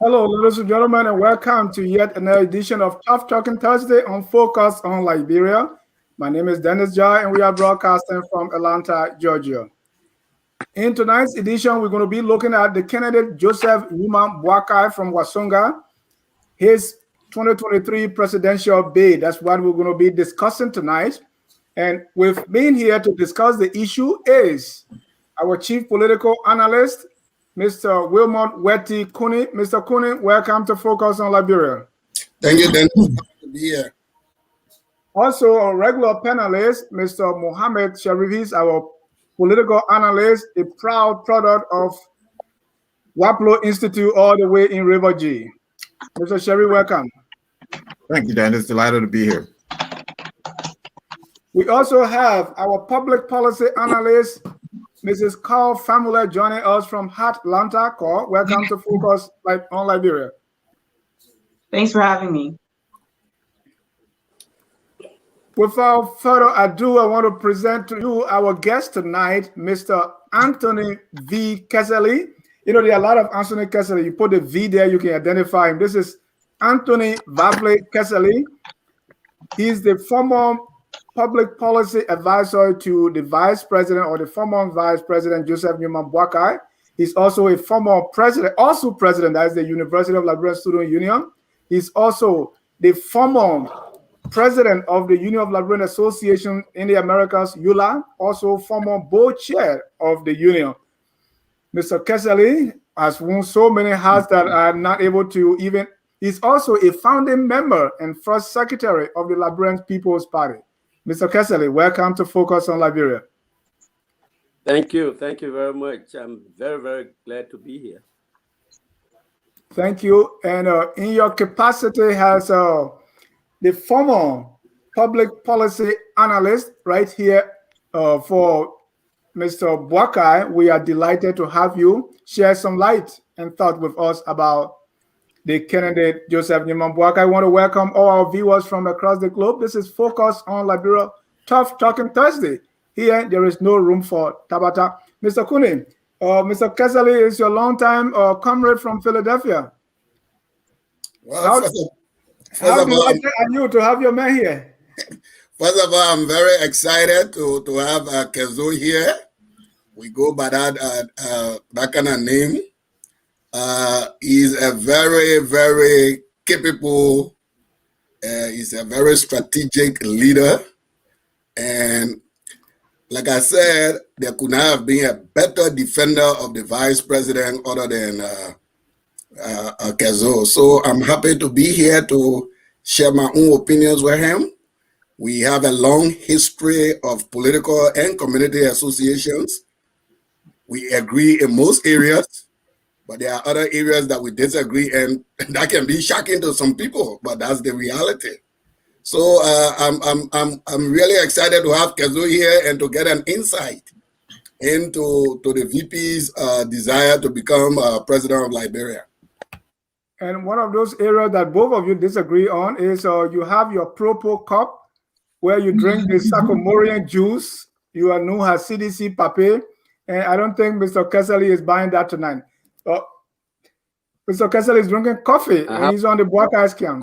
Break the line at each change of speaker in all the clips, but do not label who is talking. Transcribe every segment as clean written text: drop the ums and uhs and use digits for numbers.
Hello, ladies and gentlemen, and welcome to yet another edition of Tough Talking Thursday on Focus on Liberia. My name is Dennis Jai, and we are broadcasting from Atlanta, Georgia. In tonight's edition, we're going to be looking at the candidate Joseph Newman Boakai from Wasunga, his 2023 presidential bid. That's what we're going to be discussing tonight. And with me here to discuss the issue is our chief political analyst, Mr. Wilmot Wetty Cooney. Mr. Cooney, welcome to Focus on Liberia.
Thank you, Dennis. Happy to be here.
Also, a regular panelist, Mr. Mohammed Sharif, is our political analyst, a proud product of Waplo Institute all the way in River G. Mr. Sharif, welcome.
Thank you, Dennis. Delighted to be here.
We also have our public policy analyst, Mrs. Carl Famula, joining us from Atlanta. Carl, welcome to Focus on Liberia.
Thanks for having me.
Without further ado, I want to present to you our guest tonight, Mr. Anthony V. Kesely. You know, there are a lot of Anthony Kesely. You put the V there, you can identify him. This is Anthony Vavle Kesely. He's the former public policy advisor to the vice president or the former vice president, Joseph Newman Boakai. He's also a former president, that is the University of Liberia Student Union. He's also the former president of the Union of Liberian Association in the Americas, ULA, also former board chair of the union. Mr. Kesely has worn so many hats that I'm not able to even. He's also a founding member and first secretary of the Liberian People's Party. Mr. Kesely, welcome to Focus on Liberia.
Thank you. Thank you very much. I'm very, very glad to be here.
Thank you. And in your capacity as the former public policy analyst right here for Mr. Boakai, we are delighted to have you share some light and thought with us about the candidate Joseph Newman Boakai. I want to welcome all our viewers from across the globe. This is Focus on Liberia, Tough Talking Thursday. Here, there is no room for tabata. Mr. Cooney, Mr. Kesely is your longtime comrade from Philadelphia.
Well,
how delighted are you to have your man here?
First of all, I'm very excited to have Kezo here. We go by that kind of name. He's a very, very capable, he's a very strategic leader. And like I said, there could not have been a better defender of the vice president other than Kezo. So I'm happy to be here to share my own opinions with him. We have a long history of political and community associations. We agree in most areas, but there are other areas that we disagree, and that can be shocking to some people, but that's the reality. So I'm really excited to have Kezo here and to get an insight into the VP's desire to become president of Liberia.
And one of those areas that both of you disagree on is you have your Propo cup where you drink the Sacomorian juice. You are new as CDC Pape, and I don't think Mr. Kesely is buying that tonight. Mr. Kesely is drinking coffee, and he's on the Boakai scam.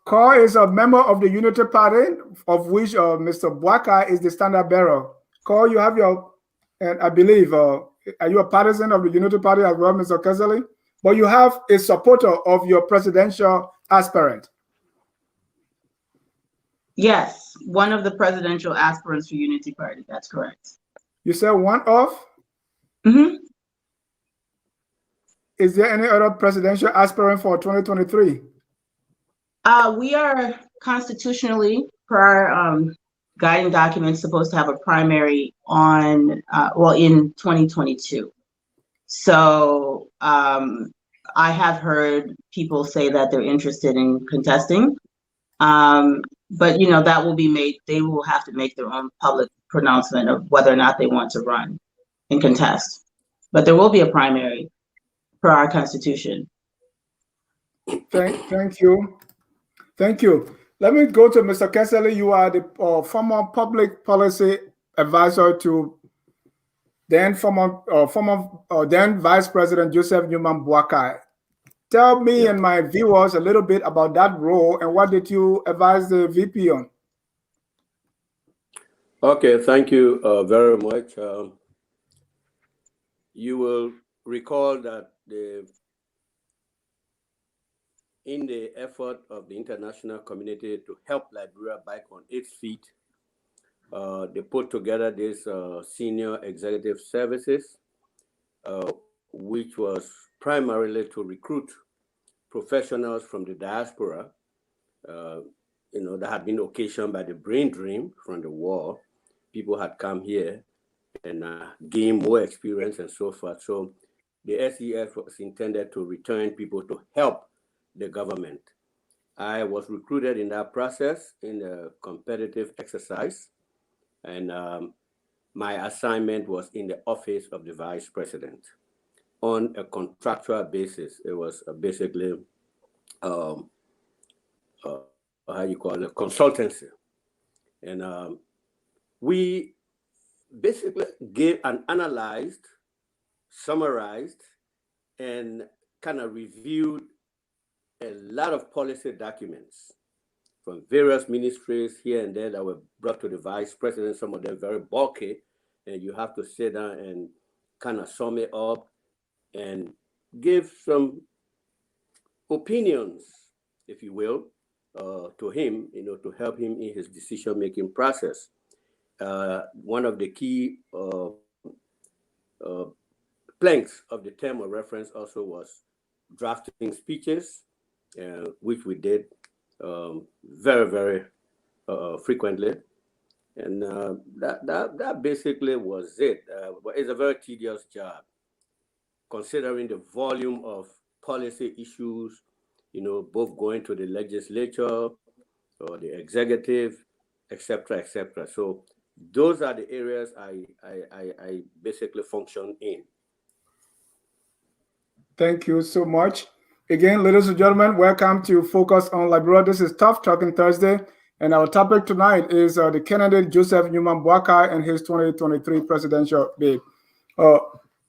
Carl is a member of the Unity Party, of which Mr. Boakai is the standard bearer. Carl, you have your, and I believe, are you a partisan of the Unity Party as well, Mr. Kesely? But you have a supporter of your presidential aspirant.
Yes, one of the presidential aspirants for Unity Party. That's correct.
You said one of?
Mm-hmm.
Is there any other presidential aspirant for 2023?
We are constitutionally, per our guiding documents, supposed to have a primary on, in 2022. So I have heard people say that they're interested in contesting. But, you know, that will be made, they will have to make their own public pronouncement of whether or not they want to run and contest. But there will be a primary per our constitution.
Thank you. Thank you. Let me go to Mr. Kesely. You are the former public policy advisor to then then Vice President Joseph Newman Boakai. Tell me and my viewers a little bit about that role and what did you advise the VP on?
Okay, thank you very much. You will recall that in the effort of the international community to help Liberia back on its feet, they put together this senior executive services, which was primarily to recruit professionals from the diaspora, that had been occasioned by the brain drain from the war. People had come here and gained more experience and so forth. So the SEF was intended to return people to help the government. I was recruited in that process in a competitive exercise, and my assignment was in the office of the vice president on a contractual basis. It was basically consultancy, and we basically gave and analyzed, summarized, and kind of reviewed a lot of policy documents from various ministries here and there that were brought to the vice president, some of them very bulky, and you have to sit down and kind of sum it up and give some opinions, if you will, to him, to help him in his decision-making process. One of the key planks of the term of reference also was drafting speeches, which we did very, very frequently. And that basically was it. But it's a very tedious job, considering the volume of policy issues, both going to the legislature or the executive, etc., etc. So those are the areas I basically function in.
Thank you so much. Again, ladies and gentlemen, welcome to Focus on Liberia. This is Tough Talking Thursday, and our topic tonight is the candidate Joseph Newman Boakai and his 2023 presidential bid.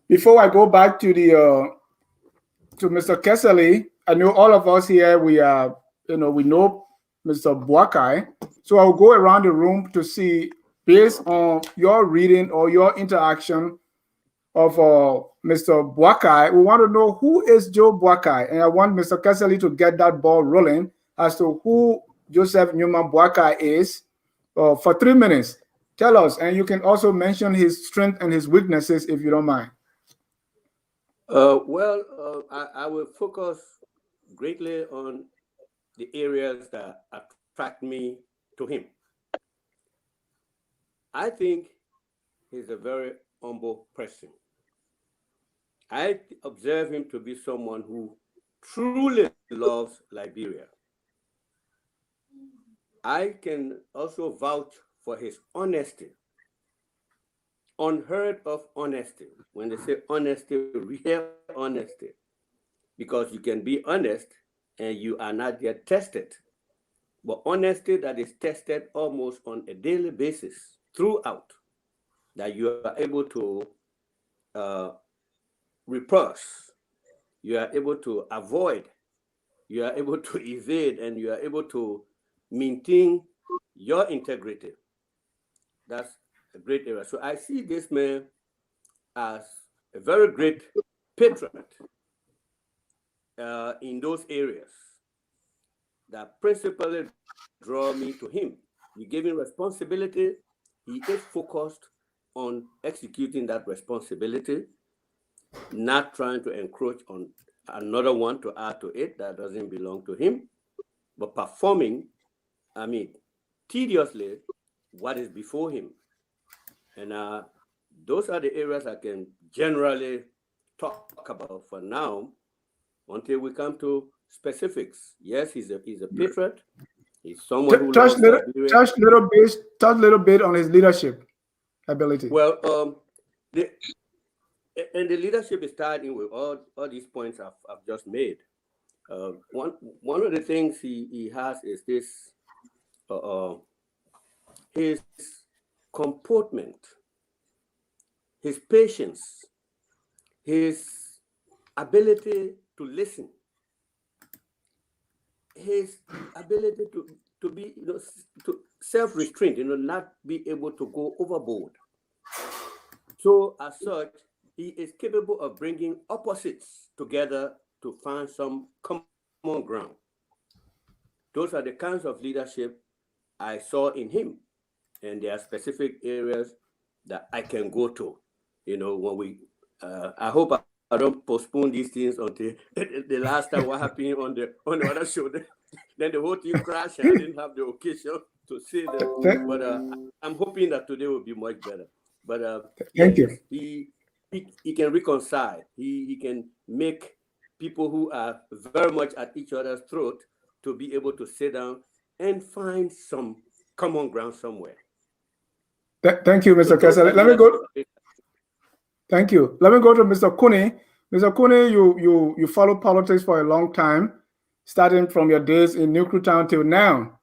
Before I go back to to Mr. Kessley, I know all of us here, we know Mr. Boakai. So I'll go around the room to see, based on your reading or your interaction of Mr. Boakai, we want to know who is Joe Boakai, and I want Mr. Kessley to get that ball rolling as to who Joseph Newman Boakai is for 3 minutes. Tell us, and you can also mention his strength and his weaknesses if you don't mind.
I will focus greatly on the areas that attract me to him. I think he's a very humble person. I observe him to be someone who truly loves Liberia. I can also vouch for his honesty, unheard of honesty. When they say honesty, real honesty, because you can be honest and you are not yet tested. But honesty that is tested almost on a daily basis throughout, that you are able to repress, you are able to avoid, you are able to evade, and you are able to maintain your integrity. That's a great area. So I see this man as a very great patriot in those areas that principally draw me to him. You give him responsibility, he is focused on executing that responsibility, not trying to encroach on another one to add to it that doesn't belong to him, but performing, tediously what is before him. And those are the areas I can generally talk about for now until we come to specifics. Yes, he's a patriot. He's someone who loves Liberia.
Touch a little bit on his leadership ability.
Well, the leadership is tied in with all these points I've just made. One of the things he has is this his comportment, his patience, his ability to listen, his ability to be, to self-restraint, not be able to go overboard. So as such, he is capable of bringing opposites together to find some common ground. Those are the kinds of leadership I saw in him. And there are specific areas that I can go to, when we, I hope I don't postpone these things until the last time what happened on the other show. Then the whole thing crashed and I didn't have the occasion to say that. But I'm hoping that today will be much better. But
thank you.
He can reconcile. He can make people who are very much at each other's throat to be able to sit down and find some common ground somewhere.
Thank you, Mr. Kesali. Let me go. Thank you. Let me go to Mr. Kuni. Mr. Kuni, you follow politics for a long time, starting from your days in Newtown till now.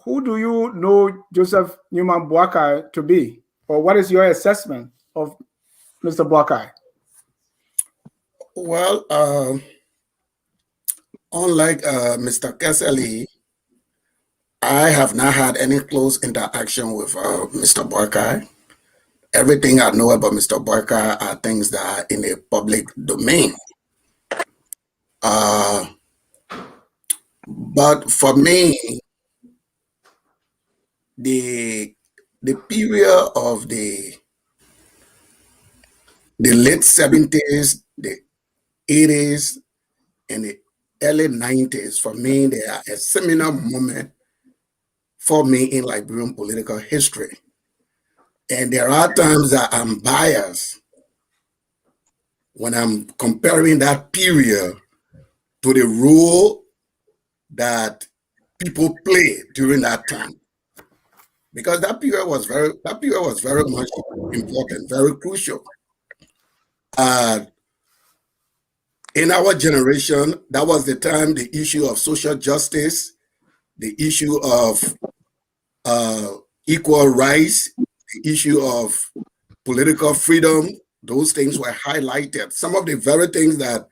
Who do you know Joseph Newman Boakai to be? Or what is your assessment of Mr. Boakai?
Well, unlike Mr. Kesali, I have not had any close interaction with Mr. Boakai. Everything I know about Mr. Boakai are things that are in a public domain. But for me, the period of the late 70s, the 80s, and the early 90s, for me, they are a seminal moment for me in Liberian political history. And there are times that I'm biased when I'm comparing that period to the role that people played during that time. Because that period was very much important, very crucial. In our generation, that was the time the issue of social justice, the issue of equal rights, the issue of political freedom, those things were highlighted. Some of the very things that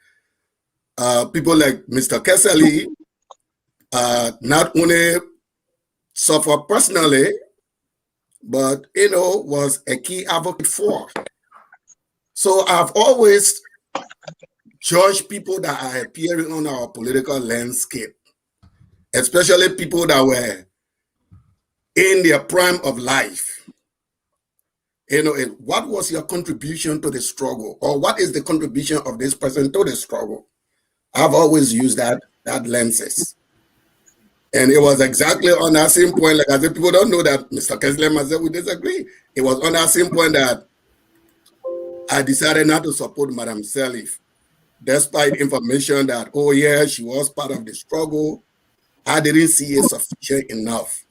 people like Mr. Kesali not only suffer personally, but was a key advocate for. So I've always judged people that are appearing on our political landscape, especially people that were in their prime of life. What was your contribution to the struggle, or what is the contribution of this person to the struggle? I've always used that lenses. And it was exactly on that same point, like I said, people don't know that Mr. Kesali and myself, we disagree. It was on that same point that I decided not to support Madam Sirleaf, despite information that, oh yeah, she was part of the struggle. I didn't see it sufficient enough.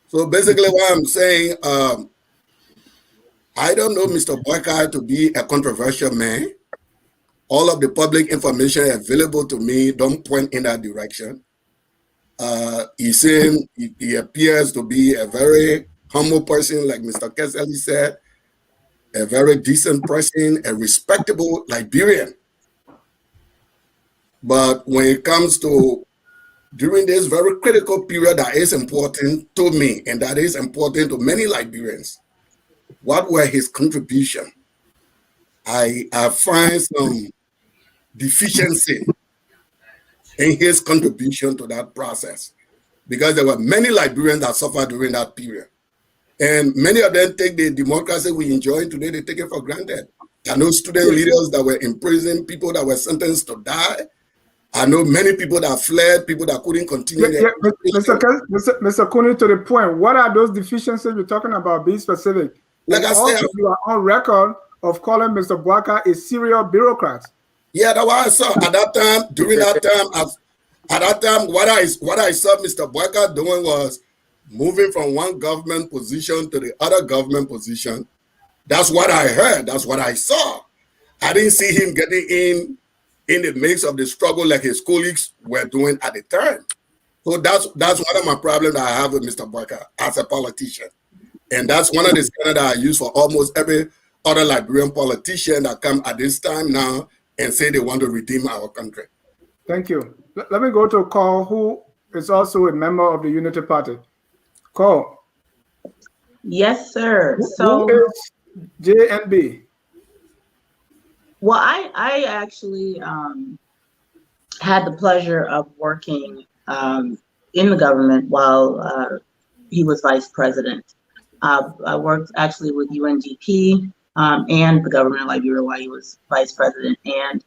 So basically what I'm saying, I don't know Mr. Boakai to be a controversial man. All of the public information available to me don't point in that direction. He appears to be a very humble person, like Mr. Kesali said, a very decent person, a respectable Liberian. But when it comes to during this very critical period that is important to me and that is important to many Liberians, what were his contribution? I find some deficiency in his contribution to that process, because there were many Liberians that suffered during that period. And many of them take the democracy we enjoy today, they take it for granted. I know student leaders that were in prison, people that were sentenced to die. I know many people that fled, people that couldn't continue.
Mr. Kuni, to the point, what are those deficiencies you're talking about? Be specific.
Like I said,
you are on record of calling Mr. Boakai a serial bureaucrat.
Yeah, that's what I saw at that time. During that time, what I saw Mr. Boakai doing was moving from one government position to the other government position. That's what I heard. That's what I saw. I didn't see him getting in the mix of the struggle like his colleagues were doing at the time. So that's one of my problems that I have with Mr. Boakai as a politician. And that's one of the standards that I use for almost every other Liberian politicians that come at this time now and say they want to redeem our country.
Thank you. Let me go to Cole, who is also a member of the Unity Party. Cole.
Yes, sir.
Who is JNB?
Well, I actually had the pleasure of working in the government while he was vice president. I worked actually with UNDP and the government of Liberia while he was vice president. And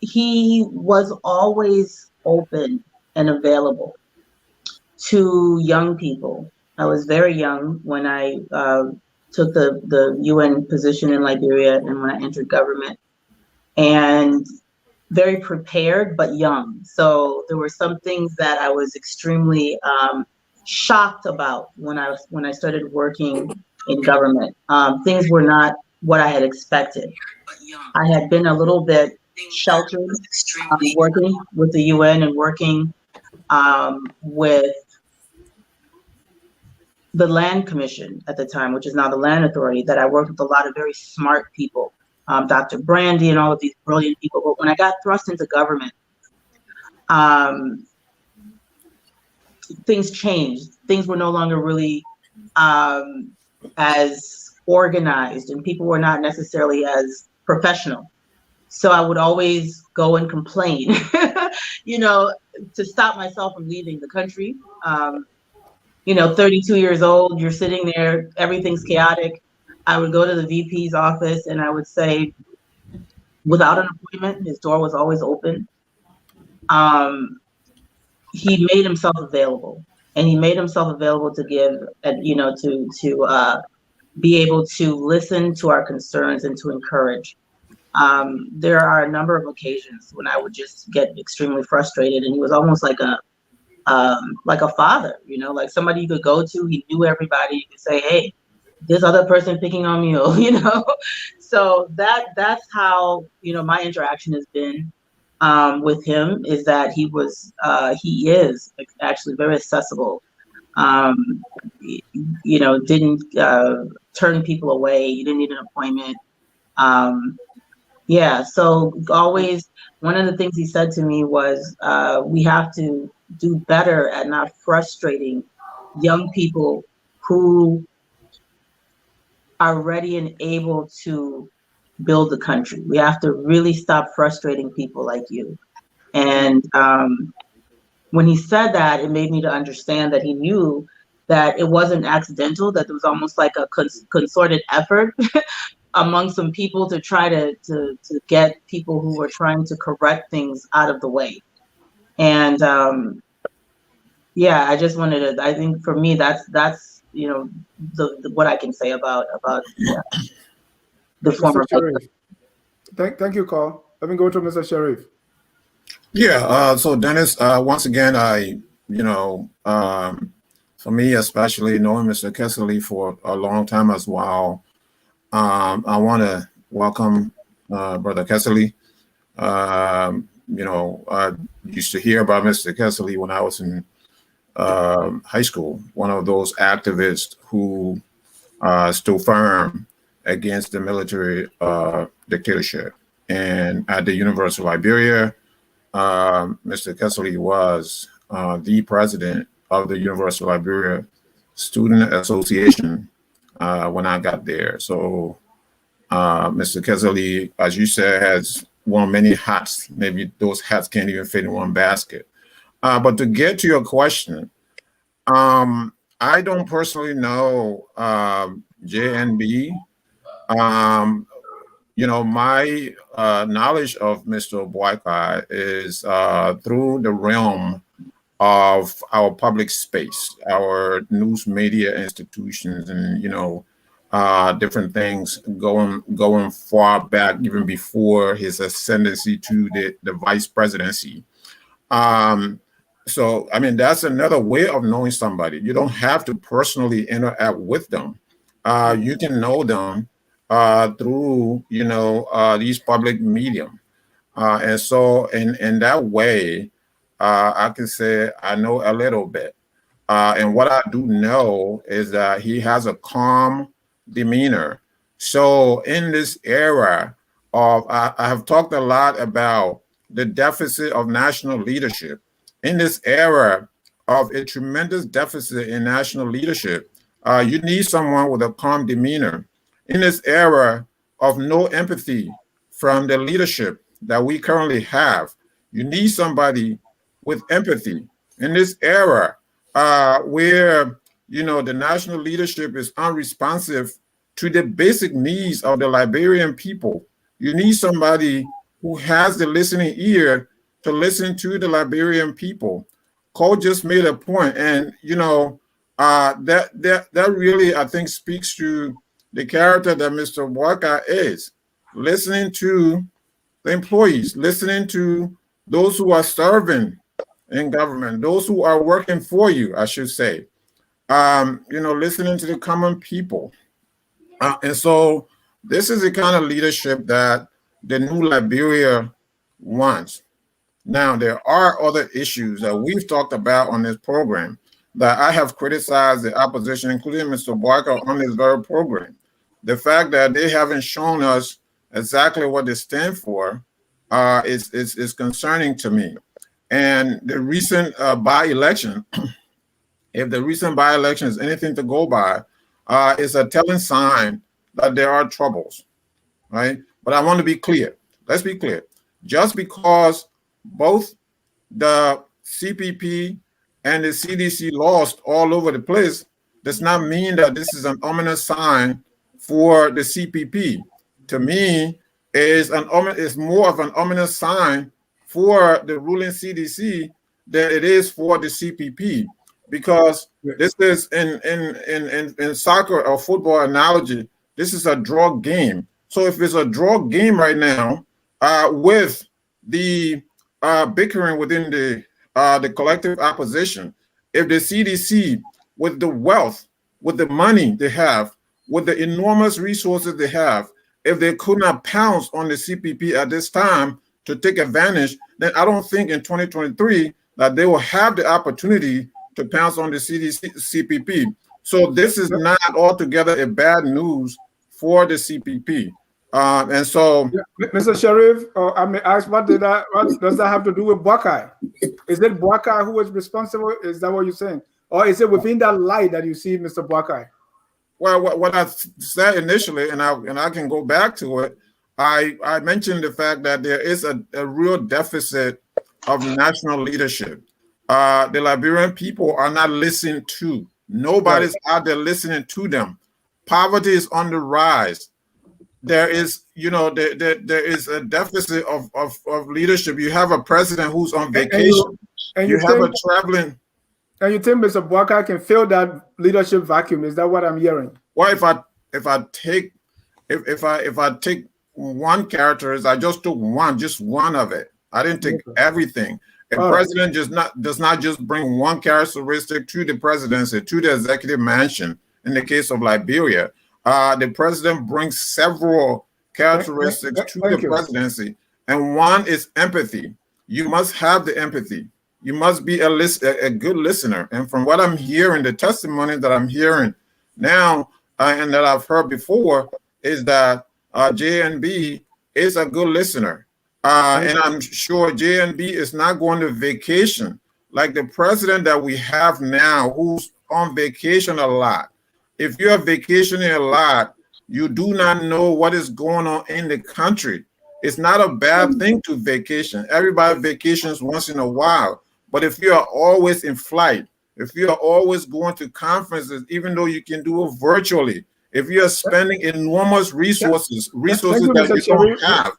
he was always open and available to young people. I was very young when I took the UN position in Liberia and when I entered government, and very prepared but young. So there were some things that I was extremely shocked about when I started working in government. Things were not what I had expected. I had been a little bit sheltered working with the UN and working with the Land Commission at the time, which is now the Land Authority, that I worked with a lot of very smart people, Dr. Brandy and all of these brilliant people. But when I got thrust into government, things changed. Things were no longer really as organized, and people were not necessarily as professional. So I would always go and complain, to stop myself from leaving the country. 32 years old, you're sitting there, everything's chaotic. I would go to the VP's office and I would say, without an appointment, his door was always open. He made himself available, and he made himself available to give, to be able to listen to our concerns and to encourage. There are a number of occasions when I would just get extremely frustrated, and he was almost like a father, like somebody you could go to. He knew everybody. You could say, hey, this other person picking on you, So that's how, my interaction has been with him, is that he is actually very accessible. Didn't turn people away. You didn't need an appointment. So always, one of the things he said to me was, we have to do better at not frustrating young people who are ready and able to build the country. We have to really stop frustrating people like you. And when he said that, it made me to understand that he knew that it wasn't accidental, that there was almost like a concerted effort among some people to try to get people who were trying to correct things out of the way. And I just wanted to, I think for me, that's what I can say about the former.
Thank you, Carl. Let me go to Mr. Sharif.
Yeah. So Dennis, once again, for me, especially knowing Mr. Kessley for a long time as well, I want to welcome Brother Kessley. I used to hear about Mr. Kessley when I was in high school, one of those activists who stood firm against the military dictatorship. And at the University of Liberia, Mr. Kessley was the president of the University of Liberia Student Association when I got there. So Mr. Kessley, as you said, has worn many hats. Maybe those hats can't even fit in one basket. But to get to your question, I don't personally know JNB. My knowledge of Mr. Boakai is through the realm of our public space, our news media institutions, and different things going far back, even before his ascendancy to the vice presidency. So, I mean, that's another way of knowing somebody. You don't have to personally interact with them. You can know them through, these public medium. And so in that way, I can say I know a little bit. And what I do know is that he has a calm demeanor. So in this era of, I have talked a lot about the deficit of national leadership. In this era of a tremendous deficit in national leadership, you need someone with a calm demeanor. In this era of no empathy from the leadership that we currently have, you need somebody with empathy. In this era where the national leadership is unresponsive to the basic needs of the Liberian people, you need somebody who has the listening ear to listen to the Liberian people. Cole just made a point, and that really, I think, speaks to the character that Mr. Boakai is. Listening to the employees, listening to those who are serving in government, those who are working for you, I should say. Listening to the common people. And so this is the kind of leadership that the new Liberia wants. Now, there are other issues that we've talked about on this program that I have criticized the opposition, including Mr. Barker, on this very program. The fact that they haven't shown us exactly what they stand for is concerning to me. And the recent by-election, if the recent by-election is anything to go by, is a telling sign that there are troubles, right? But I want to be clear. Let's be clear. Just because both the CPP and the CDC lost all over the place does not mean that this is an ominous sign for the CPP. To me, is more of an ominous sign for the ruling CDC than it is for the CPP, because this is in soccer or football analogy, this is a draw game. So if it's a draw game right now, with the bickering within the collective opposition, if the CDC, with the wealth, with the money they have, with the enormous resources they have, if they could not pounce on the CPP at this time to take advantage, then I don't think in 2023 that they will have the opportunity to pounce on the CPP. So this is not altogether a bad news for the CPP. And so,
Mr. Sheriff, I may ask, what does that have to do with Boakai? Is it Boakai who is responsible? Is that what you're saying? Or is it within that light that you see Mr. Boakai?
Well, what I said initially, and I can go back to it, I mentioned the fact that there is a real deficit of national leadership. The Liberian people are not listened to. Nobody's out there listening to them. Poverty is on the rise. There is, there is a deficit of leadership. You have a president who's on vacation. And you have a traveling.
And you think Mr. Boakai can fill that leadership vacuum? Is that what I'm hearing?
Well, if I take one character, I just took just one of it. I didn't take everything. A president does not just bring one characteristic to the presidency, to the executive mansion. In the case of Liberia, the president brings several characteristics to the presidency, and one is empathy. You must have the empathy. You must be a good listener. And from what I'm hearing, the testimony that I'm hearing now and that I've heard before is that JNB is a good listener. And I'm sure JNB is not going to vacation like the president that we have now, who's on vacation a lot. If you're vacationing a lot, you do not know what is going on in the country. It's not a bad thing to vacation. Everybody vacations once in a while. But if you are always in flight, if you are always going to conferences, even though you can do it virtually, if you are spending enormous resources that you don't have,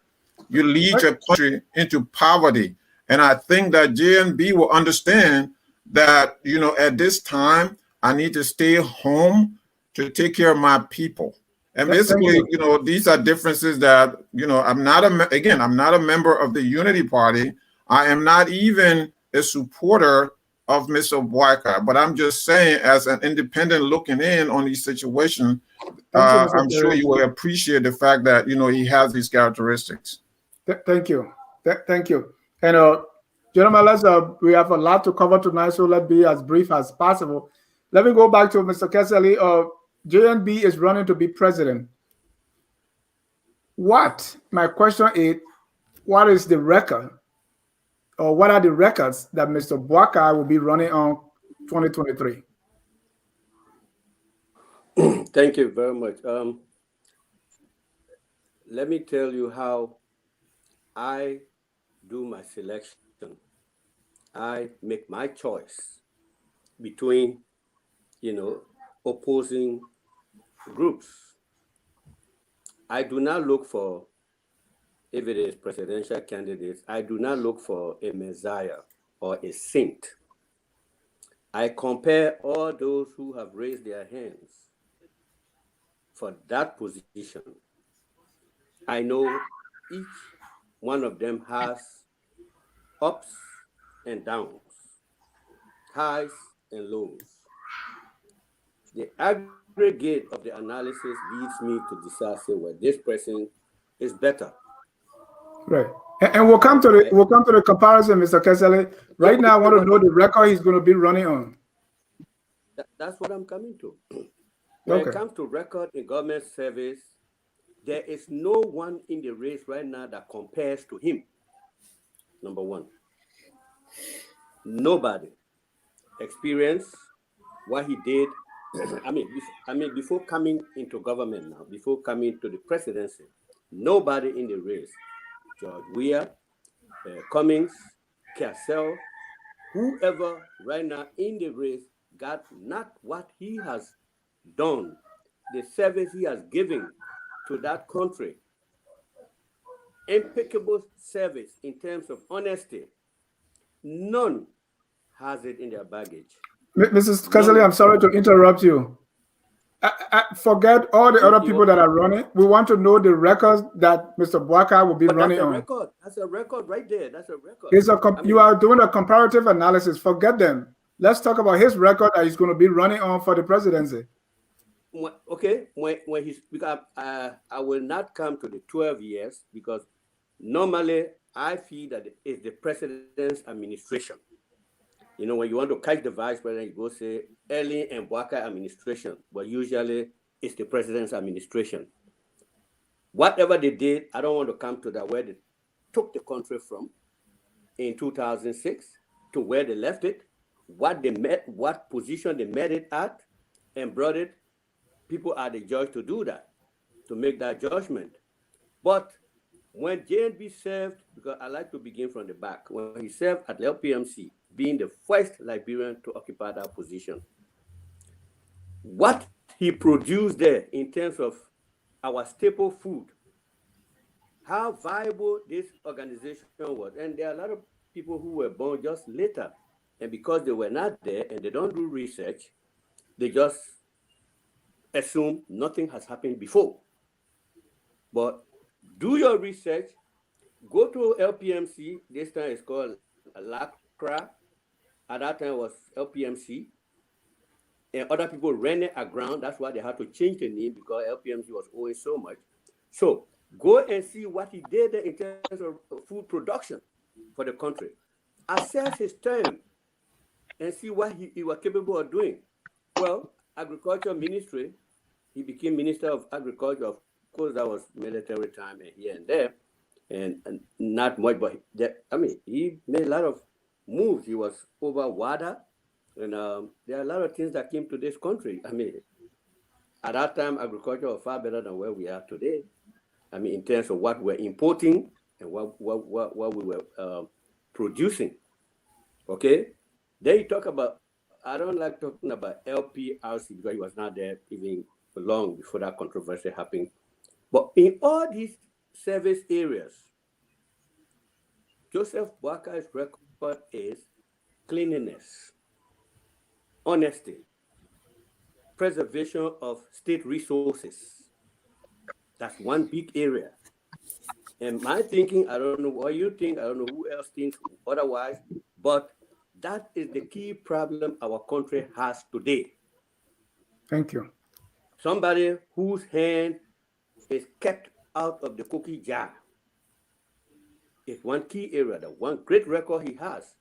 you lead your country into poverty. And I think that JNB will understand that, at this time, I need to stay home to take care of my people. And basically, these are differences that, I'm not a member of the Unity Party. I am not even a supporter of Mr. Boakai, but I'm just saying, as an independent looking in on these situations, I'm sure you will appreciate the fact that, he has these characteristics.
Thank you. Thank you. And gentlemen, we have a lot to cover tonight, so let's be as brief as possible. Let me go back to Mr. Kessley. JNB is running to be president. My question is, what is the record, or what are the records that Mr. Boakai will be running on 2023?
Thank you very much. Let me tell you how I do my selection. I make my choice between, opposing groups. I do not look for, if it is presidential candidates, I do not look for a messiah or a saint. I compare all those who have raised their hands for that position. I know each one of them has ups and downs, highs and lows. The aggregate of the analysis leads me to decide, say, well, this person is better.
Right. And we'll come to the comparison, Mr. Kesele. Right now, I want to know the record he's going to be running on.
That's what I'm coming to. When it comes to record in government service, there is no one in the race right now that compares to him. Number one. Nobody. Experience, what he did. Before coming into government now, before coming to the presidency, nobody in the race, George Weah, Cummings, Cassell, whoever right now in the race got not what he has done, the service he has given to that country, impeccable service in terms of honesty. None has it in their baggage.
Mrs. Kesele, I'm sorry to interrupt you. Forget all the other people that are running. We want to know the records that Mr. Boakai will be running on.
That's a record right there. That's a record.
You are doing a comparative analysis. Forget them. Let's talk about his record that he's going to be running on for the presidency.
Okay, when he's, because I will not come to the 12 years, because normally I feel that it's the president's administration. When you want to catch the vice president, you go say Early and Boakai administration, but usually it's the president's administration. Whatever they did, I don't want to come to that, where they took the country from in 2006 to where they left it, what they met, what position they met it at, and brought it. People are the judge to do that, to make that judgment. But when JNB served, because I like to begin from the back, when he served at LPMC, being the first Liberian to occupy that position, what he produced there in terms of our staple food, how viable this organization was. And there are a lot of people who were born just later, and because they were not there and they don't do research, they just assume nothing has happened before. But do your research, go to LPMC, this time it's called LACRA, at that time it was LPMC, and other people ran it aground. That's why they had to change the name, because LPMC was owing so much. So go and see what he did in terms of food production for the country. Assess his term and see what he was capable of doing. Well, Agriculture Ministry, he became Minister of Agriculture. Of course, that was military time and here and there, and not much, but he made a lot of moves. He was over water, and there are a lot of things that came to this country. At that time, agriculture was far better than where we are today. In terms of what we're importing and what we were producing. Okay? Then you talk about, I don't like talking about LPRC because he was not there even long before that controversy happened. But in all these service areas, Joseph Boakai's record is cleanliness, honesty, preservation of state resources. That's one big area. And my thinking, I don't know what you think, I don't know who else thinks otherwise, but that is the key problem our country has today.
Thank you.
Somebody whose hand is kept out of the cookie jar is one key area, the one great record he has.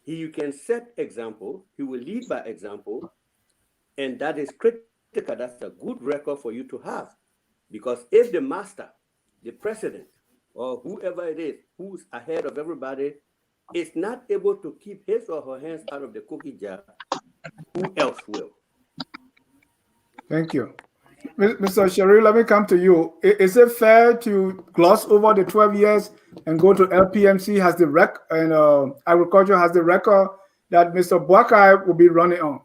You can set example, he will lead by example, and that is critical. That's a good record for you to have. Because if the master the president or whoever it is who's ahead of everybody is not able to keep his or her hands out of the cookie jar, who else will?
Thank you. Mr. Sharif, let me come to you. Is it fair to gloss over the 12 years and go to LPMC has the agriculture has the record that Mr. Boakai will be running on?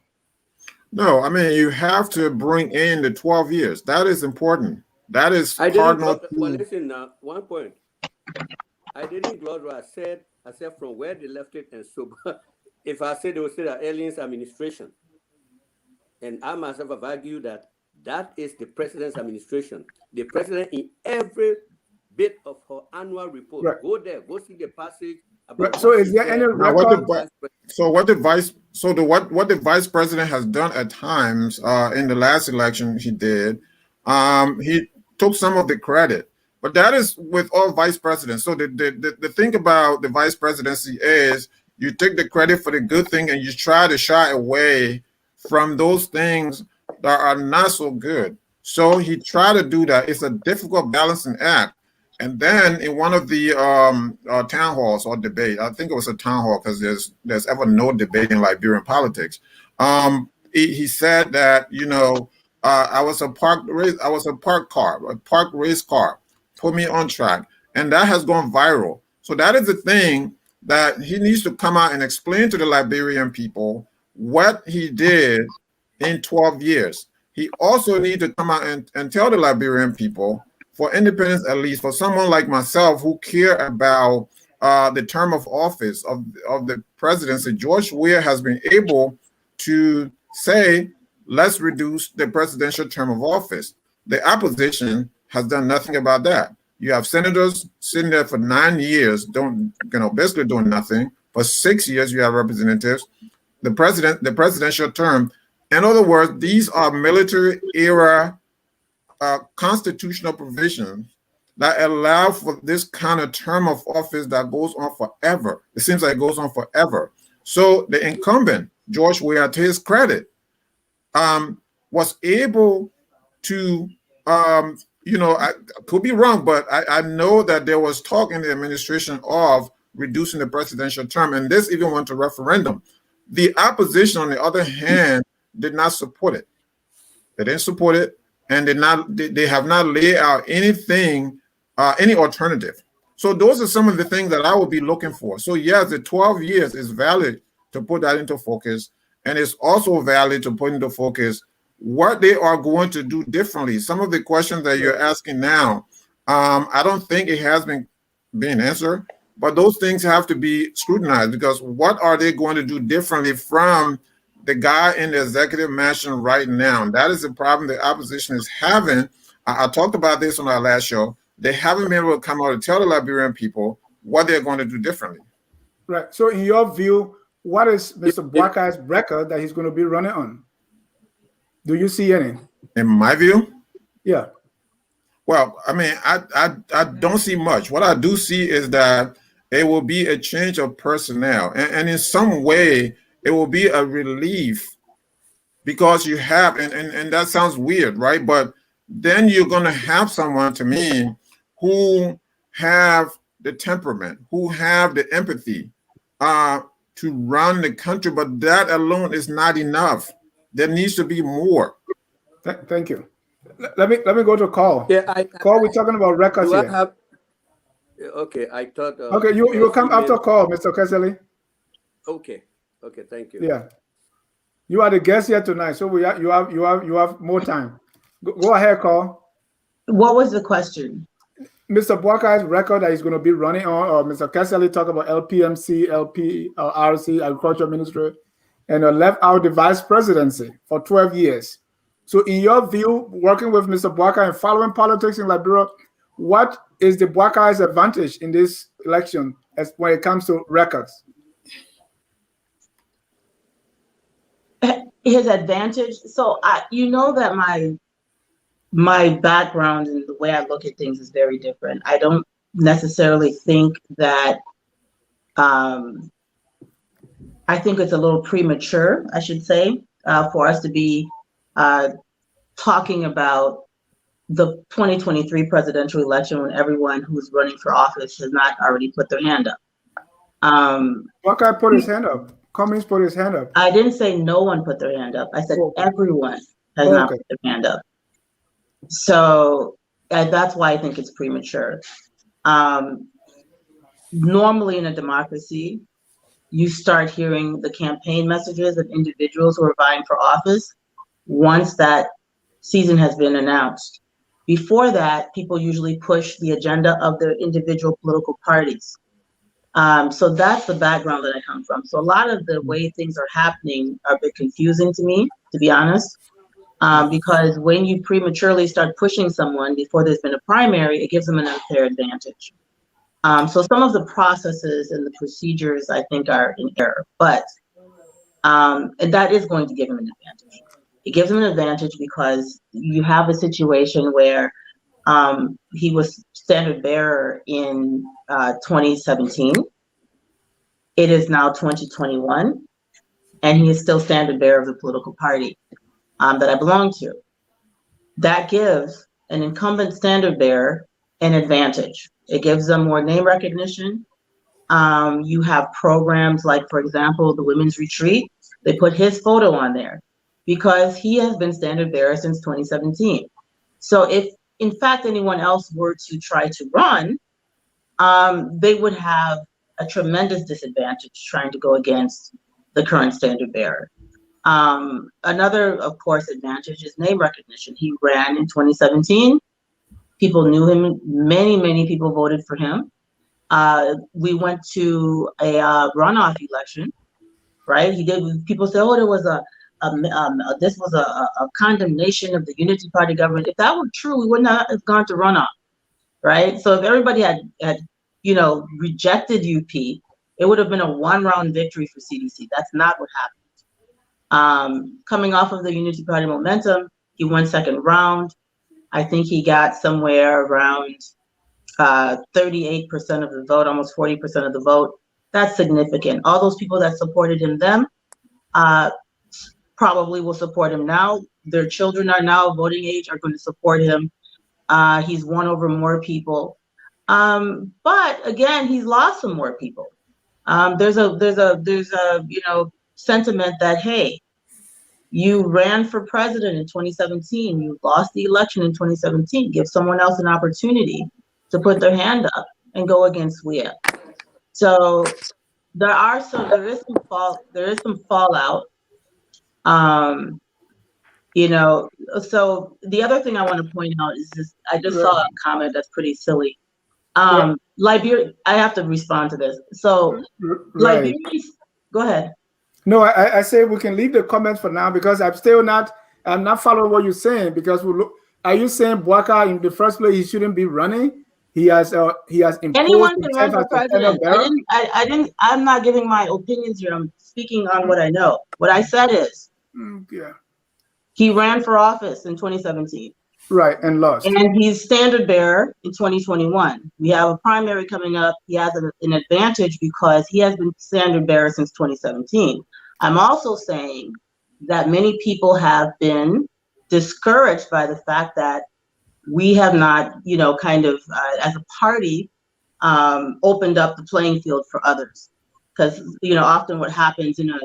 No, I mean, you have to bring in the 12 years. That is important. That is cardinal.
Well, listen now, one point. I didn't gloss what I said from where they left it and so if I said they would say that aliens administration. And I myself have argued that is the president's administration. The president in every bit of her annual report. Right. Go there, go see the passage about.
Right. So is there any record?
What the vice president has done at times in the last election he did, he took some of the credit. But that is with all vice presidents. So the thing about the vice presidency is you take the credit for the good thing and you try to shy away from those things that are not so good. So he tried to do that. It's a difficult balancing act. And then in one of the town halls or debate, I think it was a town hall because there's ever no debate in Liberian politics. He said that, I was a parked race car, put me on track, and that has gone viral. So that is the thing that he needs to come out and explain to the Liberian people what he did in 12 years. He also needs to come out and tell the Liberian people, for independence, at least for someone like myself who care about the term of office of the presidency, George Weah has been able to say, let's reduce the presidential term of office. The opposition has done nothing about that. You have senators sitting there for 9 years, basically doing nothing. For 6 years, you have representatives. The presidential term. In other words, these are military era constitutional provisions that allow for this kind of term of office that goes on forever. It seems like it goes on forever. So the incumbent, George Weah, to his credit, was able to, I could be wrong, but I know that there was talk in the administration of reducing the presidential term, and this even went to referendum. The opposition, on the other hand, did not support it. They didn't support it, and they have not laid out anything, any alternative. So those are some of the things that I would be looking for. So yes, the 12 years is valid to put that into focus, and it's also valid to put into focus what they are going to do differently. Some of the questions that you're asking now, I don't think it has been answered, but those things have to be scrutinized, because what are they going to do differently from the guy in the executive mansion right now? That is the problem the opposition is having. I talked about this on our last show. They haven't been able to come out and tell the Liberian people what they're going to do differently.
Right. So in your view, what is Mr. Boakai's record that he's going to be running on? Do you see any?
In my view?
Yeah.
Well, I mean, I don't see much. What I do see is that it will be a change of personnel. And in some way, it will be a relief, because you have, and that sounds weird, right? But then you're going to have someone, to me, who have the temperament, who have the empathy to run the country. But that alone is not enough. There needs to be more.
Thank you. Let me go to call.
Yeah,
Call. We're talking about records here.
Okay, I thought.
Okay, you will come after call, Mr. Kesely.
Okay, thank you.
Yeah, you are the guest here tonight, so you have more time. Go ahead, call.
What was the question?
Mr. Boakai's record that he's going to be running on, or Mr. Kesely talk about LPMC, RC, Agriculture Ministry, and left out the vice presidency for 12 years. So in your view, working with Mr. Boakai and following politics in Liberia, what is the Boakai's advantage in this election as when it comes to records?
His advantage. So you know that my background and the way I look at things is very different. I don't necessarily think that I think it's a little premature, I should say, for us to be talking about the 2023 presidential election when everyone who's running for office has not already put their hand up.
Boakai put his hand up. Cummings put his hand up.
I didn't say no one put their hand up. I said everyone has not put their hand up. So that's why I think it's premature. Normally in a democracy, you start hearing the campaign messages of individuals who are vying for office once that season has been announced. Before that, people usually push the agenda of their individual political parties. So that's the background that I come from. So a lot of the way things are happening are a bit confusing to me, to be honest, because when you prematurely start pushing someone before there's been a primary, it gives them an unfair advantage. So some of the processes and the procedures I think are in error, but and that is going to give him an advantage. It gives him an advantage because you have a situation where he was standard bearer in 2017. It is now 2021, and he is still standard bearer of the political party that I belong to. That gives an incumbent standard bearer an advantage. It gives them more name recognition. You have programs like, for example, the Women's Retreat. They put his photo on there because he has been standard bearer since 2017. So if, in fact, anyone else were to try to run, they would have a tremendous disadvantage trying to go against the current standard bearer. Another, of course, advantage is name recognition. He ran in 2017. People knew him. Many people voted for him. We went to a runoff election, right? He did. People say, "Oh, there was this was a condemnation of the Unity Party government." If that were true, we would not have gone to runoff, right? So if everybody had rejected UP, it would have been a one-round victory for CDC. That's not what happened. Coming off of the Unity Party momentum, he won second round. I think he got somewhere around 38% of the vote, almost 40% of the vote. That's significant. All those people that supported him then probably will support him now. Their children are now voting age, are going to support him. He's won over more people. But again, he's lost some more people. There's a sentiment that, hey, you ran for president in 2017. You lost the election in 2017. Give someone else an opportunity to put their hand up and go against WEA. So there is some fallout. So the other thing I want to point out is this. I just saw a comment that's pretty silly. Liberia, I have to respond to this. So Liberia, go ahead.
No, I say we can leave the comments for now because I'm not following what you're saying, because are you saying Boakai in the first place he shouldn't be running? He has imposed
anyone can run
himself
for
as a
president. I'm not giving my opinions here. I'm speaking on what I know. What I said is he ran for office in 2017.
Right, and lost.
And he's standard bearer in 2021. We have a primary coming up. He has an advantage because he has been standard bearer since 2017. I'm also saying that many people have been discouraged by the fact that we have not, as a party, opened up the playing field for others. Because, often what happens in a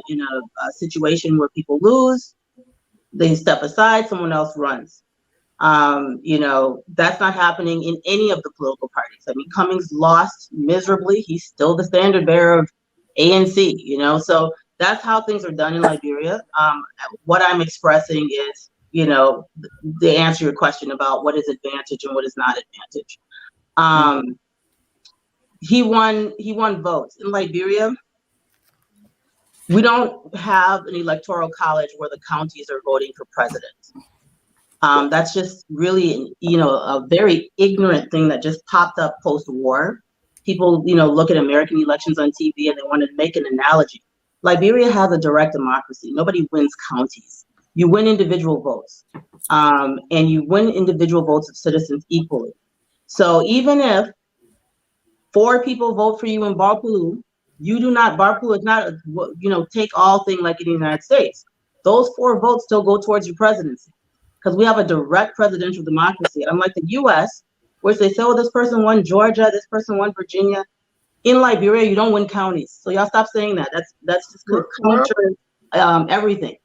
situation where people lose, they step aside, someone else runs. That's not happening in any of the political parties. I mean, Cummings lost miserably. He's still the standard bearer of ANC, so that's how things are done in Liberia. What I'm expressing is, the answer to your question about what is advantage and what is not advantage. He won votes. In Liberia, we don't have an electoral college where the counties are voting for president. That's just really, a very ignorant thing that just popped up post-war. People, look at American elections on TV and they want to make an analogy. Liberia has a direct democracy. Nobody wins counties. You win individual votes, and you win individual votes of citizens equally. So even if 4 people vote for you in Barpulu, Barpulu is not, take all thing like in the United States. Those 4 votes still go towards your presidency. because we have a direct presidential democracy. Unlike the US, which they say, oh, this person won Georgia, this person won Virginia. In Liberia, you don't win counties. So y'all stop saying that. That's just counter everything.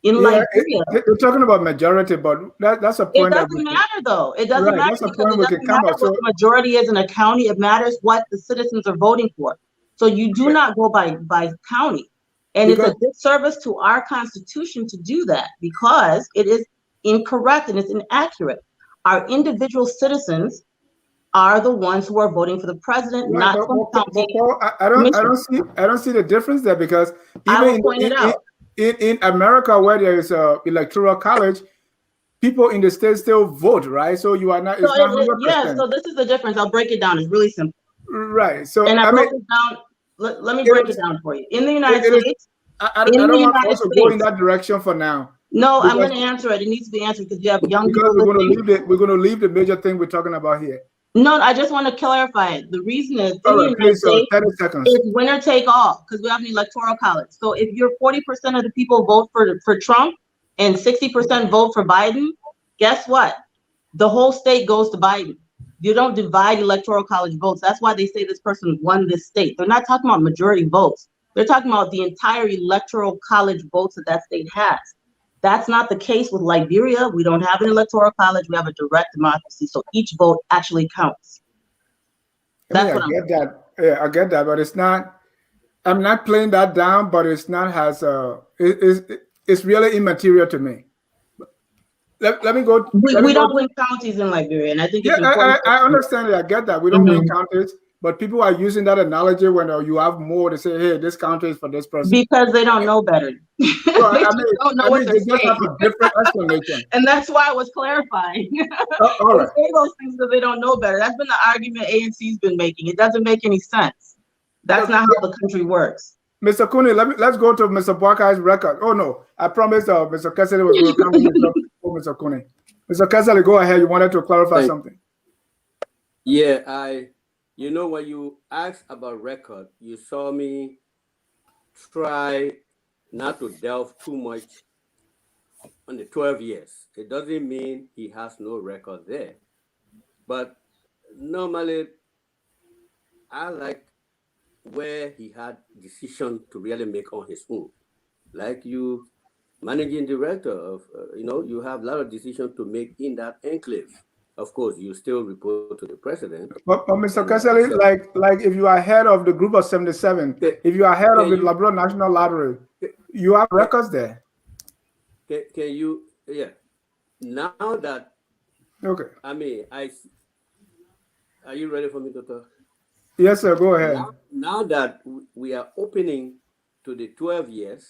In Liberia,
they're talking about majority, but that's a point.
It doesn't matter though. It doesn't matter
that's a
because
point
it
we
doesn't
can come
matter
up.
what the majority is in a county. It matters what the citizens are voting for. So you do not go by county. And it's a disservice to our Constitution to do that because it is incorrect and it's inaccurate. Our individual citizens are the ones who are voting for the president, not some county.
I don't see the difference there because
even
in America where there is a electoral college, people in the state still vote, right? So you are not. It's not 100%.
Yeah. So this is the difference. I'll break it down. It's really simple.
Right. So
and I broke it down. Let me break it down for you. In the United States,
I don't want us to go in that direction for now.
No, I'm going to answer it. It needs to be answered because you have young people.
We're going to leave the major thing we're talking about here.
No, I just want to clarify it. The reason is in the United States,
30 seconds.
It's winner take all because we have an electoral college. So if you're 40% of the people vote for Trump and 60% vote for Biden, guess what? The whole state goes to Biden. You don't divide electoral college votes. That's why they say this person won this state. They're not talking about majority votes. They're talking about the entire electoral college votes that state has. That's not the case with Liberia. We don't have an electoral college. We have a direct democracy. So each vote actually counts.
That's what I get that. Yeah, I get that, but it's not. I'm not playing that down, but it's not as it's really immaterial to me. Let me go.
We don't win counties in Liberia, and I think it's important.
I understand it. I get that. We don't win counties, but people are using that analogy when you have more to say, hey, this county is for this person.
Because they don't know better.
Well, they don't know what they're saying. Have a different explanation.
And that's why I was clarifying.
All right.
They say those things because they don't know better. That's been the argument ANC's been making. It doesn't make any sense. That's not how the country works.
Mr. Cooney, let's go to Mr. Boakai's record. Oh no, I promised Mr. Kessley was going to come in. Mr. Cooney. Mr. Kessley, go ahead. You wanted to clarify something.
Yeah, when you asked about record, you saw me try not to delve too much on the 12 years. It doesn't mean he has no record there. But normally, I like where he had decision to really make on his own. Like you, managing director of, you have a lot of decisions to make in that enclave. Of course, you still report to the president.
But Mr. Kessley, like if you are head of the group of 77, if you are head of the Labrador National Lottery, you have records there.
Can you, now that,
okay.
I mean, are you ready for me to talk?
Yes, sir, go ahead.
Now that we are opening to the 12 years,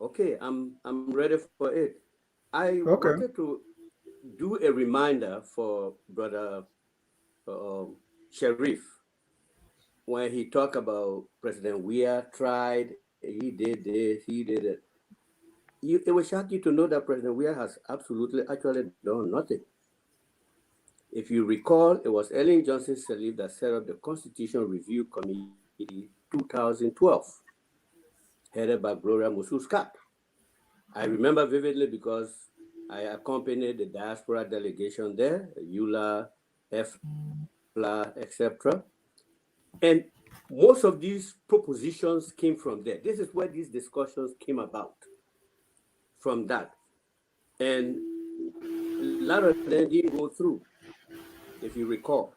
okay, I'm ready for it. I wanted to do a reminder for Brother Sharif when he talked about President Weah tried, he did this, he did it. It will shock you to know that President Weah has absolutely actually done nothing. If you recall, it was Ellen Johnson Sirleaf that set up the Constitution Review Committee 2012, headed by Gloria Musu-Scott. I remember vividly because I accompanied the diaspora delegation there, EULA, EFLA, etc. And most of these propositions came from there. This is where these discussions came about, from that. And a lot of them didn't go through, if you recall.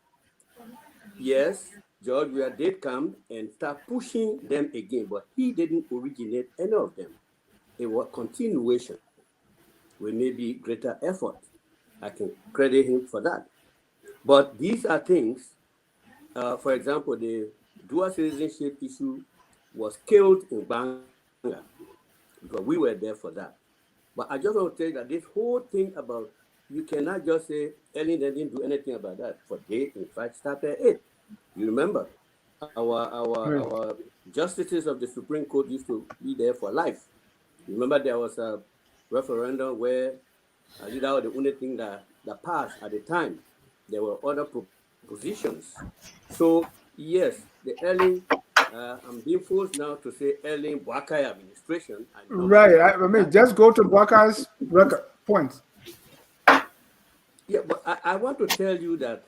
Yes, George Weah did come and start pushing them again, but he didn't originate any of them. It was continuation with maybe greater effort. I can credit him for that. But these are things, for example, the dual citizenship issue was killed in Banga because we were there for that. But I just want to tell you that this whole thing about, you cannot just say Ellen didn't do anything about that, for they in fact started it. You remember, our justices of the Supreme Court used to be there for life. Remember there was a referendum where that was the only thing that passed at the time. There were other propositions. So yes, the Ellen, I'm being forced now to say Ellen Boakai administration.
Right. I mean, just go to Boakai's record points.
Yeah, but I want to tell you that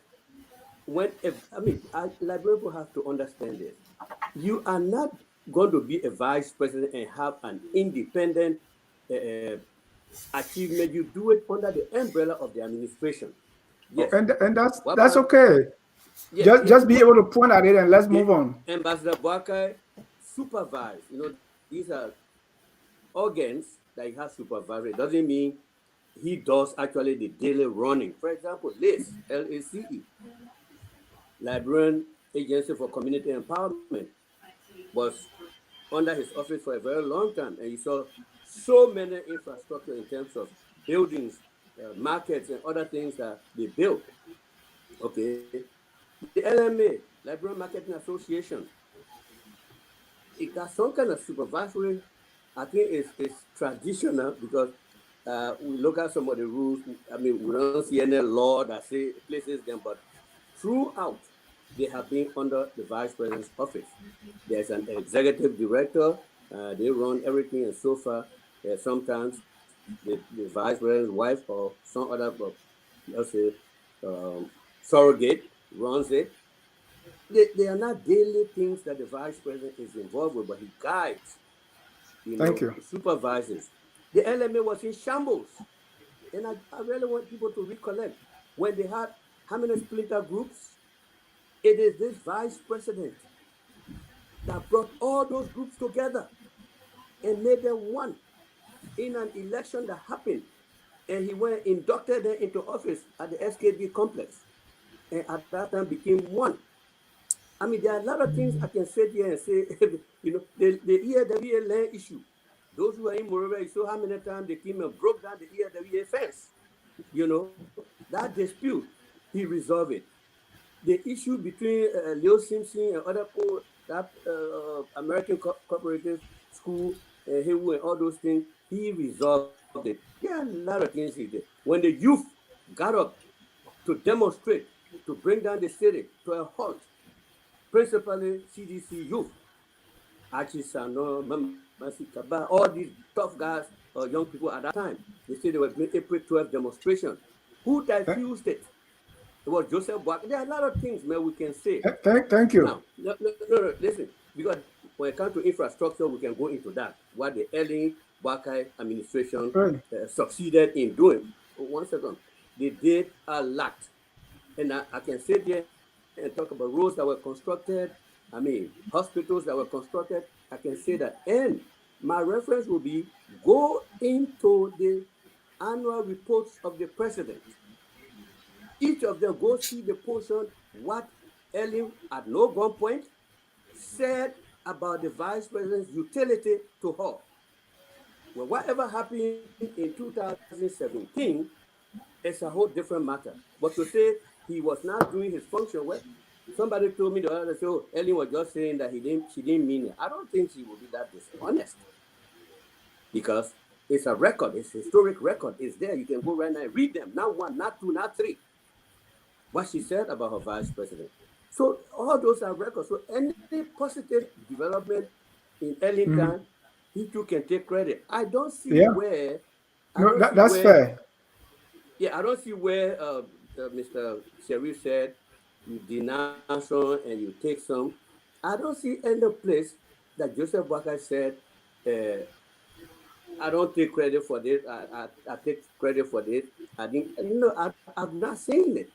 librarian people have to understand this. You are not going to be a vice president and have an independent uh, achievement. You do it under the umbrella of the administration. Yes.
And
What
that's
about,
okay.
yeah, yeah.
Just be able to point at it and let's
The
move on.
Ambassador Boakai supervise. These are organs that he has supervisory. It doesn't mean he does actually the daily running. For example, LACE, Librarian Agency for Community Empowerment, was under his office for a very long time, and you saw so many infrastructure in terms of buildings, markets, and other things that they built. Okay, the LMA, Librarian Marketing Association, it got some kind of supervisory. I think it's traditional because we look at some of the rules. I mean, we don't see any law that places them, but throughout, they have been under the vice president's office. There's an executive director. They run everything, and so far, sometimes the vice president's wife or some other, let's say, um, surrogate runs it. They are not daily things that the vice president is involved with, but he guides,
Thank you.
supervises. The LMA was in shambles. And I really want people to recollect when they had how many splinter groups? It is this vice president that brought all those groups together and made them one in an election that happened. And he went inducted them into office at the SKB complex. And at that time became one. I mean, there are a lot of things I can sit here and say, the EAWA land issue. Those who are in Monrovia, you saw how many times they came and broke down the EAWA fence. That dispute, he resolved it. The issue between Leo Simpson and other people, that American cooperative school, and all those things, he resolved it. There are a lot of things he did. When the youth got up to demonstrate, to bring down the city to a halt, principally CDC youth, Achisano, Masikaba, all these tough guys or young people at that time, they said they were doing April 12th demonstration. Who diffused it? It was Joseph Boakai. There are a lot of things, man, we can say.
Thank you.
Now, no, listen, because when it comes to infrastructure, we can go into that. What the Ellen Boakai administration succeeded in doing. 1 second. They did a lot. And I can sit there and talk about roads that were constructed, hospitals that were constructed. I can say that. And my reference will be go into the annual reports of the president. Each of them go see the portion what Ellen at no gunpoint said about the vice president's utility to her. Well, whatever happened in 2017 is a whole different matter. But to say he was not doing his function, well, somebody told me the other day, oh, Ellen was just saying that she didn't mean it. I don't think she will be that dishonest. Because it's a record, it's a historic record. It's there. You can go right now and read them. Not one, not two, not three. What she said about her vice president. So all those are records. So any positive development in Ellen time, he too can take credit. I don't see where.
That's fair.
Yeah, I don't see where Mr. Sharif said you denounce some and you take some. I don't see any place that Joseph Boakai said, I don't take credit for this. I take credit for this. I'm not saying it.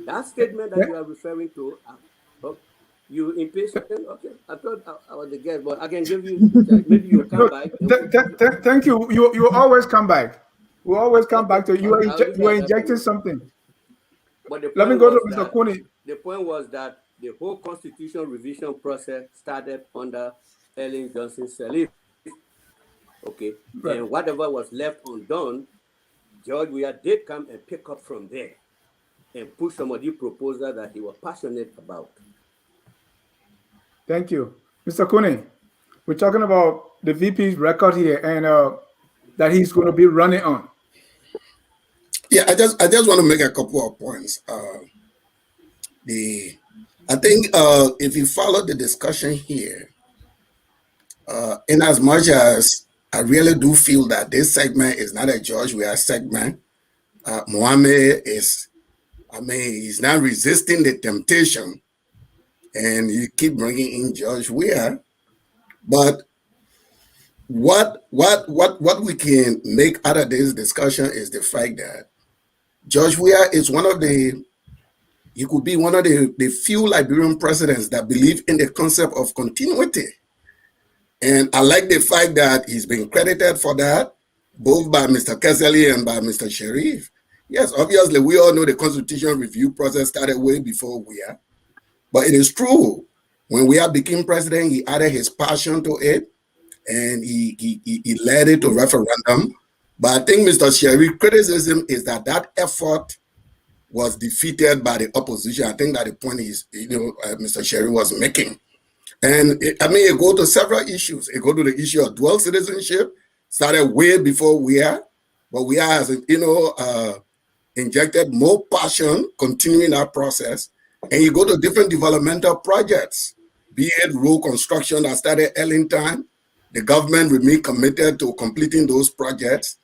That statement that you are referring to, you impatient? Okay, I thought I was the guest, but I can give you. Maybe you'll come back.
Thank you. You always come back. We always come back to you. You are injecting something.
But
Let me go to Mr. Kuni.
The point was that the whole constitutional revision process started under Ellen Johnson Sirleaf. Okay, right. And whatever was left undone, George Weah did come and pick up from there and push some of the proposals that he was passionate about.
Thank you. Mr. Kuni, we're talking about the VP's record here and that he's going to be running on.
Yeah, I just want to make a couple of points. I think if you follow the discussion here, in as much as I really do feel that this segment is not a George Weah segment, Mohammed is, he's not resisting the temptation, and you keep bringing in George Weah. But what we can make out of this discussion is the fact that George Weah is he could be one of the few Liberian presidents that believe in the concept of continuity. And I like the fact that he's been credited for that, both by Mr. Keseli and by Mr. Sharif. Yes, obviously, we all know the constitutional review process started way before Weah. But it is true, when Weah became president, he added his passion to it, and he led it to referendum. But I think Mr. Sharif's criticism is that effort was defeated by the opposition. I think that the point is, Mr. Sharif was making. And it goes to several issues. It goes to the issue of dual citizenship, started way before Weah, but Weah has, injected more passion continuing that process. And you go to different developmental projects, be it road construction that started early in time. The government remained committed to completing those projects.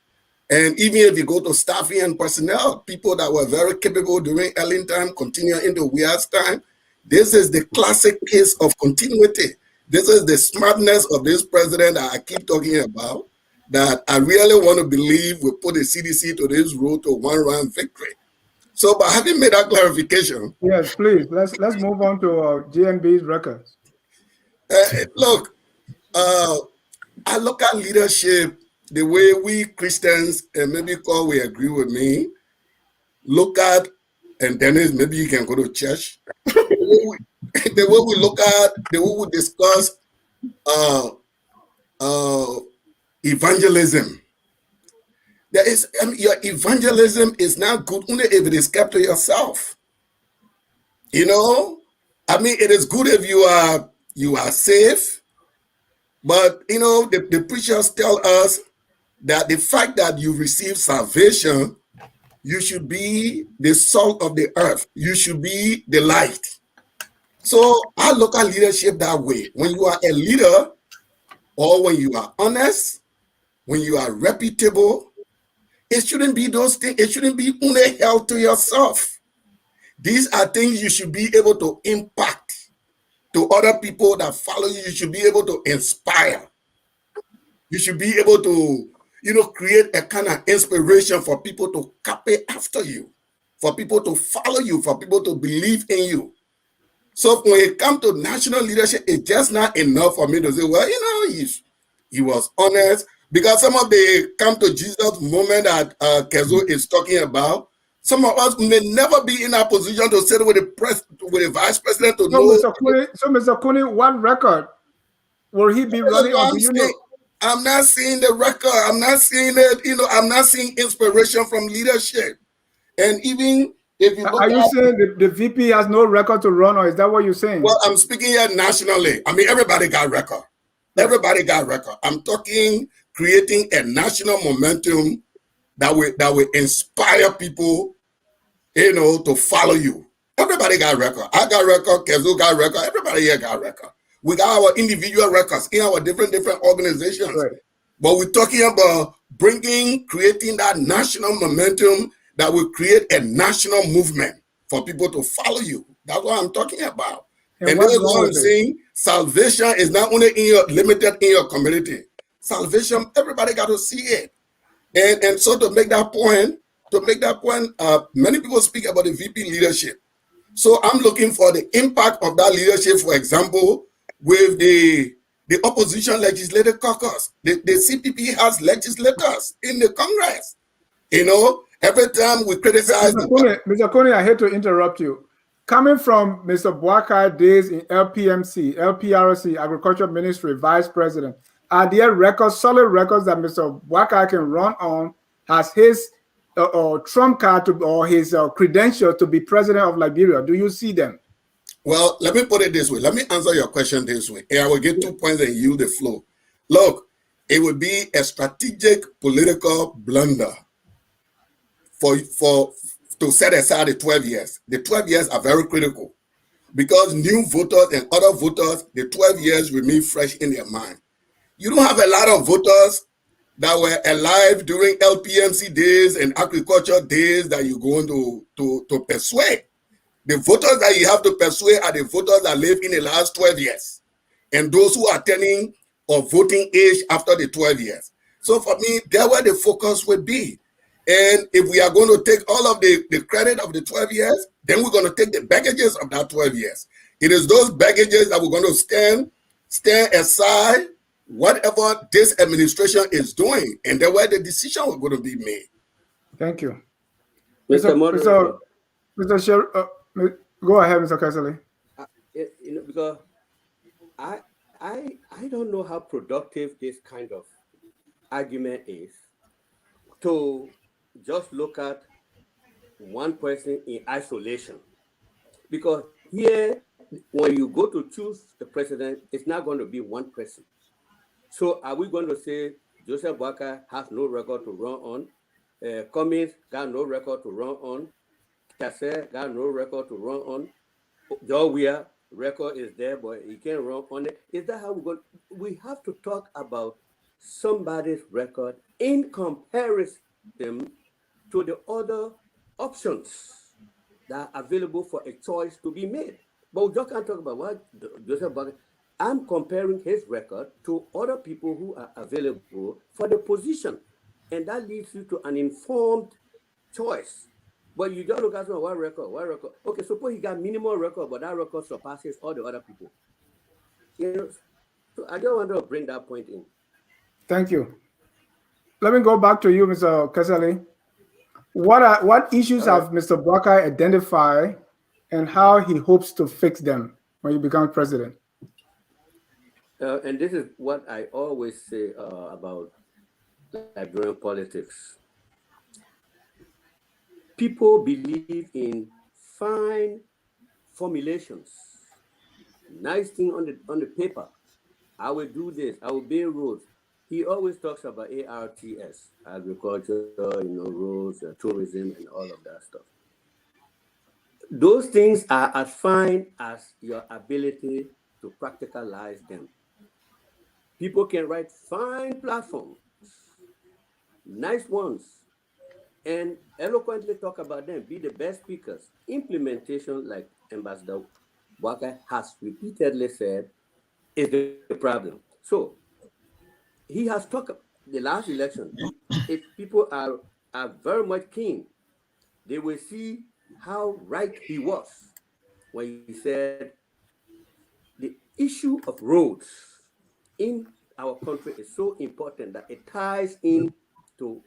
And even if you go to staffing and personnel, people that were very capable during early time, continuing into Weah's time, this is the classic case of continuity. This is the smartness of this president that I keep talking about, that I really want to believe will put the CDC to this road to one-round victory. So by having made that clarification.
Yes, please, let's move on to GNB's records.
Look, I look at leadership the way we Christians, and maybe Cole will agree with me, look at, and Dennis, maybe you can go to church. The way we look at, the way we discuss evangelism. There is your evangelism is not good only if it is kept to yourself. It is good if you are safe, but the preachers tell us that the fact that you receive salvation, you should be the salt of the earth. You should be the light. So I look at leadership that way. When you are a leader, or when you are honest, when you are reputable, it shouldn't be those things. It shouldn't be only held to yourself. These are things you should be able to impact to other people that follow you. You should be able to inspire. You should be able to, create a kind of inspiration for people to copy after you, for people to follow you, for people to believe in you. So when it comes to national leadership, it's just not enough for me to say, well, he was honest. Because some of the come to Jesus moment that Kezo is talking about, some of us may never be in a position to sit with the vice president to know.
Mr. Kuni, what record will he be running on? Do you know?
I'm not seeing the record. I'm not seeing it. I'm not seeing inspiration from leadership. And even if you look,
are you saying the VP has no record to run, or is that what you're saying?
Well, I'm speaking here nationally. Everybody got record. Everybody got record. I'm talking creating a national momentum that will inspire people, to follow you. Everybody got record. I got record. Kezo got record. Everybody here got record. We got our individual records in our different organizations. Right. But we're talking about creating that national momentum that will create a national movement for people to follow you. That's what I'm talking about. And that's what I'm saying. Salvation is not only limited in your community. Salvation, everybody got to see it. And so to make that point, many people speak about the VP leadership. So I'm looking for the impact of that leadership, for example, with the opposition legislative caucus. The CPP has legislators in the Congress. Every time we criticize...
Mr. Kone, I hate to interrupt you. Coming from Mr. Boakai days in LPMC, LPRC, Agriculture Ministry, Vice President, are there solid records that Mr. Boakai can run on as his trump card or his credential to be president of Liberia? Do you see them?
Well, let me put it this way. Let me answer your question this way. And I will get 2 points and yield the floor. Look, it would be a strategic political blunder to set aside the 12 years. The 12 years are very critical because new voters and other voters, the 12 years remain fresh in their mind. You don't have a lot of voters that were alive during LPMC days and agriculture days that you're going to persuade. The voters that you have to persuade are the voters that live in the last 12 years and those who are turning or voting age after the 12 years. So for me, that's where the focus would be. And if we are going to take all of the credit of the 12 years, then we're going to take the baggages of that 12 years. It is those baggages that we're going to stand aside whatever this administration is doing, and that's where the decision is going to be made.
Thank you.
Mr. Moderator.
Go ahead, Mr. Kessley.
Because I don't know how productive this kind of argument is to just look at one person in isolation. Because here, when you go to choose the president, it's not going to be one person. So are we going to say Joseph Boakai has no record to run on? Cummings got no record to run on. Cassell got no record to run on. Joe Weir record is there, but he can't run on it. Is that how we go? We have to talk about somebody's record in comparison to the other options that are available for a choice to be made. But we just can't talk about what Joseph Boakai. I'm comparing his record to other people who are available for the position. And that leads you to an informed choice. But you just look at one record. Okay, suppose he got minimal record, but that record surpasses all the other people. So I just want to bring that point in.
Thank you. Let me go back to you, Mr. Kessley. What issues have Mr. Boakai identified and how he hopes to fix them when he becomes president?
And this is what I always say about Liberian politics. People believe in fine formulations, nice thing on the paper. I will do this. I will build roads. He always talks about ARTS, agriculture, roads, tourism, and all of that stuff. Those things are as fine as your ability to practicalize them. People can write fine platforms, nice ones, and eloquently talk about them, be the best speakers. Implementation, like Ambassador Boakai has repeatedly said, is the problem. So he has talked the last election. If people are very much keen, they will see how right he was when he said the issue of roads in our country is so important that it ties in to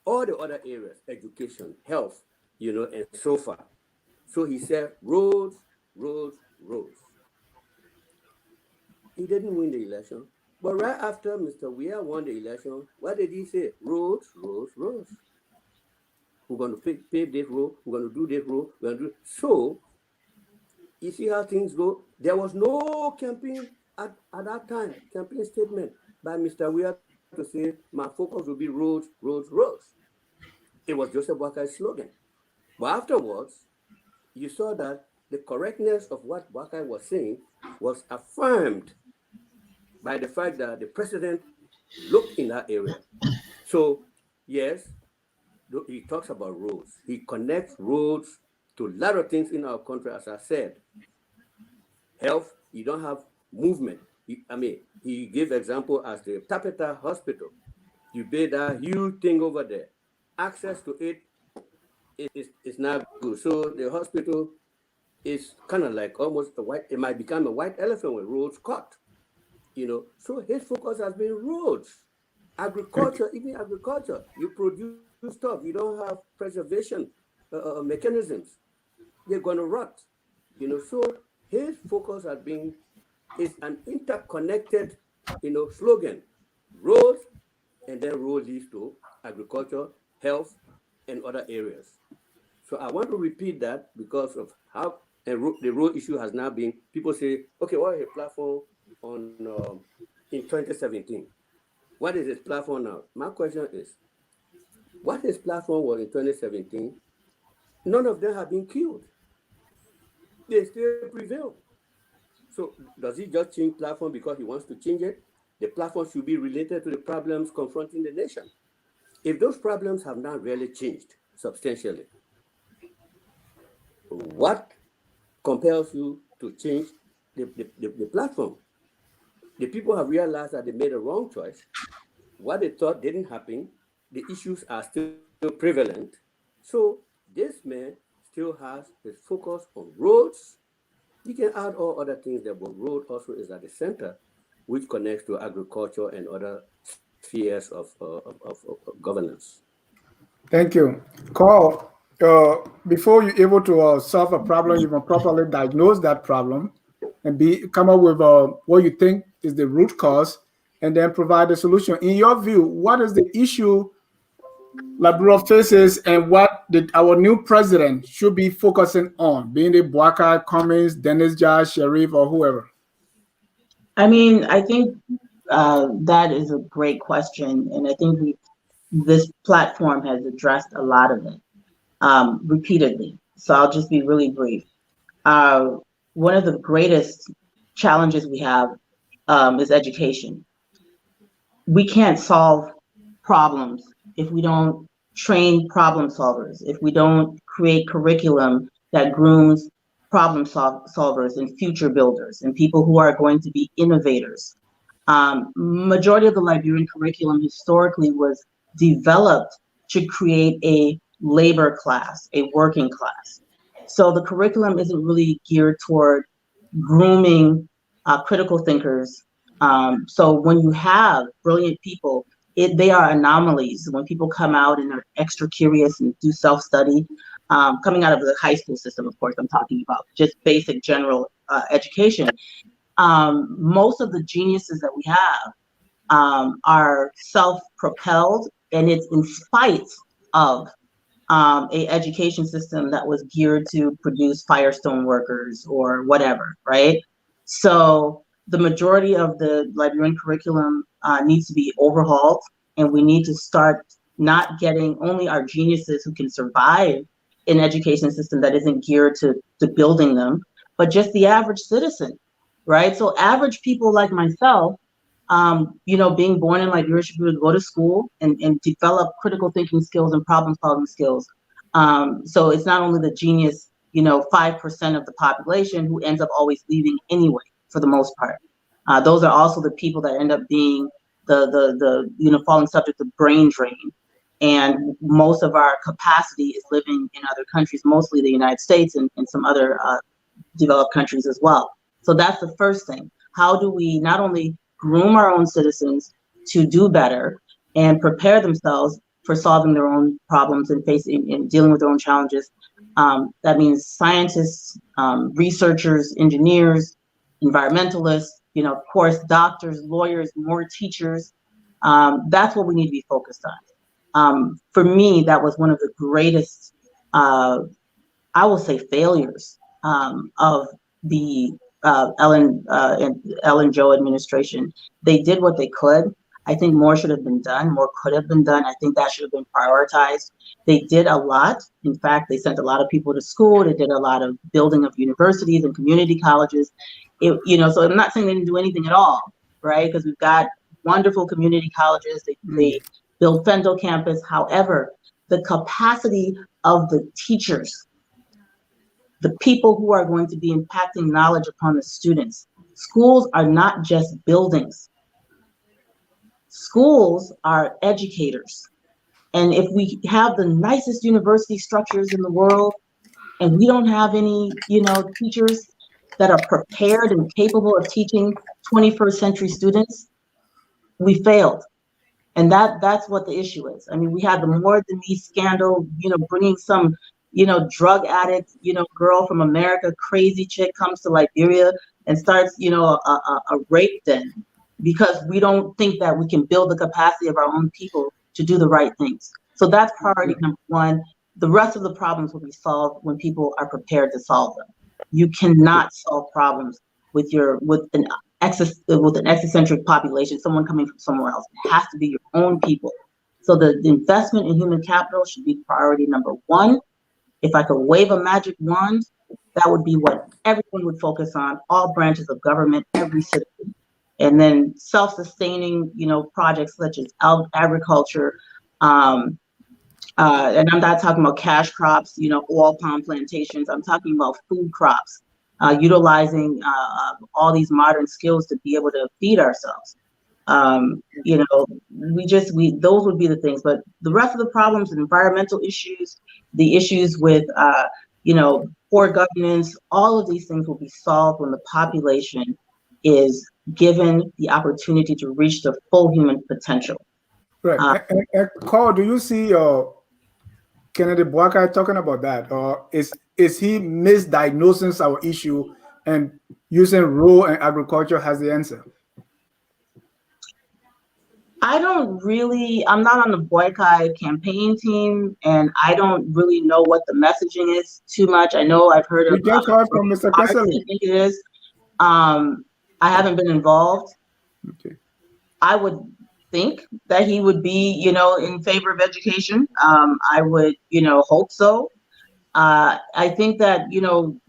all the other areas, education, health, and so far. So he said, roads, roads, roads. He didn't win the election. But right after Mr. Weir won the election, what did he say? Roads, roads, roads. We're going to pave this road. We're going to do this road. We're going to do. So, you see how things go? There was no campaign at that time, campaign statement by Mr. Weir to say, my focus will be roads, roads, roads. It was Joseph Boakai's slogan. But afterwards, you saw that the correctness of what Boakai was saying was affirmed by the fact that the president looked in that area. So, yes, he talks about roads. He connects roads to a lot of things in our country, as I said. Health, you don't have movement. He gave example as the tabata hospital. You build that huge thing over there. Access to it is not good. So the hospital is kind of like almost it might become a white elephant when roads cut. So his focus has been roads, agriculture, even agriculture. You produce stuff, you don't have preservation mechanisms. They're going to rot. So his focus has been is an interconnected, slogan. Roads, and then road leads to agriculture, health, and other areas. So I want to repeat that because of how the road issue has now been. People say, okay, what is a platform in 2017? What is his platform now? My question is, what his platform was in 2017, none of them have been killed. They still prevail. So does he just change platform because he wants to change it? The platform should be related to the problems confronting the nation. If those problems have not really changed substantially, what compels you to change the platform? The people have realized that they made a wrong choice. What they thought didn't happen. The issues are still prevalent. So this man still has his focus on roads. You can add all other things there, but road also is at the center, which connects to agriculture and other spheres of governance.
Thank you. Carl, before you're able to solve a problem, you must properly diagnose that problem and come up with what you think is the root cause and then provide a solution. In your view, what is the issue Liberia faces and what our new president should be focusing on, being the Boakai, Cummings, Dennis Jai, Sharif, or whoever?
I mean, I think that is a great question, and I think this platform has addressed a lot of it repeatedly. So I'll just be really brief. One of the greatest challenges we have is education. We can't solve problems if we don't train problem solvers, if we don't create curriculum that grooms problem solvers and future builders and people who are going to be innovators. Majority of the Liberian curriculum historically was developed to create a labor class, a working class. So the curriculum isn't really geared toward grooming critical thinkers. So when you have brilliant people, they are anomalies. When people come out and are extra curious and do self-study, coming out of the high school system, of course, I'm talking about just basic general education. Most of the geniuses that we have are self-propelled, and it's in spite of a education system that was geared to produce Firestone workers or whatever, right? So the majority of the Liberian curriculum needs to be overhauled, and we need to start not getting only our geniuses who can survive in an education system that isn't geared to building them, but just the average citizen, right? So average people like myself, being born in Liberia should be able to go to school and develop critical thinking skills and problem solving skills. So it's not only the genius, 5% of the population who ends up always leaving anyway, for the most part. Those are also the people that end up being the falling subject of brain drain. And most of our capacity is living in other countries, mostly the United States and some other developed countries as well. So that's the first thing. How do we not only groom our own citizens to do better and prepare themselves for solving their own problems and facing and dealing with their own challenges? That means scientists, researchers, engineers, environmentalists, of course, doctors, lawyers, more teachers. That's what we need to be focused on. For me, that was one of the greatest, I will say, failures of the Ellen Joe administration. They did what they could. I think more should have been done. More could have been done. I think that should have been prioritized. They did a lot. In fact, they sent a lot of people to school. They did a lot of building of universities and community colleges. So I'm not saying they didn't do anything at all, right? Because we've got wonderful community colleges. They built Fendel campus. However, the capacity of the teachers, the people who are going to be impacting knowledge upon the students. Schools are not just buildings. Schools are educators. And if we have the nicest university structures in the world, and we don't have any, teachers that are prepared and capable of teaching 21st century students, we failed. And that's what the issue is. I mean, we had the More Than Me scandal, bringing some, drug addict, girl from America, crazy chick comes to Liberia and starts, a rape den, because we don't think that we can build the capacity of our own people to do the right things. So that's priority number one. The rest of the problems will be solved when people are prepared to solve them. You cannot solve problems with an exocentric population, someone coming from somewhere else. It has to be your own people. So the investment in human capital should be priority number one. If I could wave a magic wand, that would be what everyone would focus on, all branches of government, every citizen. and then self-sustaining, projects such as agriculture. And I'm not talking about cash crops, oil palm plantations. I'm talking about food crops, utilizing all these modern skills to be able to feed ourselves. Those would be the things, but the rest of the problems, environmental issues, the issues with, poor governance, all of these things will be solved when the population is given the opportunity to reach their full human potential.
Right. And Carl, do you see Kennedy Boakai talking about that, or is he misdiagnosing our issue and using rural and agriculture as the answer?
I'm not on the Boakai campaign team, and I don't really know what the messaging is too much. I know I've heard of.
We just heard from Mr. Kessler.
I think it is. I haven't been involved.
Okay. I
would think that he would be, in favor of education. I would, hope so. I think that,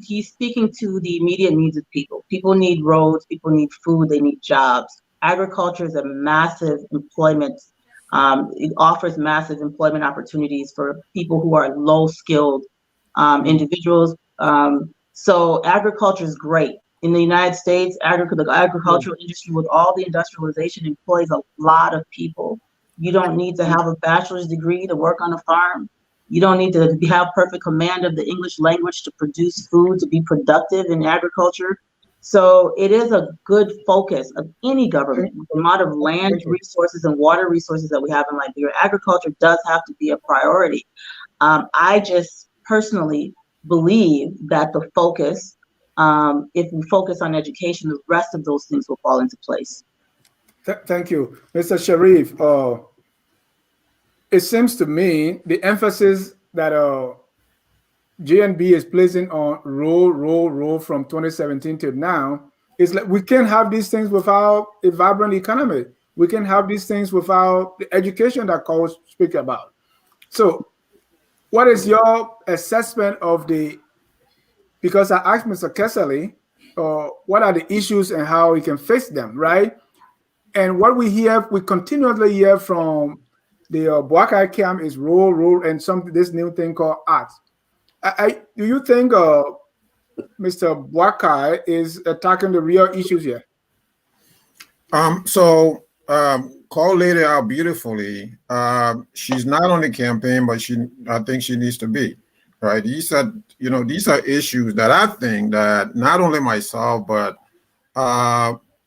he's speaking to the immediate needs of people. People need roads, people need food, they need jobs. Agriculture is a massive employment. It offers massive employment opportunities for people who are low skilled individuals. So agriculture is great. In the United States, the agricultural industry, with all the industrialization, employs a lot of people. You don't need to have a bachelor's degree to work on a farm. You don't need to have perfect command of the English language to produce food, to be productive in agriculture. So it is a good focus of any government. With the amount of land resources and water resources that we have in Liberia, agriculture does have to be a priority. I just personally believe that the focus, if we focus on education, the rest of those things will fall into place.
Thank you. Mr. Sharif, it seems to me the emphasis that GNB is placing on rural from 2017 to now is like we can't have these things without a vibrant economy. We can have these things without the education that Carl speak about. So what is your assessment of because I asked Mr. Kessler, what are the issues and how we can fix them, right? And what we continually hear from the Boakai camp is rural and this new thing called arts. Do you think Mr. Boakai is attacking the real issues here?
Carl laid it out beautifully. She's not on the campaign, but I think she needs to be, right? These are issues that I think that not only myself, but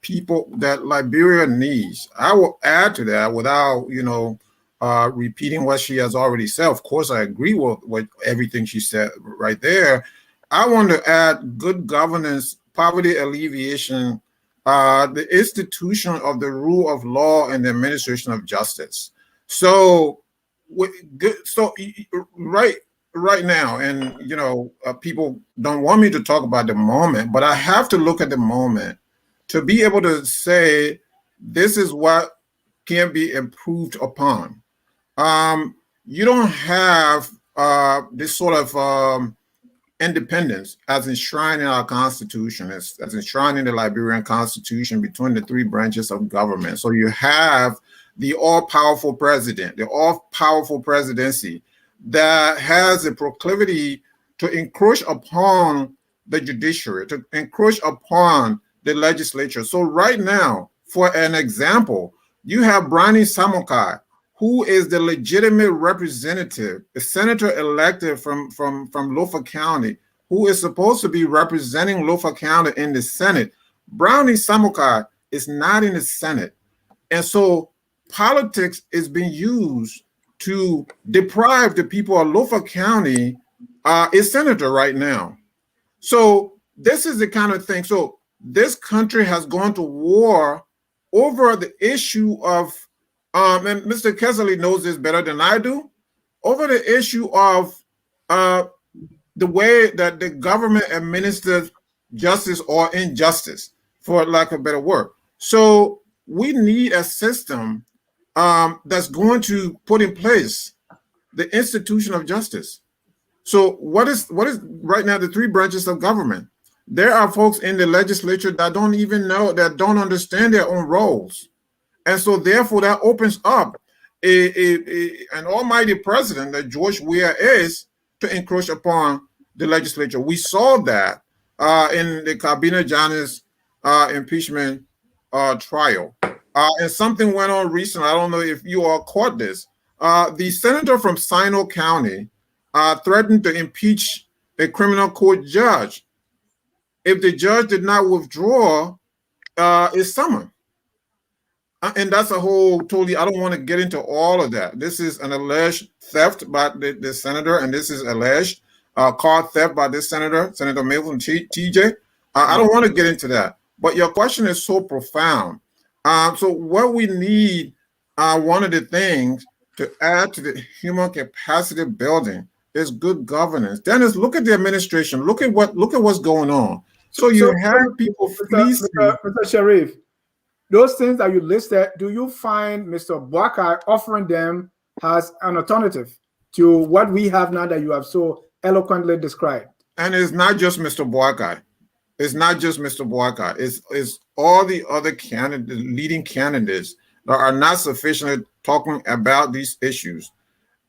people that Liberia needs. I will add to that without, repeating what she has already said. Of course, I agree with everything she said right there. I want to add good governance, poverty alleviation, the institution of the rule of law and the administration of justice. So, right now, and people don't want me to talk about the moment, but I have to look at the moment to be able to say this is what can be improved upon. You don't have this sort of independence as enshrined in our Constitution, as enshrined in the Liberian Constitution between the three branches of government. So you have the all-powerful president, the all-powerful presidency that has a proclivity to encroach upon the judiciary, to encroach upon the legislature. So right now, for an example, you have Brani Samokai, who is the legitimate representative, the senator elected from Lofa County, who is supposed to be representing Lofa County in the Senate. Brownie Samokai is not in the Senate. And so politics is being used to deprive the people of Lofa County a senator right now. So this is the kind of thing. So this country has gone to war over the issue of and Mr. Kessler knows this better than I do, over the issue of the way that the government administers justice or injustice, for lack of a better word. So we need a system that's going to put in place the institution of justice. So what is right now the three branches of government? There are folks in the legislature that don't even know, that don't understand their own roles. And so therefore that opens up an almighty president that George Weah is to encroach upon the legislature. We saw that in the Kabina Janis impeachment trial. And something went on recently. I don't know if you all caught this. The senator from Sino County threatened to impeach a criminal court judge if the judge did not withdraw his summons. And that's a whole totally, I don't want to get into all of that. This is an alleged theft by the senator, and this is alleged car theft by this senator, Senator Milton TJ. I don't want to get into that. But your question is so profound. So what we need, one of the things to add to the human capacity building is good governance. Dennis, look at the administration. Look at what's going on. So you have people fleecing.
Mr. Sharif, those things that you listed, do you find Mr. Boakai offering them as an alternative to what we have now that you have so eloquently described?
And it's not just Mr. Boakai. It's not just Mr. Boakai. It's all the other candidates, leading candidates that are not sufficiently talking about these issues.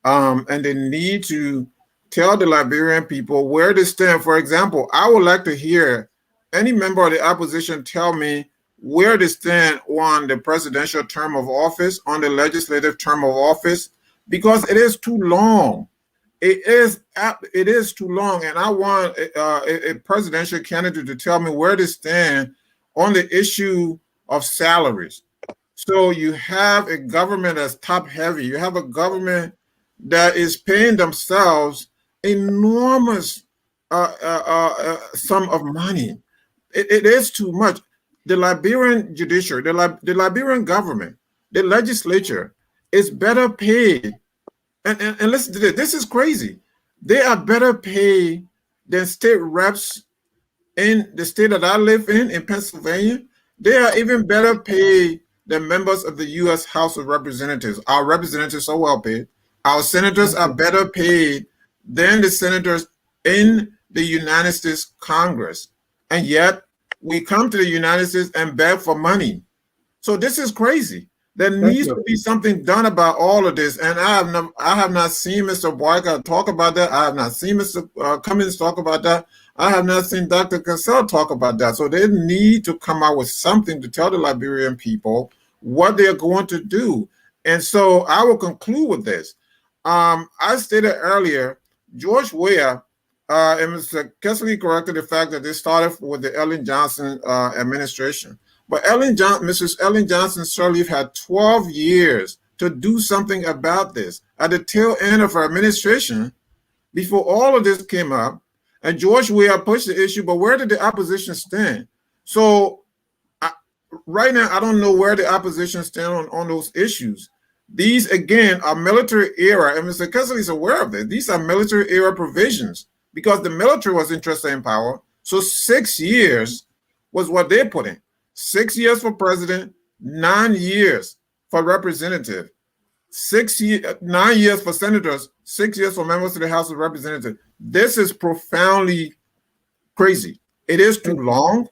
And they need to tell the Liberian people where they stand. For example, I would like to hear any member of the opposition tell me where they stand on the presidential term of office, on the legislative term of office, because it is too long. It is too long, and I want a presidential candidate to tell me where they stand on the issue of salaries. So you have a government that's top heavy. You have a government that is paying themselves enormous sum of money. It is too much. The Liberian judiciary, the Liberian government, the legislature is better paid. And listen to this. This is crazy. They are better paid than state reps in the state that I live in Pennsylvania. They are even better paid than members of the U.S. House of Representatives. Our representatives are well paid. Our senators are better paid than the senators in the United States Congress. And yet, we come to the United States and beg for money. So this is crazy. There needs to be something done about all of this. And I have not seen Mr. Boakai talk about that. I have not seen Mr. Cummings talk about that. I have not seen Dr. Cassell talk about that. So they need to come out with something to tell the Liberian people what they're going to do. And so I will conclude with this. I stated earlier, George Weah, and Mr. Kessley corrected the fact that they started with the Ellen Johnson administration. But Mrs. Ellen Johnson Sirleaf had 12 years to do something about this. At the tail end of her administration, before all of this came up, and George Weah pushed the issue, but where did the opposition stand? So right now, I don't know where the opposition stand on those issues. These, again, are military era, and Mr. Kessley is aware of it. These are military era provisions because the military was interested in power. So 6 years was what they put in. 6 years for president, 9 years for representative, 9 years for senators, 6 years for members of the House of Representatives. This is profoundly crazy. It is too long,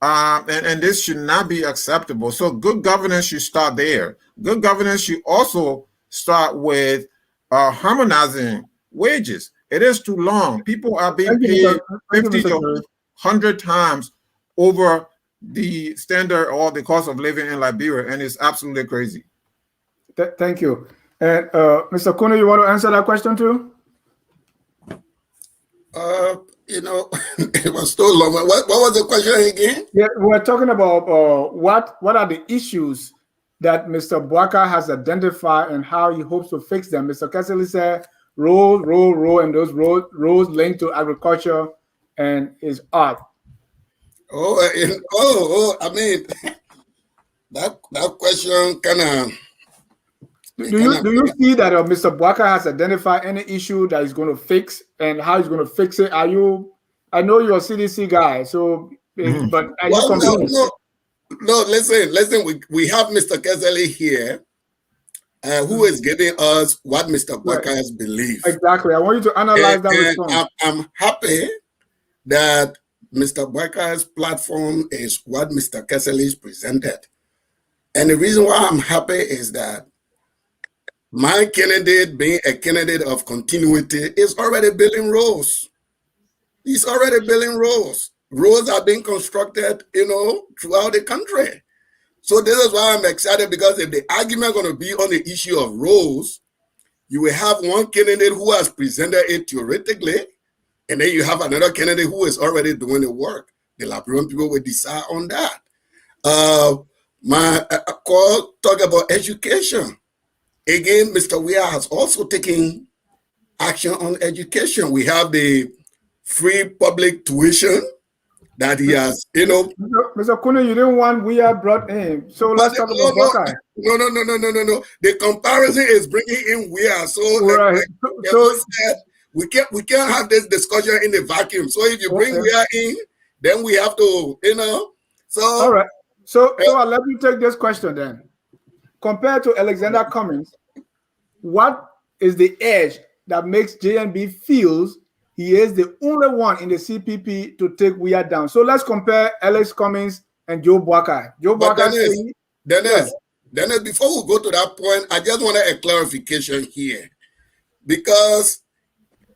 and this should not be acceptable. So good governance should start there. Good governance should also start with harmonizing wages. It is too long. People are being paid 50 to 100 times over the standard or the cost of living in Liberia, and it's absolutely crazy.
Thank you. And Mr. Kuno, you want to answer that question too?
It was so long. What was the question again?
Yeah, we're talking about what are the issues that Mr. Boakai has identified and how he hopes to fix them. Mr. Kessley said road, and those roads linked to agriculture and is art.
I mean, that question kind of.
Do you see that Mr. Boakai has identified any issue that he's going to fix and how he's going to fix it? I know you're a CDC guy, so but are you confused?
No, listen. We have Mr. Kessley here, who is giving us what Mr. Boakai's believes.
Exactly. I want you to analyze that response.
I'm happy that Mr. Boakai's platform is what Mr. Kessel's presented. And the reason why I'm happy is that my candidate, being a candidate of continuity, is already building roads. He's already building roads. Roads are being constructed, throughout the country. So this is why I'm excited, because if the argument is going to be on the issue of roads, you will have one candidate who has presented it theoretically, and then you have another candidate who is already doing the work. The Liberian people will decide on that. My call talk about education. Again, Mr. Weah has also taken action on education. We have the free public tuition that he has,
Mr. Kunu, you didn't want we are brought in. So let's talk about Boakai.
No. The comparison is bringing in Weah. So
Right.
we can't have this discussion in the vacuum. So if you bring Weah in, then we have to, So
all right. So let me take this question then. Compared to Alexander Cummings, what is the edge that makes JNB feels he is the only one in the CPP to take Weah down? So let's compare Alex Cummings and Joe Boakai.
Dennis, before we go to that point, I just wanted a clarification here, because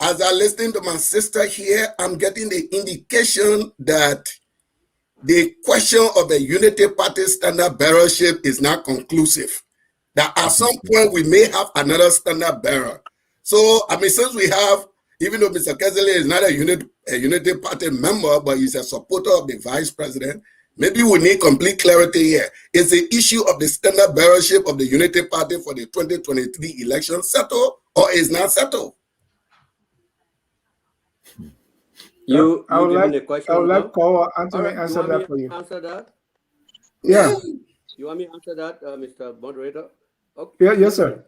as I listen to my sister here, I'm getting the indication that the question of the Unity Party standard bearership is not conclusive. That at some point we may have another standard bearer. So, since we have, even though Mr. Kesele is not a Unity Party member, but he's a supporter of the vice president, maybe we need complete clarity here. Is the issue of the standard bearership of the Unity Party for the 2023 election settled, or is not settled?
I would like Anthony answer that for you.
Answer that?
Yeah.
You want me to answer that, Mr. Moderator?
Okay. Yeah, yes, sir.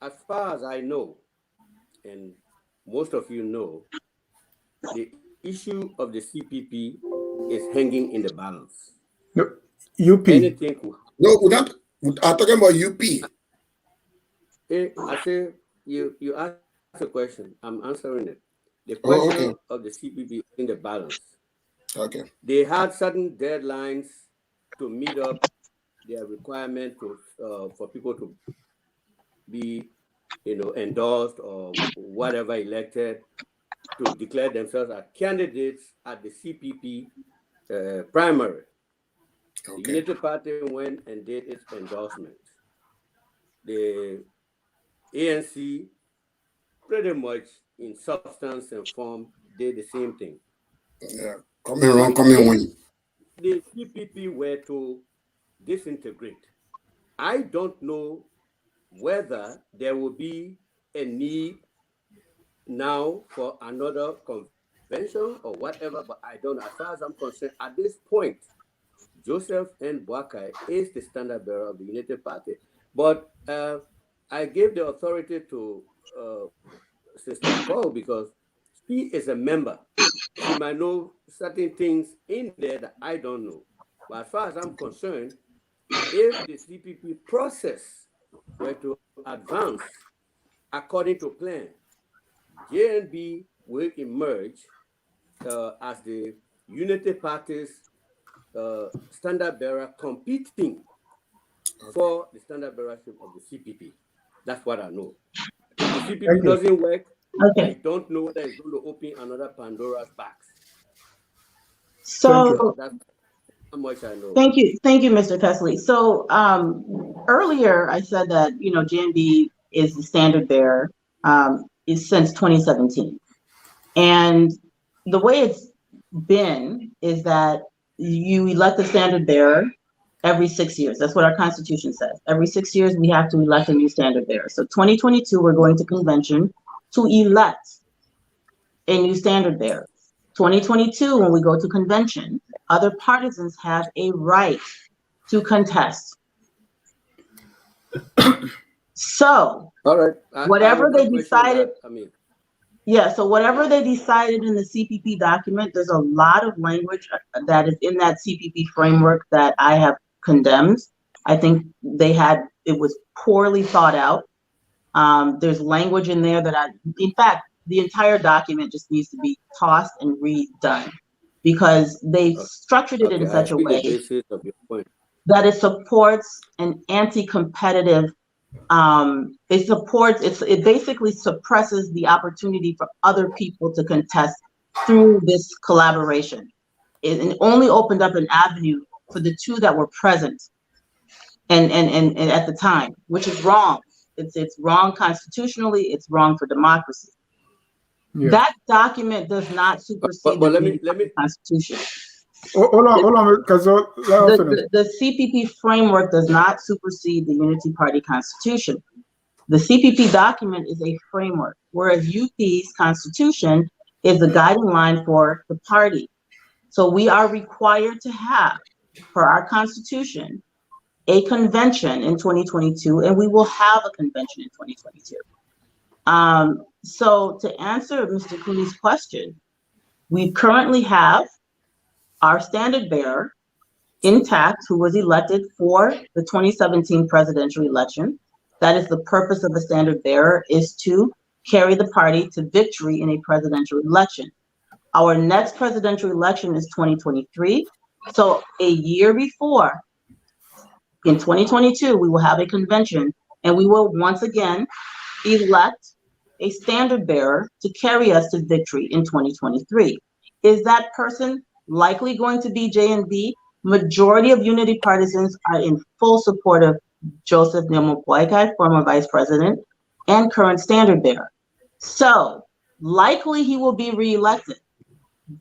As far as I know, and most of you know, the issue of the CPP is hanging in the balance.
No, UP.
No, I'm talking about UP.
I say you asked a question. I'm answering it. The question of the CPP in the balance.
Okay.
They had certain deadlines to meet up their requirement for people to be, endorsed or whatever elected to declare themselves as candidates at the CPP primary. Okay. The Unity Party went and did its endorsement. The ANC pretty much in substance and form did the same thing.
Yeah, coming.
The CPP were to disintegrate. I don't know whether there will be a need now for another convention or whatever, but I don't know. As far as I'm concerned, at this point, Joseph N. Boakai is the standard bearer of the Unity Party. But I gave the authority to Sister Paul because she is a member. She might know certain things in there that I don't know. But as far as I'm concerned, if the CPP process were to advance according to plan, JNB will emerge as the Unity Party's standard bearer competing for the standard bearership of the CPP. That's what I know. If the CPP doesn't work, I don't know whether it's going to open another Pandora's box.
So
that's how much I know.
Thank you, Mr. Kesley. So earlier I said that JNB is the standard bearer is since 2017, and the way it's been is that you elect a standard bearer every 6 years. That's what our Constitution says. Every 6 years we have to elect a new standard bearer. So 2022 we're going to convention to elect a new standard bearer. 2022 when we go to convention, other partisans have a right to contest. So,
all right.
Whatever they decided, so whatever they decided in the CPP document, there's a lot of language that is in that CPP framework that I have condemned. I think it was poorly thought out. There's language in there that in fact, the entire document just needs to be tossed and redone. because they structured it in
Okay, I
such a
see the
way
basis of your point.
that it supports an anti-competitive. It basically suppresses the opportunity for other people to contest through this collaboration. It only opened up an avenue for the two that were present and at the time, which is wrong. It's wrong constitutionally, it's wrong for democracy.
Yeah.
That document does not supersede
But
the
let me
Oh,
Constitution.
hold on, because let her finish.
The CPP framework does not supersede the Unity Party Constitution. The CPP document is a framework, whereas UP's constitution is the guiding line for the party. So we are required to have, per our constitution, a convention in 2022, and we will have a convention in 2022. So to answer Mr. Cooney's question, we currently have our standard bearer intact, who was elected for the 2017 presidential election. That is the purpose of the standard bearer, is to carry the party to victory in a presidential election. Our next presidential election is 2023. So a year before, in 2022, we will have a convention and we will once again elect a standard bearer to carry us to victory in 2023. Is that person likely going to be JNB? Majority of Unity partisans are in full support of Joseph Nemo Boakai, former vice president and current standard bearer. So likely he will be reelected,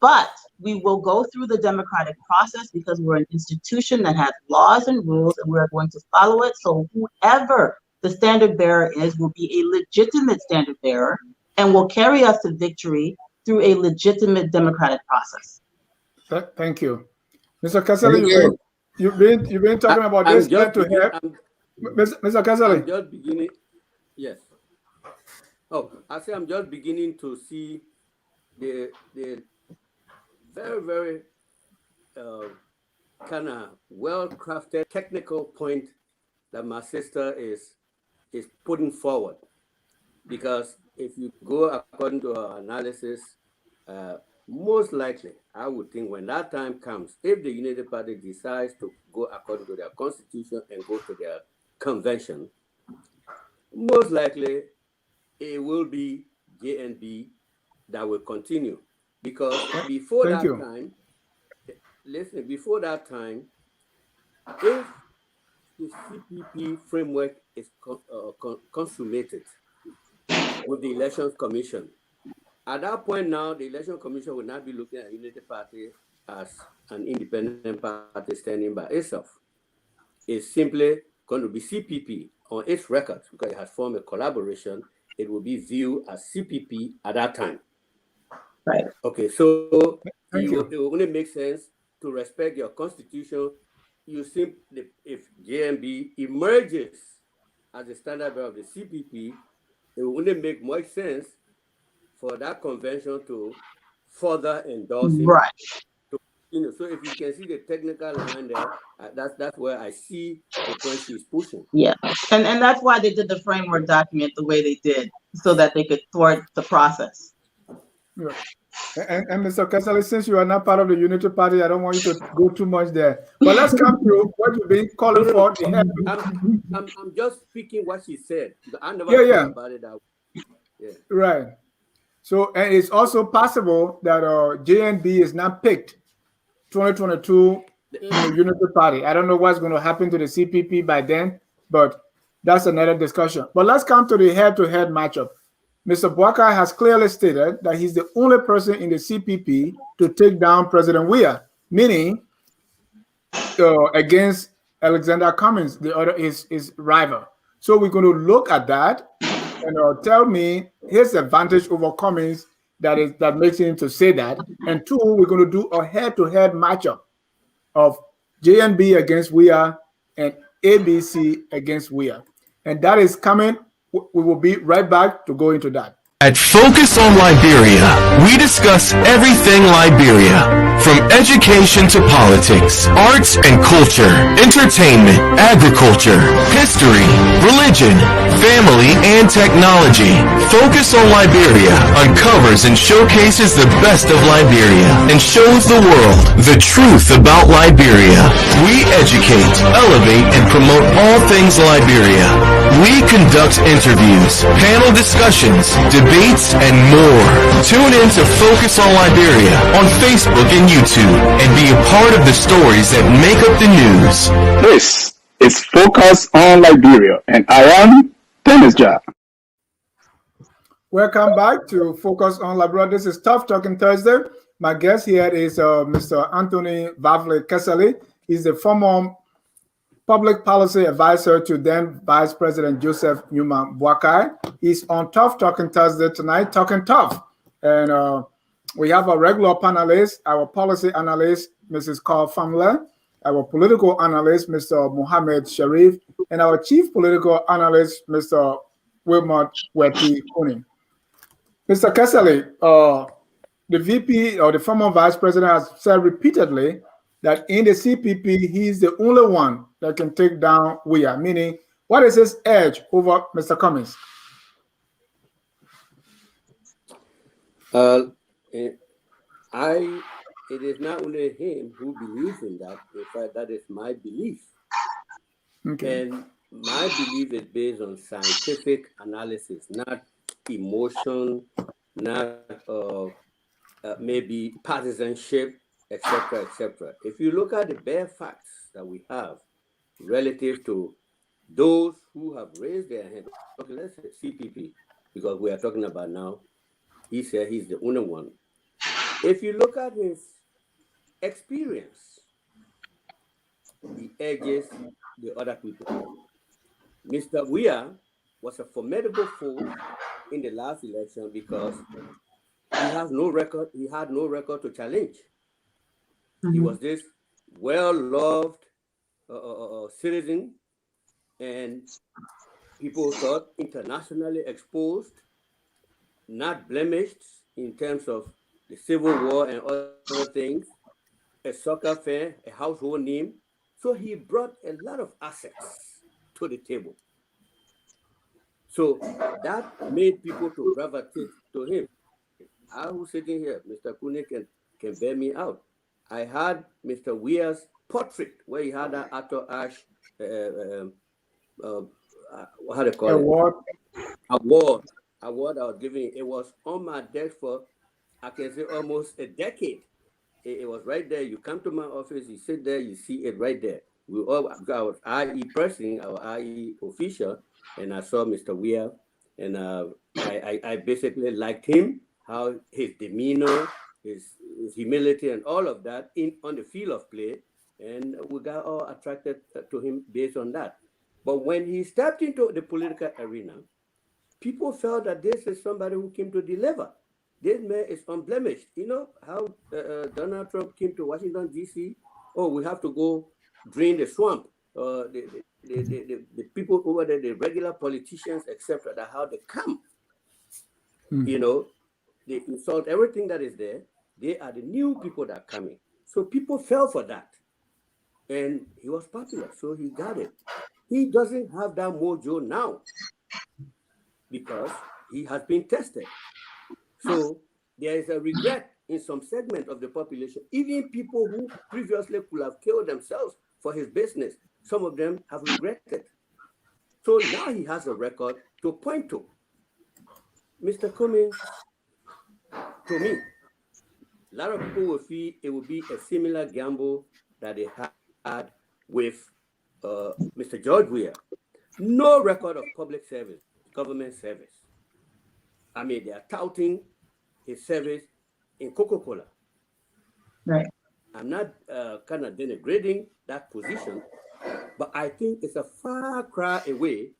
but we will go through the democratic process because we're an institution that has laws and rules and we're going to follow it. So whoever the standard bearer is will be a legitimate standard bearer and will carry us to victory through a legitimate democratic process.
Thank you. Mr. Casale, you've been talking about this head to head. Mr. Casale.
I'm just beginning. Yes. Oh, I say I'm just beginning to see the very, very kind of well-crafted technical point that my sister is putting forward. Because if you go according to our analysis, most likely, I would think when that time comes, if the Unity Party decides to go according to their constitution and go to their convention, most likely it will be JNB that will continue. Because before that time, listen, before that time, if the CPP framework is consummated with the Elections Commission, at that point now, the Election Commission will not be looking at Unity Party as an independent party standing by itself. It's simply going to be CPP on its records because it has formed a collaboration. It will be viewed as CPP at that time.
Right.
Okay, so it will only make sense to respect your constitution. You simply, if JNB emerges as the standard bearer of the CPP, it will only make more sense for that convention to further endorse him.
Right.
So if you can see the technical line there, that's where I see the point she's pushing.
Yeah, and that's why they did the framework document the way they did, so that they could thwart the process.
Yeah. And Mr. Casale, since you are not part of the Unity Party, I don't want you to go too much there. But let's come to what you've been calling for.
I'm just speaking what she said. I never thought about it that way. Yeah.
Right. So, and it's also possible that JNB is not picked 2022 in the Unity Party. I don't know what's going to happen to the CPP by then, but that's another discussion. But let's come to the head-to-head matchup. Mr. Boakai has clearly stated that he's the only person in the CPP to take down President Weah, meaning against Alexander Cummings, the other is rival. So we're going to look at that and tell me his advantage over Cummings that makes him to say that. And two, we're going to do a head-to-head matchup of JNB against Weah and ABC against Weah. And that is coming. We will be right back to go into that.
At Focus on Liberia, we discuss everything Liberia, from education to politics, arts and culture, entertainment, agriculture, history, religion, family, and technology. Focus on Liberia uncovers and showcases the best of Liberia and shows the world the truth about Liberia. We educate, elevate, and promote all things Liberia. We conduct interviews, panel discussions, debates, and more. Tune in to Focus on Liberia on Facebook and YouTube and be a part of the stories that make up the news.
This is Focus on Liberia, and I am Dennis Ja.
Welcome back to Focus on Liberia. This is Tough Talking Thursday. My guest here is Mr. Anthony Keseli. He's the former public policy advisor to then Vice President Joseph Newman Boakai. He's on Tough Talking Thursday tonight, talking tough. And we have a regular panelist, our policy analyst, Mrs. Carl Famler, our political analyst, Mr. Mohammed Sharif, and our chief political analyst, Mr. Wilmot Weti Kuni. Mr. Keseli, the VP or the former Vice President has said repeatedly that in the CPP, he's the only one that can take down WIA, meaning what is his edge over Mr. Cummings?
It is not only him who believes in that. In fact, that is my belief.
Okay.
And my belief is based on scientific analysis, not emotion, not maybe partisanship, etc., etc. If you look at the bare facts that we have relative to those who have raised their hand, okay, let's say CPP, because we are talking about now, he said he's the only one. If you look at his experience, he edges the other people. Mr. Weah was a formidable foe in the last election because he has no record. He had no record to challenge. He was this well-loved citizen, and people thought internationally exposed, not blemished in terms of the Civil War and other things, a soccer fan, a household name. So he brought a lot of assets to the table. So that made people to gravitate to him. I was sitting here, Mr. Kune can bear me out. I had Mr. Weir's portrait where he had that Arthur Ashe, how do you call it? Award I was giving. It was on my desk for, I can say, almost a decade. It was right there. You come to my office, you sit there, you see it right there. I was IE president, our IE official, and I saw Mr. Weir, and I basically liked him, how his demeanor, his humility, and all of that on the field of play, and we got all attracted to him based on that. But when he stepped into the political arena, people felt that this is somebody who came to deliver. This man is unblemished. You know how Donald Trump came to Washington, D.C.? Oh, we have to go drain the swamp. The people over there, the regular politicians, etc., that how they come. You know, they insult everything that is there. They are the new people that are coming. So people fell for that. And he was popular, so he got it. He doesn't have that mojo now because he has been tested. So there is a regret in some segment of the population. Even people who previously could have killed themselves for his business, some of them have regretted. So now he has a record to point to. Mr. Cummings, to me, a lot of people will feel it will be a similar gamble that they had with Mr. George Weah. No record of public service, government service. I mean, they are touting his service in Coca-Cola.
Right.
I'm not kind of denigrating that position, but I think it's a far cry away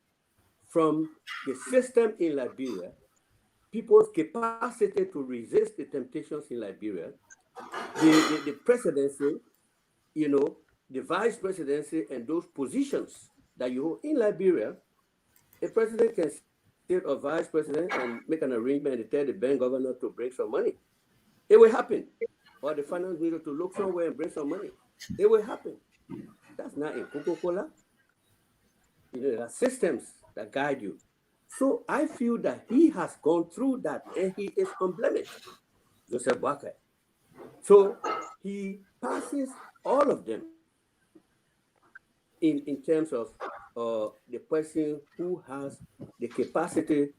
from the system in Liberia, people's capacity to resist the temptations in Liberia, the presidency, you know, the vice presidency, and those positions that you hold in Liberia. A president can say state or vice president and make an arrangement and tell the bank governor to bring some money. It will happen. Or the finance minister to look somewhere and bring some money. It will happen. That's not in Coca-Cola. There are systems that guide you. So I feel that he has gone through that and he is unblemished, Joseph Boakai. So he passes all of them in terms of the person who has the capacity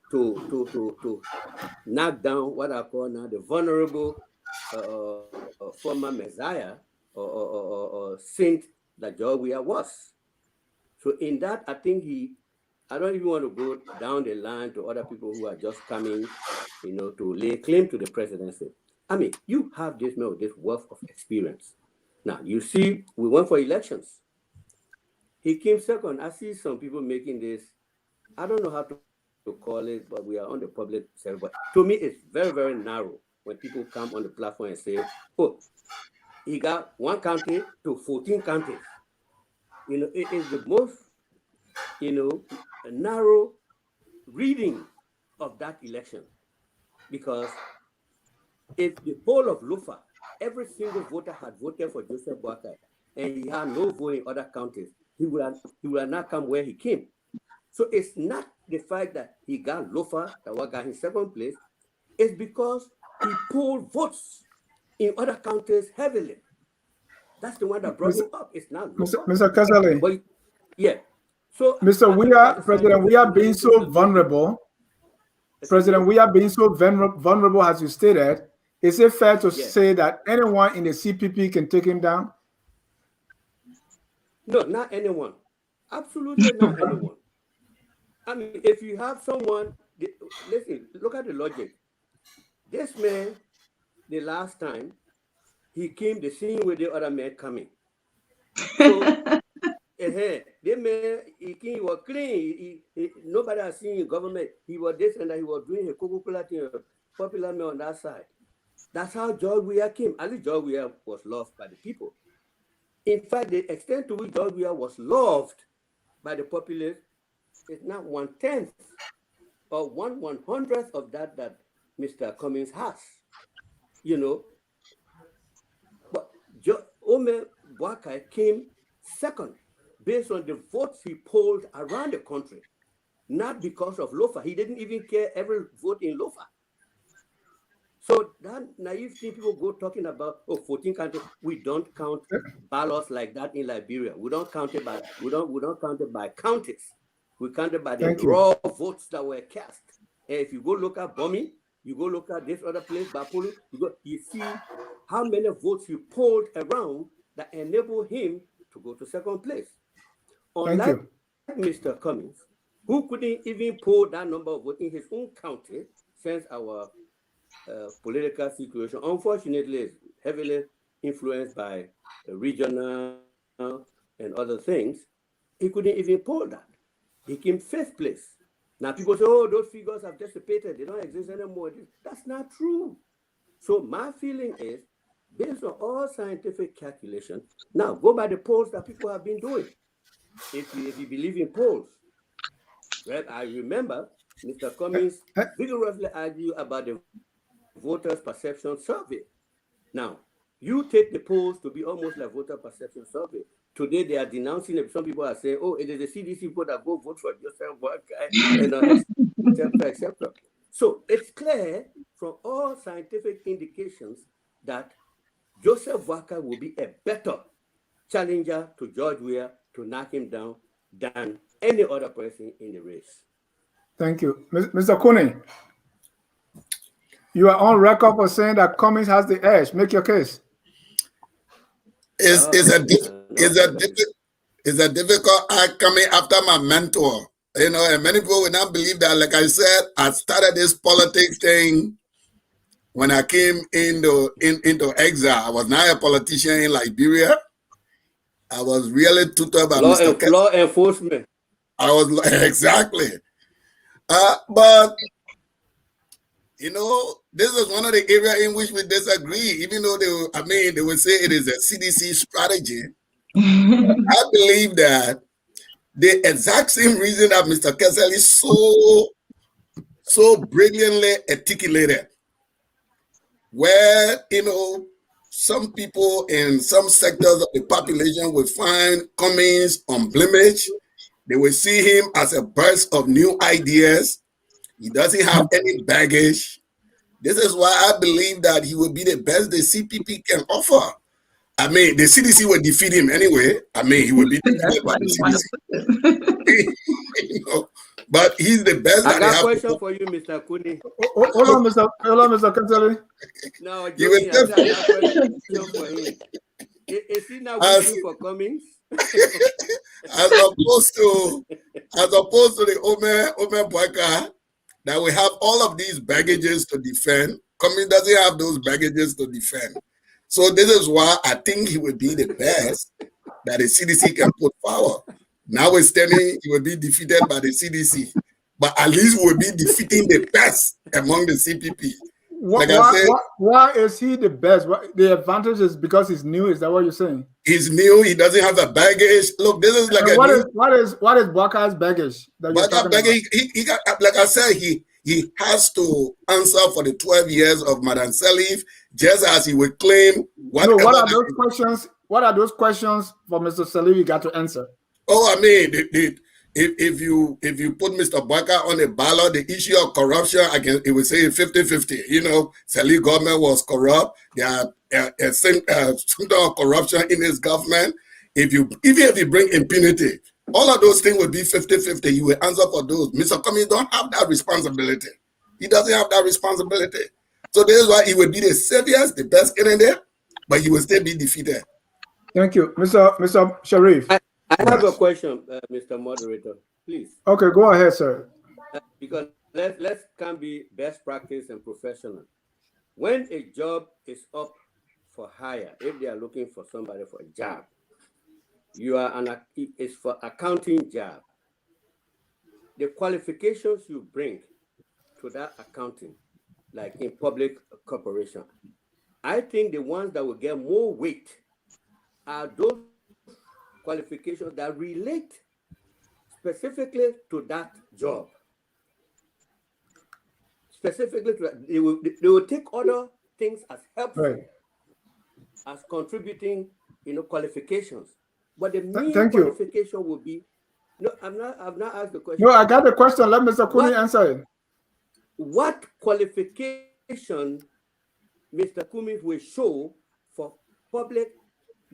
to knock down what I call now the vulnerable former Messiah or saint that George Weah was. So in that, I think I don't even want to go down the line to other people who are just coming, to lay claim to the presidency. I mean, you have this wealth of experience. Now, you see, we went for elections. He came second. I see some people making this, I don't know how to call it, but we are on the public service. But to me, it's very, very narrow when people come on the platform and say, oh, he got 1 county to 14 counties. It is the most, narrow reading of that election. Because if the poll of Lufa, every single voter had voted for Joseph Boakai, and he had no vote in other counties, he would have not come where he came. So it's not the fact that he got Lufa, that what got him second place, it's because he polled votes in other counties heavily. That's the one that brought him up. It's not Lufa.
Mr. Casale.
But yeah. So
Mr. President, we are being so vulnerable. President, we are being so vulnerable, as you stated. Is it fair to say that anyone in the CPP can take him down?
No, not anyone. Absolutely not anyone. I mean, if you have someone, listen, look at the logic. This man, the last time, he came the same way the other man coming. So, the man, he was clean. Nobody has seen government. He was this and that. He was doing a Coca-Cola thing, popular man on that side. That's how George Weah came. At least George Weah was loved by the people. In fact, the extent to which George Weah was loved by the populace is not 1/10 or 1/100th of that Mr. Cummings has. But Omer Boakai came second based on the votes he polled around the country, not because of Lofa. He didn't even care every vote in Lofa. So that naive thing people go talking about, 14 countries, we don't count ballots like that in Liberia. We don't count it by counties. We count it by the raw votes that were cast. And if you go look at Bomi, you go look at this other place, Bapulu, you see how many votes he polled around that enabled him to go to second place. Unlike Mr. Cummings, who couldn't even poll that number of votes in his own county, since our political situation, unfortunately, is heavily influenced by regional and other things. He couldn't even poll that. He came 5th place. Now people say, those figures have dissipated. They don't exist anymore. That's not true. So my feeling is, based on all scientific calculation, now go by the polls that people have been doing. If you believe in polls, well, I remember Mr. Cummings vigorously argued about the voters' perception survey. Now, you take the polls to be almost like voter perception survey. Today, they are denouncing it. Some people are saying, it is the CDC people that go vote for Joseph Boakai, et cetera. So it's clear from all scientific indications that Joseph Boakai will be a better challenger to George Weah to knock him down than any other person in the race.
Thank you. Mr. Cooney, you are on record for saying that Cummings has the edge. Make your case.
It's a difficult act coming after my mentor. And many people will not believe that. Like I said, I started this politics thing when I came into exile. I was not a politician in Liberia. I was really tutored by Mr.
Law enforcement.
I was exactly. But this is one of the areas in which we disagree. Even though they would say it is a CDC strategy. I believe that the exact same reason that Mr. Kessel is so so brilliantly articulated, where, some people in some sectors of the population will find Cummings unblemished. They will see him as a burst of new ideas. He doesn't have any baggage. This is why I believe that he will be the best the CPP can offer. I mean, the CDC will defeat him anyway. I mean, he will be defeated by the CDC. But he's the best
I
that they
got a
have.
question for you, Mr. Kuni.
Hold on, Mr. Kazali.
No,
You will
Joey, I got a question for him. Is he now wishing for Cummings?
as opposed to the Omer Boakai, that we have all of these baggages to defend. Cummings doesn't have those baggages to defend. So this is why I think he would be the best that the CDC can put forward. Notwithstanding, he will be defeated by the CDC, but at least we'll be defeating the best among the CPP.
Why is he the best? The advantage is because he's new. Is that what you're saying?
He's new. He doesn't have a baggage. Look, this is like
what is Boakai's baggage?
Baggage. He got, like I said, he has to answer for the 12 years of Madam Salif, just as he would claim.
What are those questions? What are those questions for Mr. Salif you got to answer?
Oh, I mean, if you put Mr. Boakai on the ballot, the issue of corruption, it would say 50-50. Salif government was corrupt. There are a symptom of corruption in his government. Even if you bring impunity, all of those things will be 50-50. You will answer for those. Mr. Cummings don't have that responsibility. He doesn't have that responsibility. So this is why he will be the savior, the best candidate, but he will still be defeated.
Thank you, Mr. Sharif.
I have a question, Mr. Moderator, please.
Okay, go ahead, sir.
Because let's can be best practice and professional. When a job is up for hire, if they are looking for somebody for a job, it's for accounting job. The qualifications you bring to that accounting, like in public corporation, I think the ones that will get more weight are those qualifications that relate specifically to that job. Specifically to that, they will take other things as helpful, right, as contributing, qualifications. But the main qualification will be, I've not asked the question.
No, I got the question. Let Mr. Kuni answer it.
What qualification Mr. Cummings will show for public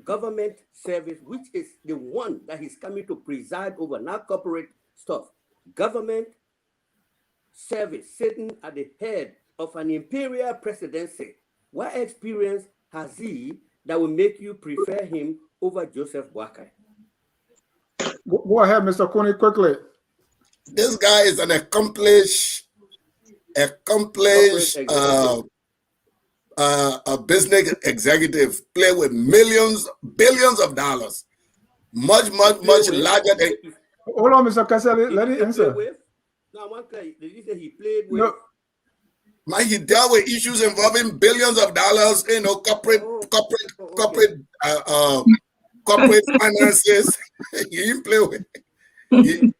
government service, which is the one that he's coming to preside over, not corporate stuff. Government service, sitting at the head of an imperial presidency. What experience has he that will make you prefer him over Joseph Boakai?
Go ahead, Mr. Kuni, quickly.
This guy is an accomplished a business executive, play with billions of dollars, much larger than.
Hold on, Mr. Kasali, let me answer.
No, one guy, did you say he played with? No.
Man, he dealt with issues involving billions of dollars, corporate finances. He didn't play with. He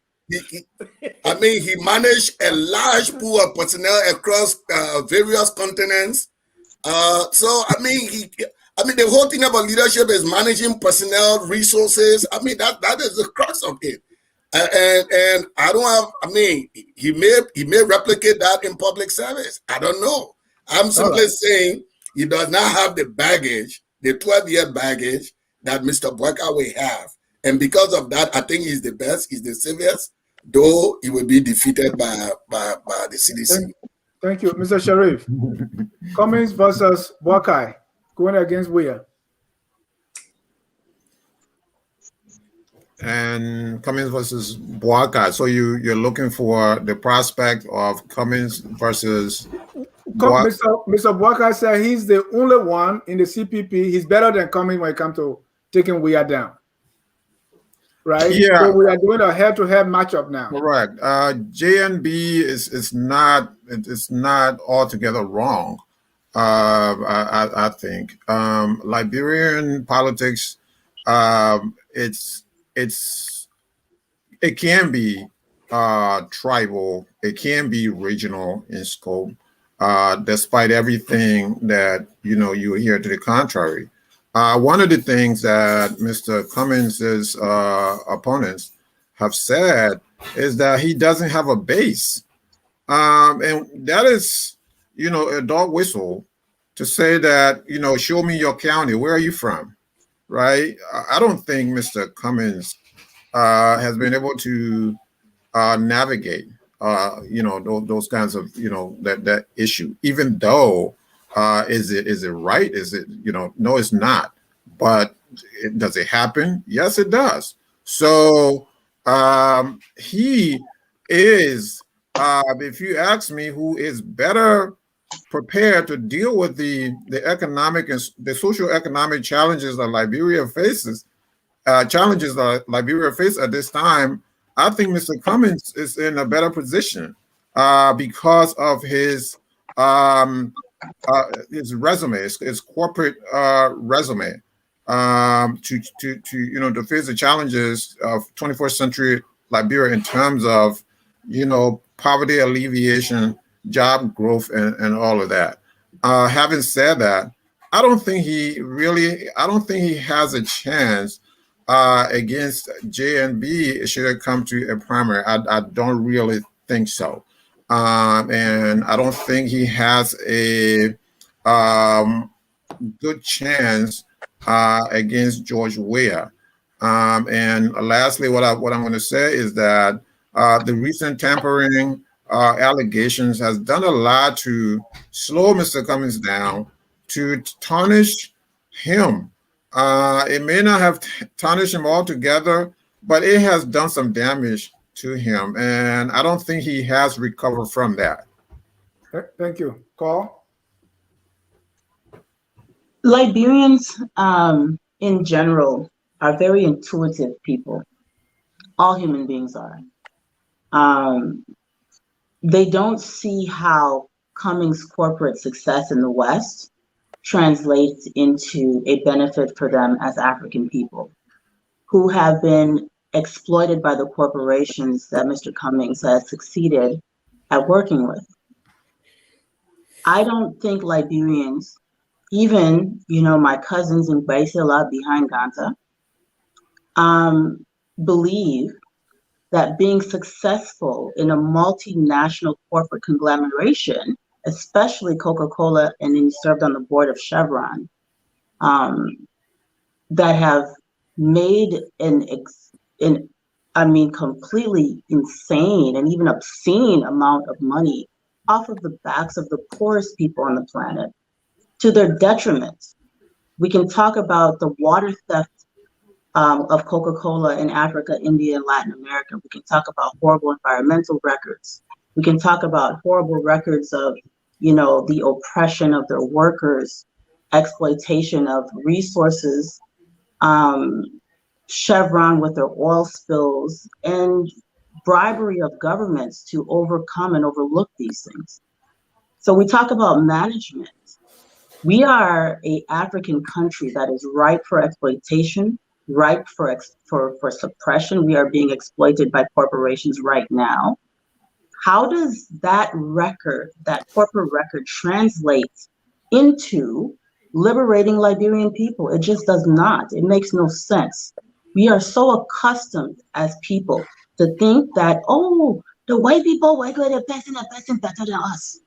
managed a large pool of personnel across various continents. The whole thing about leadership is managing personnel resources. That is the crux of it. And I don't have, he may replicate that in public service. I don't know. I'm simply saying he does not have the baggage, the 12-year baggage that Mr. Boakai will have. And because of that, I think he's the best, he's the safest, though he will be defeated by the CDC.
Thank you, Mr. Sharif. Cummings versus Boakai, going against Weir.
And Cummings versus Boakai. So you're looking for the prospect of Cummings versus
Mr. Boakai said he's the only one in the CPP. He's better than Cummings when it comes to taking Weir down. Right?
Yeah.
So we are doing a head-to-head matchup now.
Correct. JNB is not altogether wrong. I think Liberian politics, it can be tribal. It can be regional in scope, despite everything that you hear to the contrary. One of the things that Mr. Cummings' opponents have said is that he doesn't have a base, and that is, a dog whistle to say that, show me your county. Where are you from? Right? I don't think Mr. Cummings has been able to navigate those kinds of that issue, even though is it right, is it, no, it's not, but does it happen? Yes, it does. So he is, if you ask me, who is better prepared to deal with the economic and the social economic challenges that Liberia faces, challenges that Liberia face at this time, I think Mr. Cummings is in a better position because of his resume, his corporate resume, to face the challenges of 21st century Liberia in terms of poverty alleviation, job growth, and all of that. Having said that, I don't think he has a chance against JNB should it come to a primary. I don't really think so. And I don't think he has a good chance against George Weah. And lastly, what I'm going to say is that the recent tampering allegations has done a lot to slow Mr. Cummings down, to tarnish him. It may not have tarnished him altogether, but it has done some damage to him, and I don't think he has recovered from that.
Thank you. Carl?
Liberians, in general, are very intuitive people. All human beings are. They don't see how Cummings' corporate success in the West translates into a benefit for them as African people who have been exploited by the corporations that Mr. Cummings has succeeded at working with. I don't think Liberians, even, my cousins in Baisela behind Ganta, believe that being successful in a multinational corporate conglomeration, especially Coca-Cola, and then you served on the board of Chevron, that have made completely insane and even obscene amount of money off of the backs of the poorest people on the planet, to their detriment. We can talk about the water theft of Coca-Cola in Africa, India, and Latin America. We can talk about horrible environmental records. We can talk about horrible records of, the oppression of their workers, exploitation of resources, Chevron with their oil spills, and bribery of governments to overcome and overlook these things. So we talk about management. We are an African country that is ripe for exploitation, ripe for suppression. We are being exploited by corporations right now. How does that corporate record translate into liberating Liberian people? It just does not. It makes no sense. We are so accustomed as people to think that, the white people, the person better than us.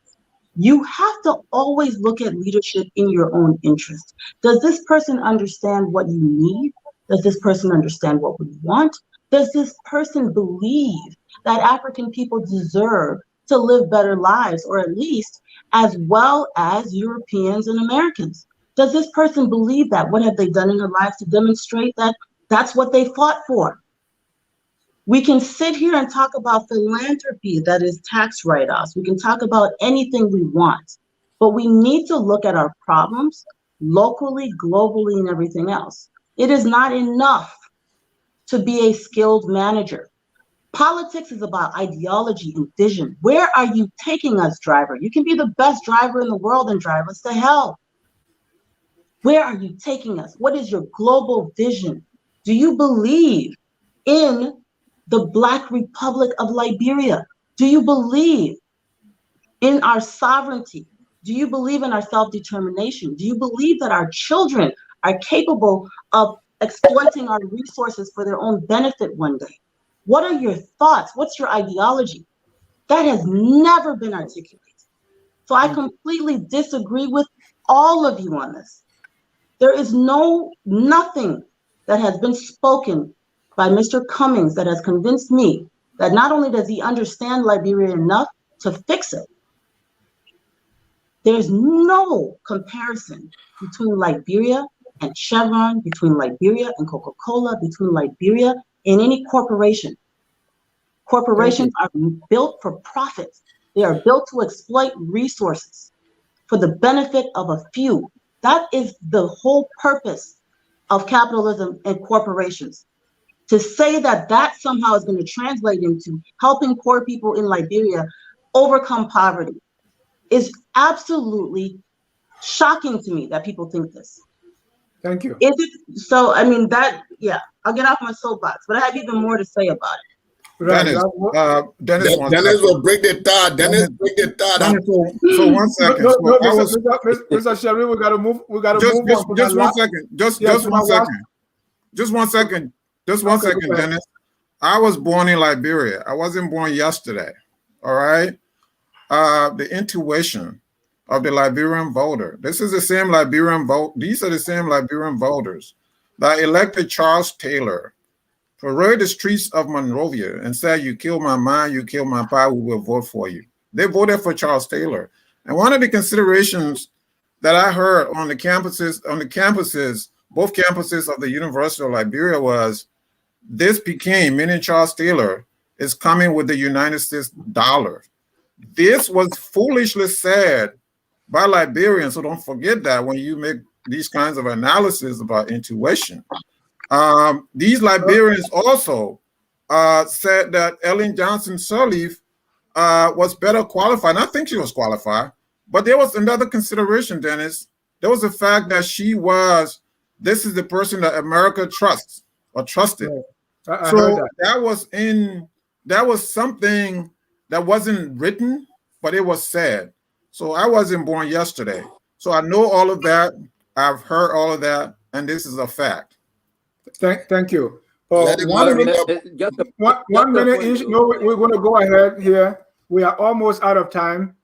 You have to always look at leadership in your own interest. Does this person understand what you need? Does this person understand what we want? Does this person believe that African people deserve to live better lives, or at least as well as Europeans and Americans? Does this person believe that? What have they done in their lives to demonstrate that that's what they fought for? We can sit here and talk about philanthropy, that is tax write-offs. We can talk about anything we want, but we need to look at our problems locally, globally, and everything else. It is not enough to be a skilled manager. Politics is about ideology and vision. Where are you taking us, driver? You can be the best driver in the world and drive us to hell. Where are you taking us? What is your global vision? Do you believe in the Black Republic of Liberia? Do you believe in our sovereignty? Do you believe in our self-determination? Do you believe that our children are capable of exploiting our resources for their own benefit one day? What are your thoughts? What's your ideology? That has never been articulated. So I completely disagree with all of you on this. There is nothing that has been spoken by Mr. Cummings that has convinced me that not only does he understand Liberia enough to fix it, there's no comparison between Liberia and Chevron, between Liberia and Coca-Cola, between Liberia and any corporation. Corporations are built for profit. They are built to exploit resources for the benefit of a few. That is the whole purpose of capitalism and corporations. To say that that somehow is going to translate into helping poor people in Liberia overcome poverty is absolutely shocking to me that people think this.
Thank you.
Is it so? I mean, I'll get off my soapbox, but I have even more to say about it.
Right.
Dennis
will break the tie. Dennis, break the tie.
So 1 second.
Mr. Sherry, we gotta move. We gotta
just,
move
just,
on.
Just 1 second. Just 1 second. Just 1 second. Just one second, Dennis. I was born in Liberia. I wasn't born yesterday. All right. The intuition of the Liberian voter. This is the same Liberian vote. These are the same Liberian voters that elected Charles Taylor, parade the streets of Monrovia and said, "You kill my mind, you kill my pie, we will vote for you." They voted for Charles Taylor. And one of the considerations that I heard on the campuses, both campuses of the University of Liberia was, this became, meaning Charles Taylor, is coming with the United States dollar. This was foolishly said by Liberians, so don't forget that when you make these kinds of analysis about intuition. These Liberians also said that Ellen Johnson Sirleaf was better qualified. And I think she was qualified, but there was another consideration, Dennis. There was the fact that this is the person that America trusts or trusted.
I
so
heard
that was something that wasn't written, but it was said. So I wasn't born yesterday. So I know all of that. I've heard all of that, and this is a fact.
Thank you.
1 minute.
One minute each. No, we're going to go ahead here. We are almost out of time.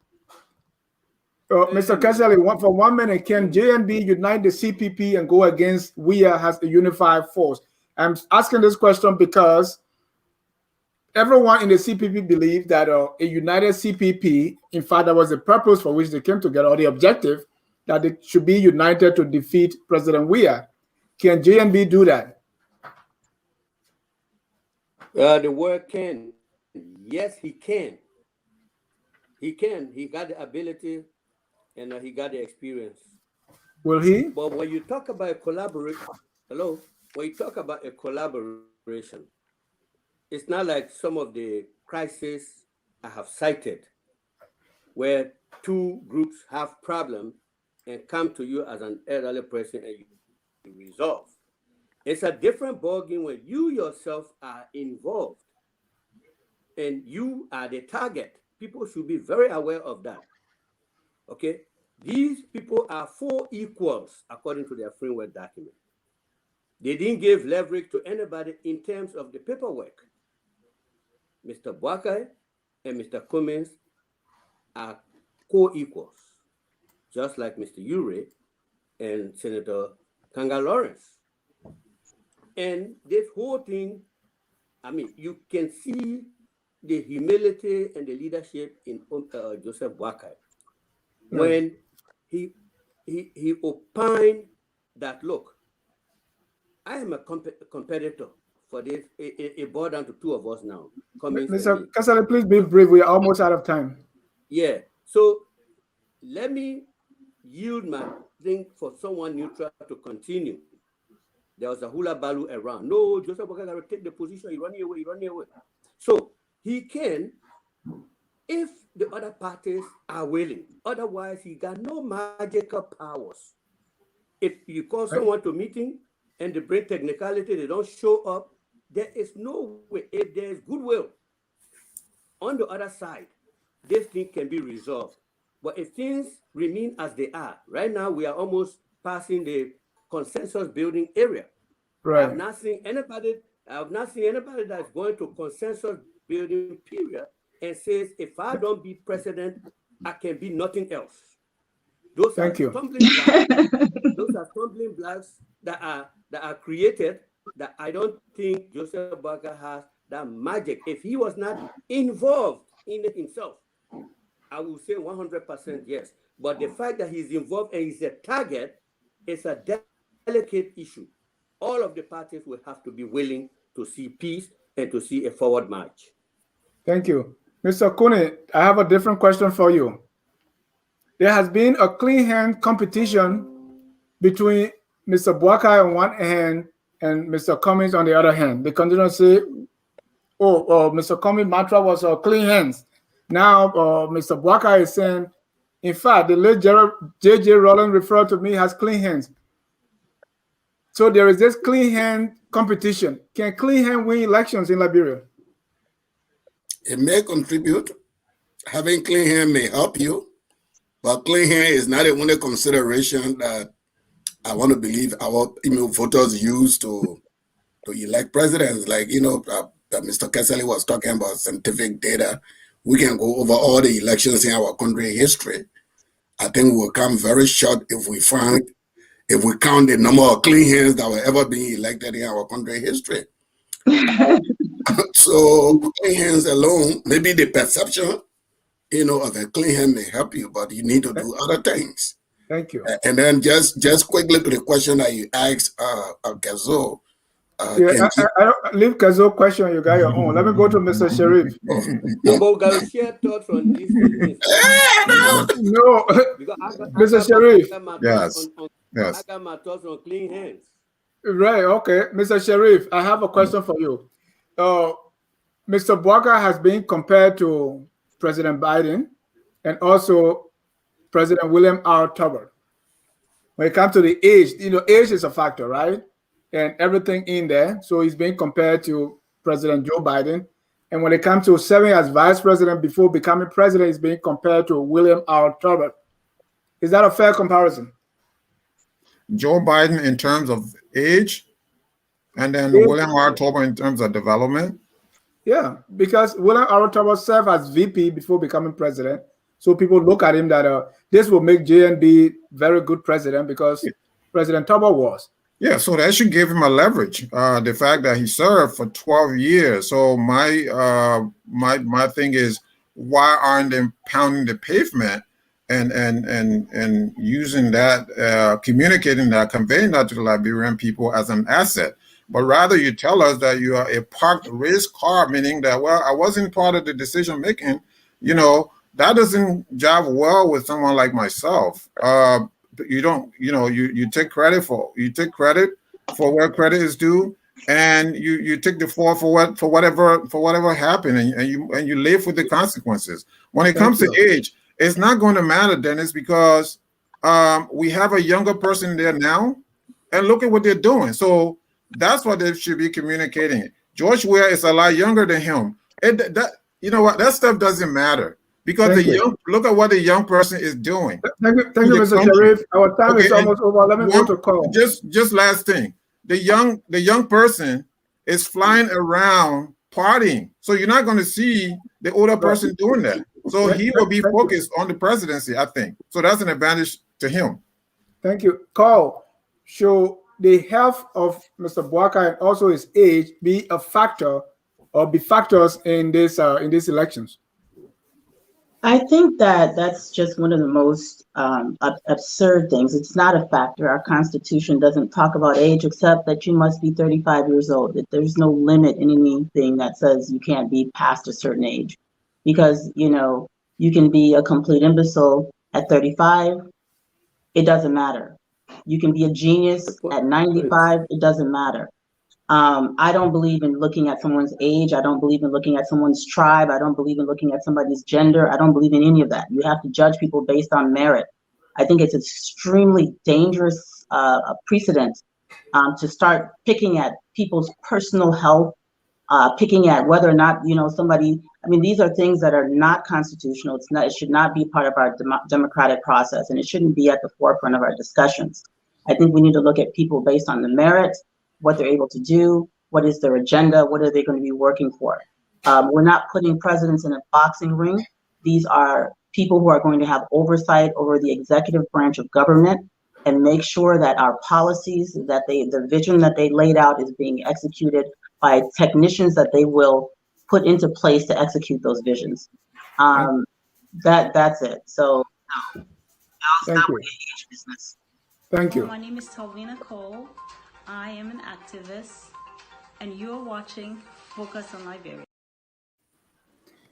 Mr. Kesselly, for 1 minute, can JNB unite the CPP and go against WIA as a unified force? I'm asking this question because everyone in the CPP believes that a united CPP, in fact, that was the purpose for which they came together, or the objective, that they should be united to defeat President WIA. Can JNB do that?
The word can. Yes, he can. He can. He got the ability and he got the experience.
Will he?
But when you talk about a collaboration, when you talk about a collaboration, it's not like some of the crises I have cited where two groups have problems and come to you as an elderly person and you resolve. It's a different ballgame when you yourself are involved and you are the target. People should be very aware of that. Okay? These people are 4 equals according to their framework document. They didn't give leverage to anybody in terms of the paperwork. Mr. Boakai and Mr. Cummings are co-equals, just like Mr. Ure and Senator Kanga Lawrence. And this whole thing, I mean, you can see the humility and the leadership in Joseph Boakai when he opined that, look, I am a competitor for this. It boiled down to 2 of us now.
Mr. Kasale, please be brief. We are almost out of time.
Yeah. So let me yield my thing for someone neutral to continue. There was a hula baloo around. No, Joseph Boakai got to take the position. He's running away. So he can, if the other parties are willing. Otherwise, he got no magical powers. If you call someone to meeting and they bring technicality, they don't show up, there is no way, if there is goodwill on the other side, this thing can be resolved. But if things remain as they are, right now we are almost passing the consensus building area.
Right.
I've not seen anybody that's going to consensus building period and says, if I don't be president, I can be nothing else. Those
Thank
are
you.
stumbling blocks. Those are stumbling blocks that are created, that I don't think Joseph Boakai has that magic. If he was not involved in it himself, I will say 100% yes. But the fact that he's involved and he's a target is a delicate issue. All of the parties will have to be willing to see peace and to see a forward march.
Thank you. Mr. Kune, I have a different question for you. There has been a clean hand competition between Mr. Boakai on one hand and Mr. Cummings on the other hand. They continue to say, Mr. Cummings' mantra was clean hands. Now, Mr. Boakai is saying, in fact, the late J.J. Rowland referred to me as clean hands. So there is this clean hand competition. Can clean hand win elections in Liberia?
It may contribute. Having clean hand may help you, but clean hand is not the only consideration that I want to believe our voters use to elect presidents. Like, Mr. Kessley was talking about scientific data. We can go over all the elections in our country history. I think we'll come very short if we count the number of clean hands that were ever being elected in our country history. So clean hands alone, maybe the perception, of a clean hand may help you, but you need to do other things.
Thank you.
And then just quickly to the question that you asked, Gazo.
I don't leave Kazo question. You got your own. Let me go to Mr. Sharif.
No, but we got to share thoughts on these things.
No, Mr. Sharif.
Yes.
I got my thoughts on clean hands.
Right. Okay, Mr. Sharif. I have a question for you. Mr. Boakai has been compared to President Biden and also President William R. Tubman. When it comes to the age, age is a factor, right? And everything in there. So he's being compared to President Joe Biden. And when it comes to serving as vice president before becoming president, he's being compared to William R. Tubman. Is that a fair comparison?
Joe Biden in terms of age, and then William R. Tubman in terms of development?
Yeah, because William R. Tubman served as VP before becoming president. So people look at him that this will make JNB very good president because President Tubman was.
Yeah, so that should give him a leverage. The fact that he served for 12 years. So my thing is, why aren't they pounding the pavement and using that, communicating that, conveying that to the Liberian people as an asset? But rather you tell us that you are a parked race car, meaning that, well, I wasn't part of the decision making. That doesn't jive well with someone like myself. You don't, you take credit for where credit is due, and you take the fall for whatever happened, and you live with the consequences. When it comes to age, it's not going to matter, Dennis, because we have a younger person there now, and look at what they're doing. So that's what they should be communicating. George Weah is a lot younger than him. That stuff doesn't matter. Because look at what the young person is doing.
Thank you, Mr. Sharif. Our time is almost over. Let me go to call.
Just last thing. The young person is flying around partying. So you're not going to see the older person doing that. So he will be focused on the presidency, I think. So that's an advantage to him.
Thank you. Carl, should the health of Mr. Boakai and also his age be a factor or be factors in these elections?
I think that's just one of the most absurd things. It's not a factor. Our Constitution doesn't talk about age except that you must be 35 years old. That there's no limit in anything that says you can't be past a certain age. Because, you can be a complete imbecile at 35. It doesn't matter. You can be a genius at 95. It doesn't matter. I don't believe in looking at someone's age. I don't believe in looking at someone's tribe. I don't believe in looking at somebody's gender. I don't believe in any of that. You have to judge people based on merit. I think it's extremely dangerous precedent to start picking at people's personal health, picking at whether or not, somebody, I mean, these are things that are not constitutional. It should not be part of our democratic process, and it shouldn't be at the forefront of our discussions. I think we need to look at people based on the merits, what they're able to do, what is their agenda, what are they going to be working for. We're not putting presidents in a boxing ring. These are people who are going to have oversight over the executive branch of government and make sure that our policies, the vision that they laid out is being executed by technicians that they will put into place to execute those visions. That's it. So
Thank you.
Business.
Thank you.
My name is Talvina Cole. I am an activist, and you're watching Focus on Liberia.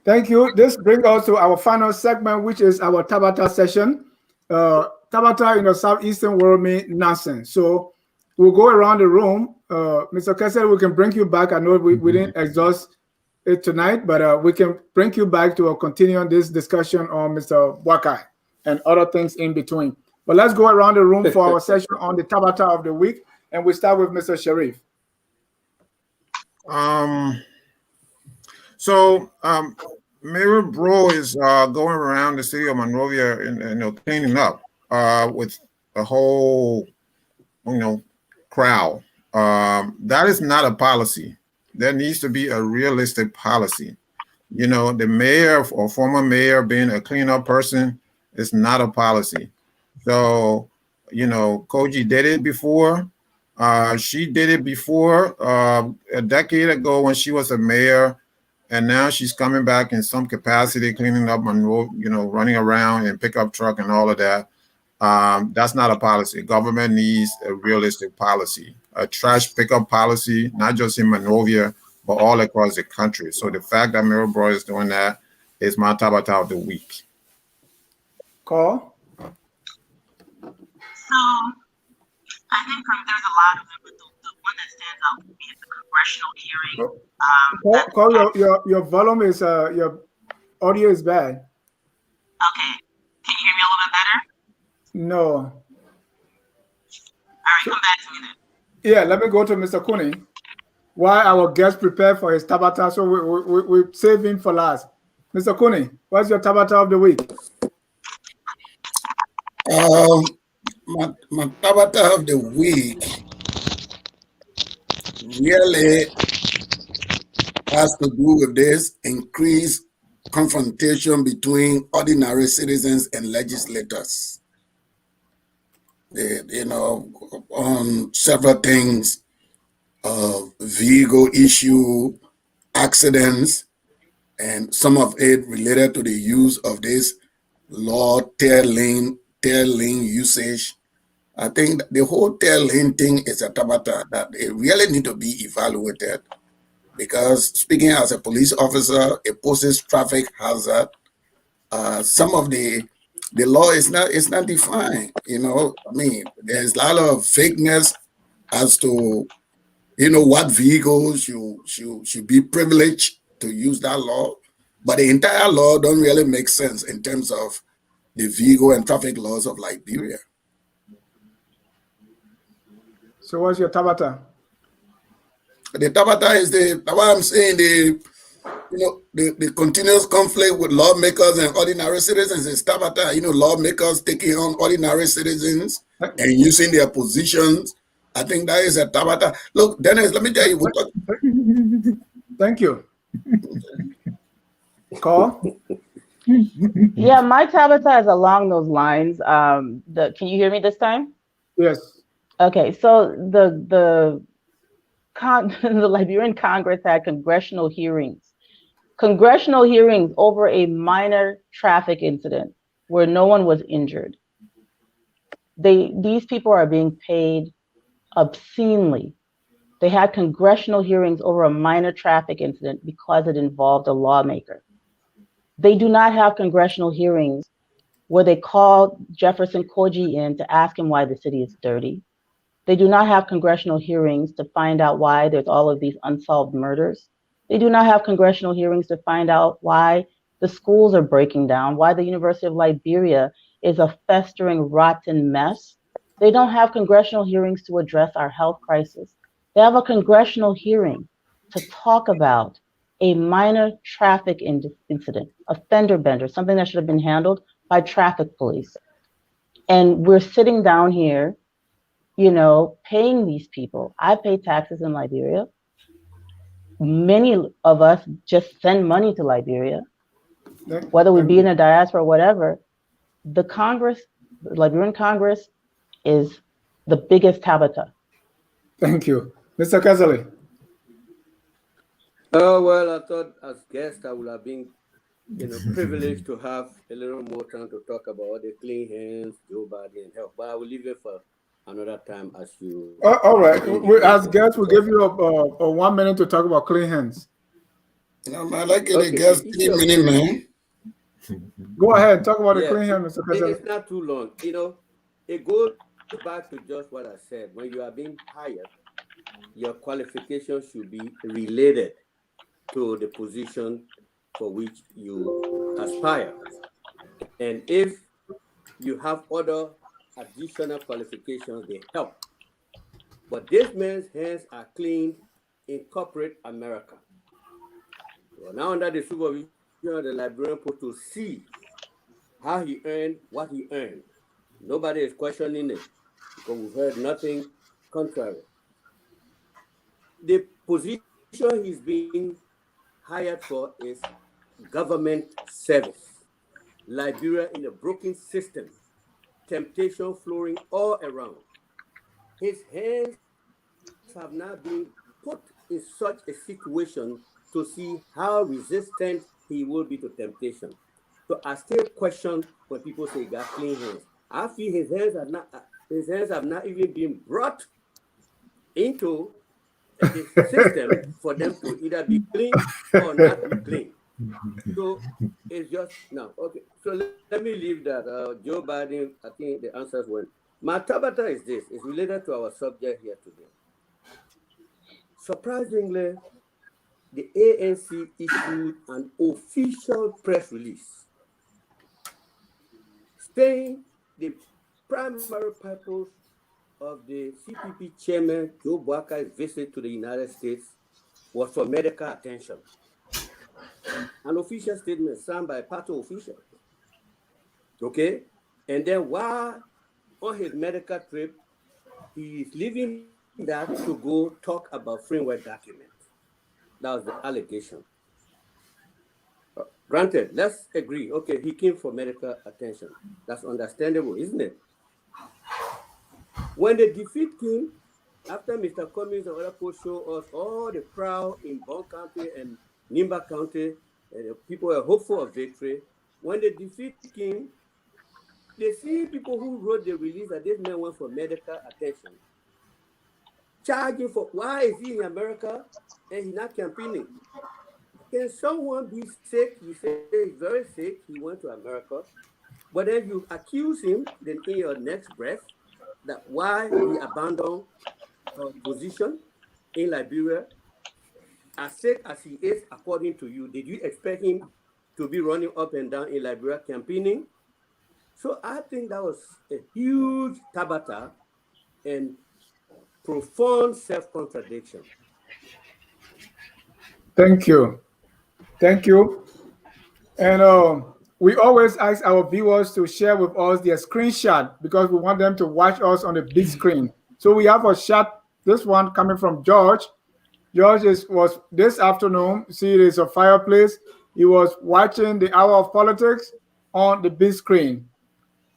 Thank you. This brings us to our final segment, which is our tabata session. Tabata in the southeastern world means nonsense. So we'll go around the room. Mr. Kessler, we can bring you back. I know we didn't exhaust it tonight, but we can bring you back to continue on this discussion on Mr. Boakai and other things in between. But let's go around the room for our session on the tabata of the week, and we start with Mr. Sharif.
Mayor Bro is going around the city of Monrovia and cleaning up with a whole, crowd. That is not a policy. There needs to be a realistic policy. The mayor or former mayor being a cleanup person is not a policy. So, Koji did it before. She did it before a decade ago when she was a mayor. And now she's coming back in some capacity, cleaning up Monroe, running around in pickup truck and all of that. That's not a policy. Government needs a realistic policy, a trash pickup policy, not just in Monrovia, but all across the country. So the fact that Mirabro is doing that is my tabata of the week.
Call.
So I think there's a lot of them, but the one that stands out for me is the congressional hearing.
Your volume is your audio is bad.
Okay, can you hear me a little bit better?
No.
All right, come back to me then.
Yeah, let me go to Mr. Kuni while our guest prepare for his tabata. So we save him for last. Mr. Kuni, what's your tabata of the week?
My tabata of the week really has to do with this increased confrontation between ordinary citizens and legislators. On several things, vehicle issue, accidents, and some of it related to the use of this law tail lane usage. I think the whole tail lane thing is a tabata that it really need to be evaluated, because speaking as a police officer, it poses traffic hazard. Some of the law is not defined. There's a lot of vagueness as to what vehicles should be privileged to use that law, but the entire law don't really make sense in terms of the vehicle and traffic laws of Liberia.
So what's your tabata?
The tabata is what I'm saying, the continuous conflict with lawmakers and ordinary citizens is tabata. Lawmakers taking on ordinary citizens and using their positions. I think that is a tabata. Look, Dennis, let me tell you.
Thank you. Call.
Yeah, my tabata is along those lines. Can you hear me this time?
Yes.
Okay, so the Liberian Congress had congressional hearings over a minor traffic incident where no one was injured. These people are being paid obscenely. They had congressional hearings over a minor traffic incident because it involved a lawmaker. They do not have congressional hearings where they call Jefferson Koji in to ask him why the city is dirty. They do not have congressional hearings to find out why there's all of these unsolved murders. They do not have congressional hearings to find out why the schools are breaking down, why the University of Liberia is a festering, rotten mess. They don't have congressional hearings to address our health crisis. They have a congressional hearing to talk about a minor traffic incident, a fender bender, something that should have been handled by traffic police. And we're sitting down here, paying these people. I pay taxes in Liberia. Many of us just send money to Liberia, whether we be in a diaspora or whatever. The Liberian Congress is the biggest tabata.
Thank you. Mr. Kazali.
Oh, well, I thought as guest I would have been, privileged to have a little more time to talk about the clean hands, Joe Biden, and health. But I will leave it for another time as you.
All right. As guests, we'll give you a 1 minute to talk about clean hands.
I like it. Okay, guest 3 minutes, man.
Go ahead. Talk about the clean hands, Mr. Kazali.
It's not too long. It goes back to just what I said. When you are being hired, your qualifications should be related to the position for which you aspire. And if you have other additional qualifications, they help. But this man's hands are cleaned in corporate America. So now under the supervision of the Liberian put to see how he earned what he earned. Nobody is questioning it because we've heard nothing contrary. The position he's being hired for is government service. Liberia in a broken system, temptation flowing all around. His hands have now been put in such a situation to see how resistant he will be to temptation. So I still question when people say he got clean hands. I feel his hands have not even been brought into the system for them to either be clean or not be clean. So it's just now. Okay, so let me leave that. Joe Biden, I think the answers went. My tabata is this. It's related to our subject here today. Surprisingly, the ANC issued an official press release saying the primary purpose of the CPP chairman Joe Boakai's visit to the United States was for medical attention. An official statement signed by a party official. Okay? And then while on his medical trip, he is leaving that to go talk about framework documents. That was the allegation. Granted, let's agree. Okay, he came for medical attention. That's understandable, isn't it? When the defeat came, after Mr. Cummings and other folks show us all the crowd in Bon County and Nimba County, and people were hopeful of victory. When the defeat came, they see people who wrote the release that this man went for medical attention, charging for why is he in America and he's not campaigning? Can someone be sick? You say he's very sick, he went to America, but then you accuse him, then in your next breath, that why he abandoned position in Liberia, as sick as he is, according to you, did you expect him to be running up and down in Liberia campaigning? So I think that was a huge tabata and profound self-contradiction.
Thank you. Thank you. And we always ask our viewers to share with us their screenshot because we want them to watch us on the big screen. So we have a shot, this one coming from George. George was this afternoon, see it is a fireplace. He was watching the Hour of Politics on the big screen.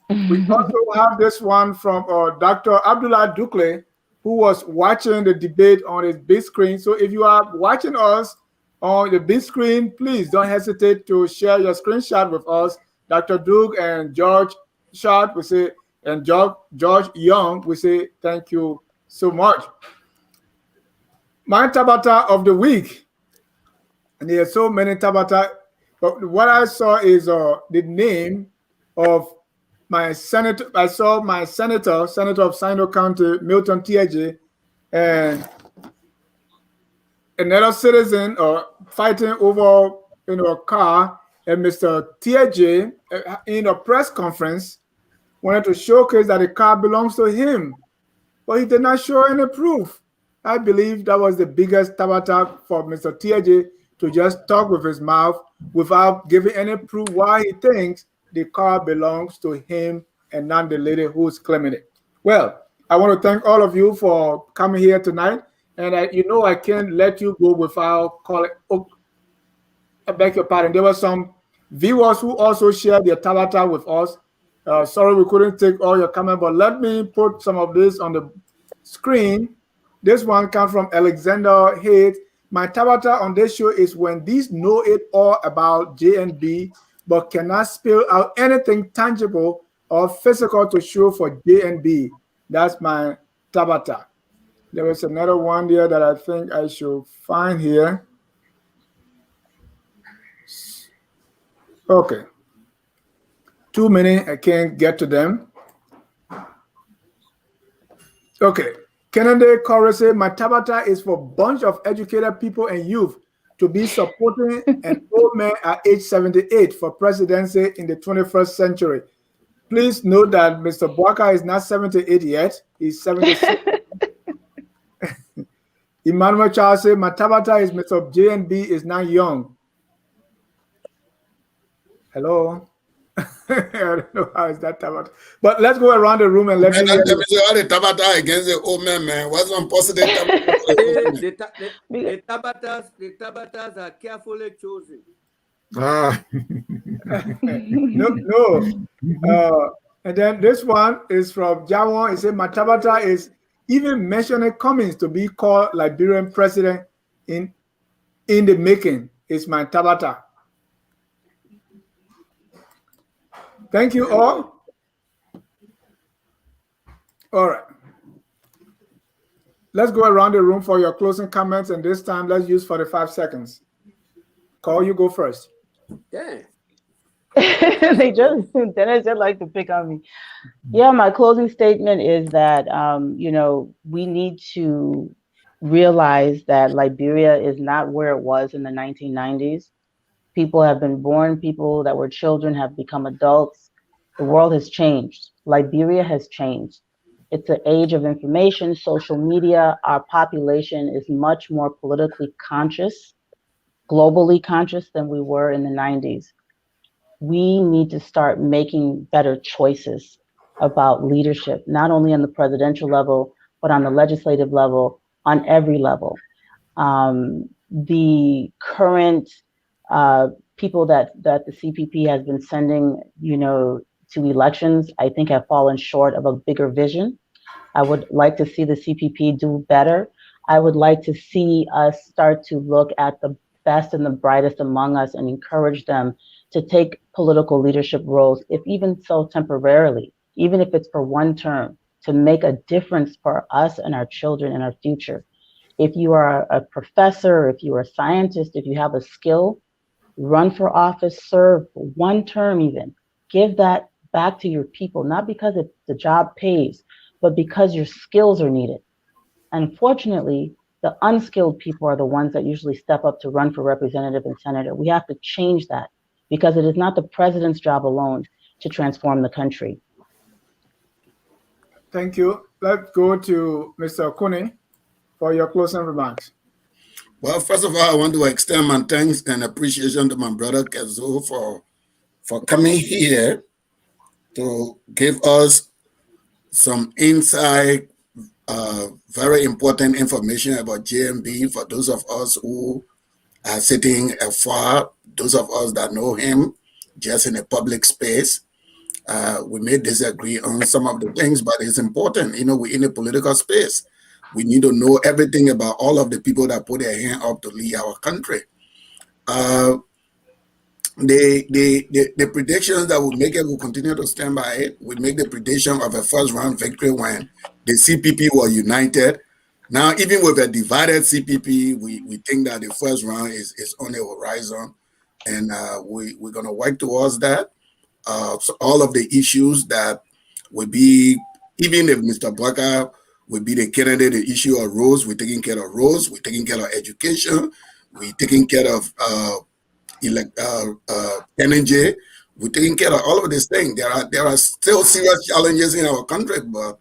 We also have this one from Dr. Abdullah Dukle, who was watching the debate on his big screen. So if you are watching us on the big screen, please don't hesitate to share your screenshot with us. Dr. Duke and George Shot, we say, and George Young, we say thank you so much. My tabata of the week, and there are so many tabata, but what I saw is the name of my senator. I saw my senator of Sino County, Milton Tiaje, and another citizen fighting over a car, and Mr. Tiaje in a press conference wanted to showcase that the car belongs to him, but he did not show any proof. I believe that was the biggest tabata for Mr. TJ to just talk with his mouth without giving any proof why he thinks the car belongs to him and not the lady who's claiming it. Well, I want to thank all of you for coming here tonight. And I can't let you go without calling. Oh, I beg your pardon. There were some viewers who also shared their tabata with us. Sorry we couldn't take all your comment, but let me put some of this on the screen. This one comes from Alexander Hayes. My tabata on this show is when these know it all about JNB, but cannot spill out anything tangible or physical to show for JNB. That's my tabata. There was another one there that I think I should find here. Okay. Too many, I can't get to them. Okay. Kennedy Corey said, my tabata is for a bunch of educated people and youth to be supporting an old man at age 78 for presidency in the 21st century. Please note that Mr. Boakai is not 78 yet. He's 76. Emmanuel Charles said, my tabata is Mr. JNB is not young. Hello? I don't know how is that tabata. But let's go around the room and let me hear you.
All the tabata against the old man. What's on positive
the tabatas are carefully chosen.
No. And then this one is from Jawon. He said, my tabata is even mentioning Cummings to be called Liberian president in the making is my tabata. Thank you all. All right. Let's go around the room for your closing comments, and this time let's use 45 seconds. Call, you go first.
Yeah.
Dennis just like to pick on me. Yeah, my closing statement is that we need to realize that Liberia is not where it was in the 1990s. People have been born, people that were children have become adults. The world has changed. Liberia has changed. It's an age of information, social media. Our population is much more politically conscious, globally conscious than we were in the 90s. We need to start making better choices about leadership, not only on the presidential level, but on the legislative level, on every level. The current people that the CPP has been sending, to elections, I think have fallen short of a bigger vision. I would like to see the CPP do better. I would like to see us start to look at the best and the brightest among us and encourage them to take political leadership roles, if even so temporarily, even if it's for one term, to make a difference for us and our children and our future. If you are a professor, if you are a scientist, if you have a skill, run for office, serve for one term even. Give that back to your people, not because the job pays, but because your skills are needed. Unfortunately, the unskilled people are the ones that usually step up to run for representative and senator. We have to change that because it is not the president's job alone to transform the country.
Thank you. Let's go to Mr. Okuni for your closing remarks.
Well, first of all, I want to extend my thanks and appreciation to my brother Kezo for coming here to give us some insight, very important information about JMB for those of us who are sitting afar, those of us that know him just in a public space. We may disagree on some of the things, but it's important. We're in a political space. We need to know everything about all of the people that put their hand up to lead our country. The predictions that we make it, we'll continue to stand by it. We make the prediction of a first round victory when the CPP were united. Now, even with a divided CPP, we think that the first round is on the horizon, and we're going to work towards that. So all of the issues that would be, even if Mr. Boakai would be the candidate, the issue of roads, we're taking care of roads, we're taking care of education, we're taking care of energy, we're taking care of all of these things. There are still serious challenges in our country, but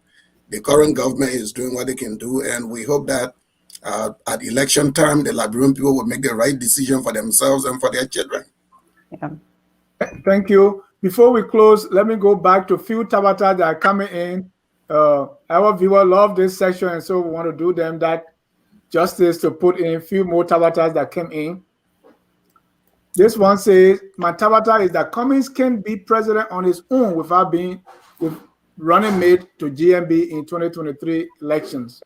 the current government is doing what they can do, and we hope that at election time, the Liberian people will make the right decision for themselves and for their children.
Yeah.
Thank you. Before we close, let me go back to a few tabata that are coming in. Our viewer love this section, and so we want to do them that justice to put in a few more tabatas that came in. This one says, my tabata is that Cummings can be president on his own without being with running mate to GMB in 2023 elections.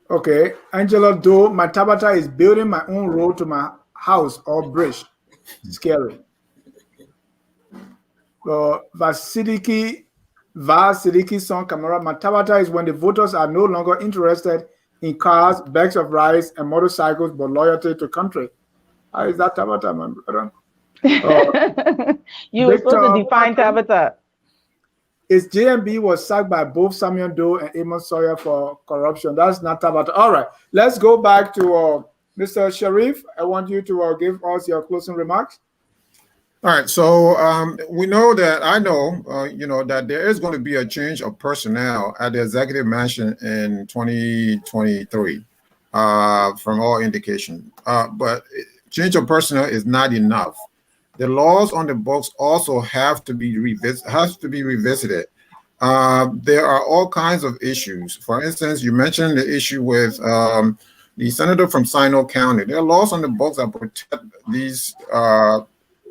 Okay, Angela Doe, my tabata is building my own road to my house or bridge. Scary. Vasidiki son Kamara, my tabata is when the voters are no longer interested in cars, bags of rice, and motorcycles, but loyalty to country. How is that tabata, my brother?
You were supposed to define tabata.
Is JMB was sacked by both Samuel Doe and Amos Sawyer for corruption. That's not tabata. All right, let's go back to Mr. Sharif. I want you to give us your closing remarks.
All right, so we know that that there is going to be a change of personnel at the executive mansion in 2023, from all indication. But change of personnel is not enough. The laws on the books also have to be revisited. There are all kinds of issues. For instance, you mentioned the issue with the senator from Sino County. There are laws on the books that protect these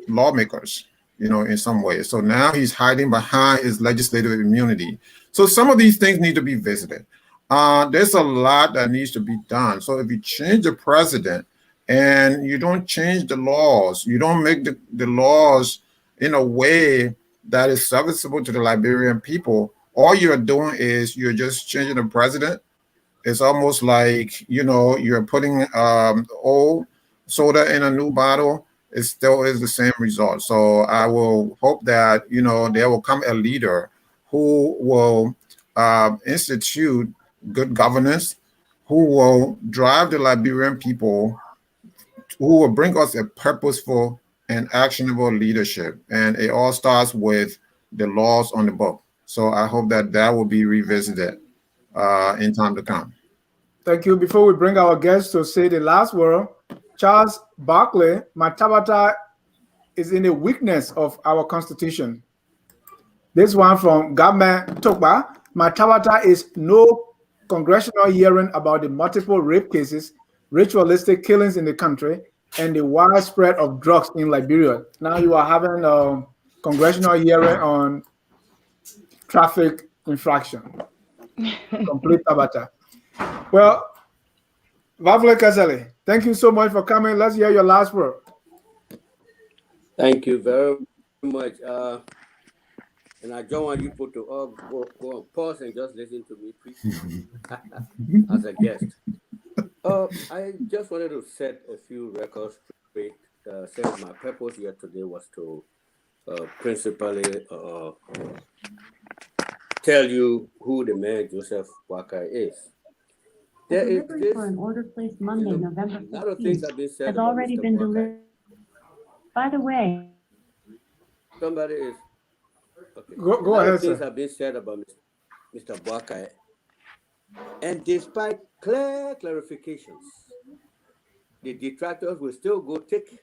lawmakers, in some ways. So now he's hiding behind his legislative immunity. So some of these things need to be visited. There's a lot that needs to be done. So if you change the president and you don't change the laws, you don't make the laws in a way that is serviceable to the Liberian people, all you're doing is you're just changing the president. It's almost like, you're putting old soda in a new bottle. It still is the same result. So I will hope that, there will come a leader who will institute good governance, who will drive the Liberian people, who will bring us a purposeful and actionable leadership. And it all starts with the laws on the book. So I hope that will be revisited in time to come.
Thank you. Before we bring our guests to say the last word, Charles Barkley, my tabata is in the weakness of our constitution. This one from Gabman Tokba, my tabata is no congressional hearing about the multiple rape cases, ritualistic killings in the country, and the widespread of drugs in Liberia. Now you are having a congressional hearing on traffic infraction. Complete tabata. Well, Vavle Kazali, thank you so much for coming. Let's hear your last word.
Thank you very much. And I don't want you people to all go on pause and just listen to me preach as a guest. I just wanted to set a few records straight. Since my purpose here today was to principally tell you who the man Joseph Boakai is. There is this,
for an order placed Monday, November 15th,
a lot of things have been said
has
about
already
Mr.
been
Boakai.
delivered. By the way,
Somebody is okay.
Go
a lot
ahead,
of things
sir.
have been said about Mr. Boakai, and despite clear clarifications, the detractors will still go take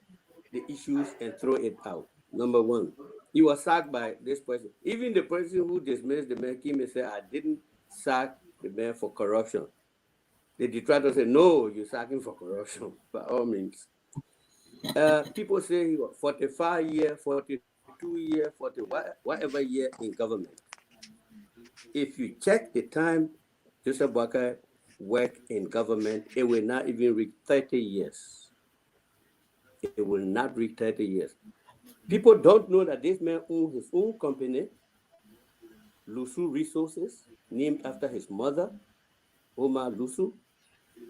the issues and throw it out. Number one, he was sacked by this person. Even the person who dismissed the man came and said, I didn't sack the man for corruption. The detractors said, no, you sacked him for corruption, by all means. People say he was 45 years, 42 years, 40, whatever year in government. If you check the time Joseph Boakai worked in government, it will not even reach 30 years. It will not reach 30 years. People don't know that this man owned his own company, Lusu Resources, named after his mother, Omar Lusu.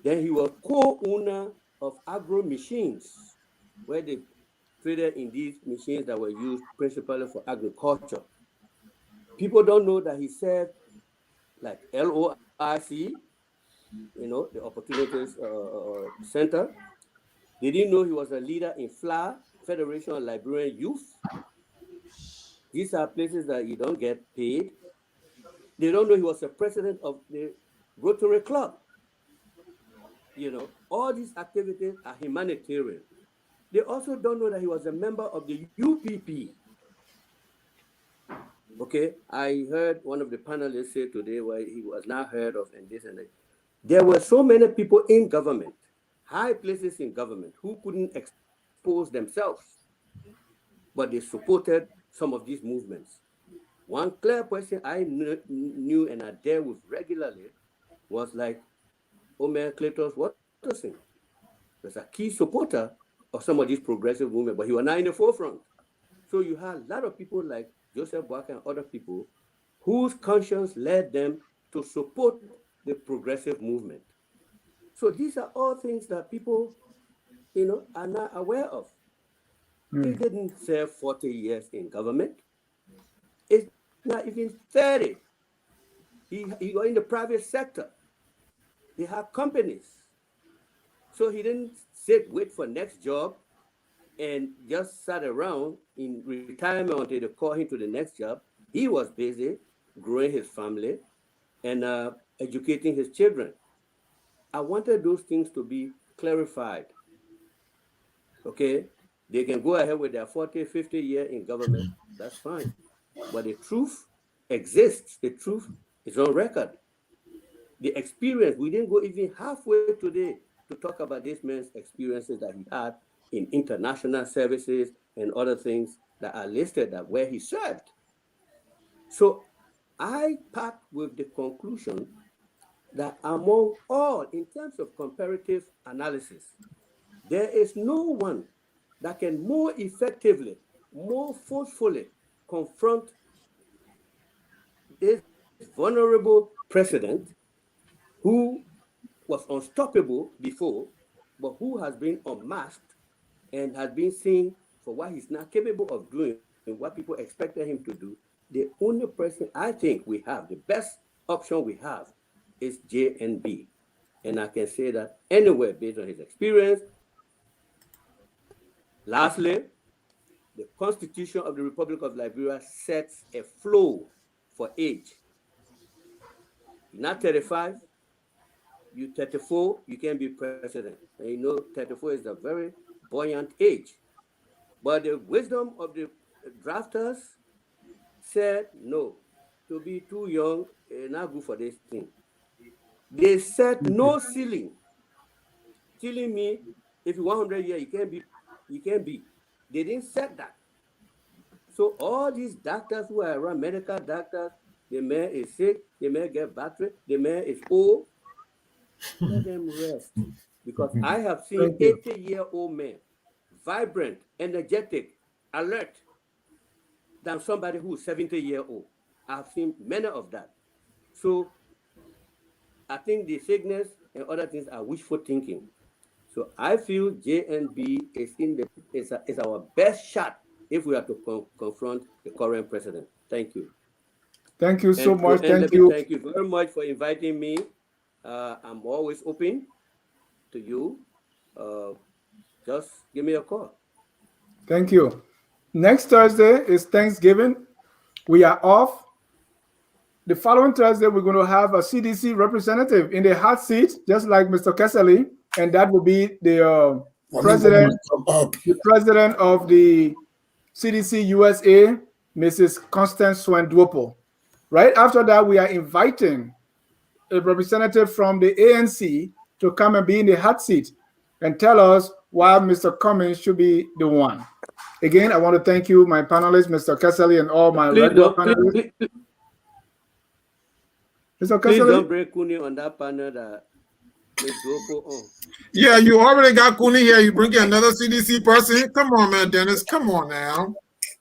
Then he was co-owner of Agro Machines, where they traded in these machines that were used principally for agriculture. People don't know that he served like LORC, the Opportunities Center. They didn't know he was a leader in FLA, Federation of Liberian Youth. These are places that you don't get paid. They don't know he was the president of the Rotary Club. All these activities are humanitarian. They also don't know that he was a member of the UPP. Okay, I heard one of the panelists say today why he was not heard of and this and that. There were so many people in government, high places in government, who couldn't expose themselves, but they supported some of these movements. One clear person I knew and I dealt with regularly was like Omer Cletus Watterson. He was a key supporter of some of these progressive movements, but he was not in the forefront. So you had a lot of people like Joseph Boakai and other people whose conscience led them to support the progressive movement. So these are all things that people, are not aware of. He didn't serve 40 years in government. It's not even 30. He got in the private sector. They have companies. So he didn't wait for next job and just sat around in retirement until they call him to the next job. He was busy growing his family and educating his children. I wanted those things to be clarified. Okay, they can go ahead with their 40, 50 year in government. That's fine. But the truth exists. The truth is on record. The experience, we didn't go even halfway today to talk about this man's experiences that he had in international services and other things that are listed that where he served. So I part with the conclusion that among all, in terms of comparative analysis, there is no one that can more effectively, more forcefully confront this vulnerable president who was unstoppable before, but who has been unmasked and has been seen for what he's not capable of doing and what people expected him to do. The only person I think we have, the best option we have, is JNB. And I can say that anywhere based on his experience. Lastly, the Constitution of the Republic of Liberia sets a floor for age. You're not 35, you're 34, you can be president. And 34 is a very buoyant age. But the wisdom of the drafters said, no, to be too young, not good for this thing. They set no ceiling. Telling me, if you're 100 years, you can't be. They didn't set that. So all these doctors who are around, medical doctors, the man is sick, the man get battery, the man is old, let them rest. Because I have seen 80-year-old men, vibrant, energetic, alert, than somebody who is 70-year-old. I've seen many of that. So I think the sickness and other things are wishful thinking. So I feel JNB is our best shot if we are to confront the current president. Thank you.
Thank you so much. Thank you.
Thank you very much for inviting me. I'm always open to you. Just give me a call.
Thank you. Next Thursday is Thanksgiving. We are off. The following Thursday, we're going to have a CDC representative in the hot seat, just like Mr. Kesseley, and that will be the president of the CDC USA, Mrs. Constance Swendwopo. Right after that, we are inviting a representative from the ANC to come and be in the hot seat and tell us why Mr. Cummings should be the one. Again, I want to thank you, my panelists, Mr. Kesseley, and all my regular panelists.
Mr. Kesseley? Please don't bring Kuni on that panel that Ms. Dwoko on.
Yeah, you already got Kuni here. You bring another CDC person. Come on, man, Dennis. Come on now.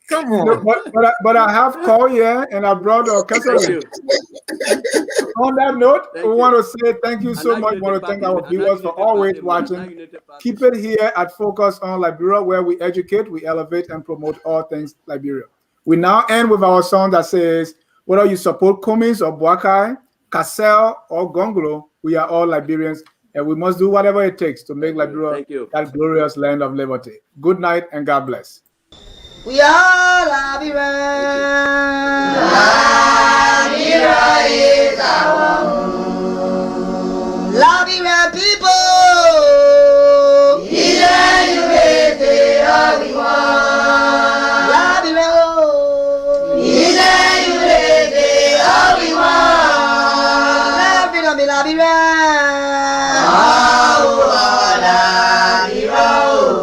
Come on.
No, but I have called here and I brought Kesseley. On that note, we want to say thank you so much. We want to thank our viewers for always watching. Keep it here at Focus on Liberia, where we educate, we elevate, and promote all things Liberia. We now end with our song that says, whether you support Cummings or Boakai, Cassell or Gongolo, we are all Liberians. And we must do whatever it takes to make Liberia
Thank you.
that glorious land of liberty. Good night and God bless.
We are Liberians.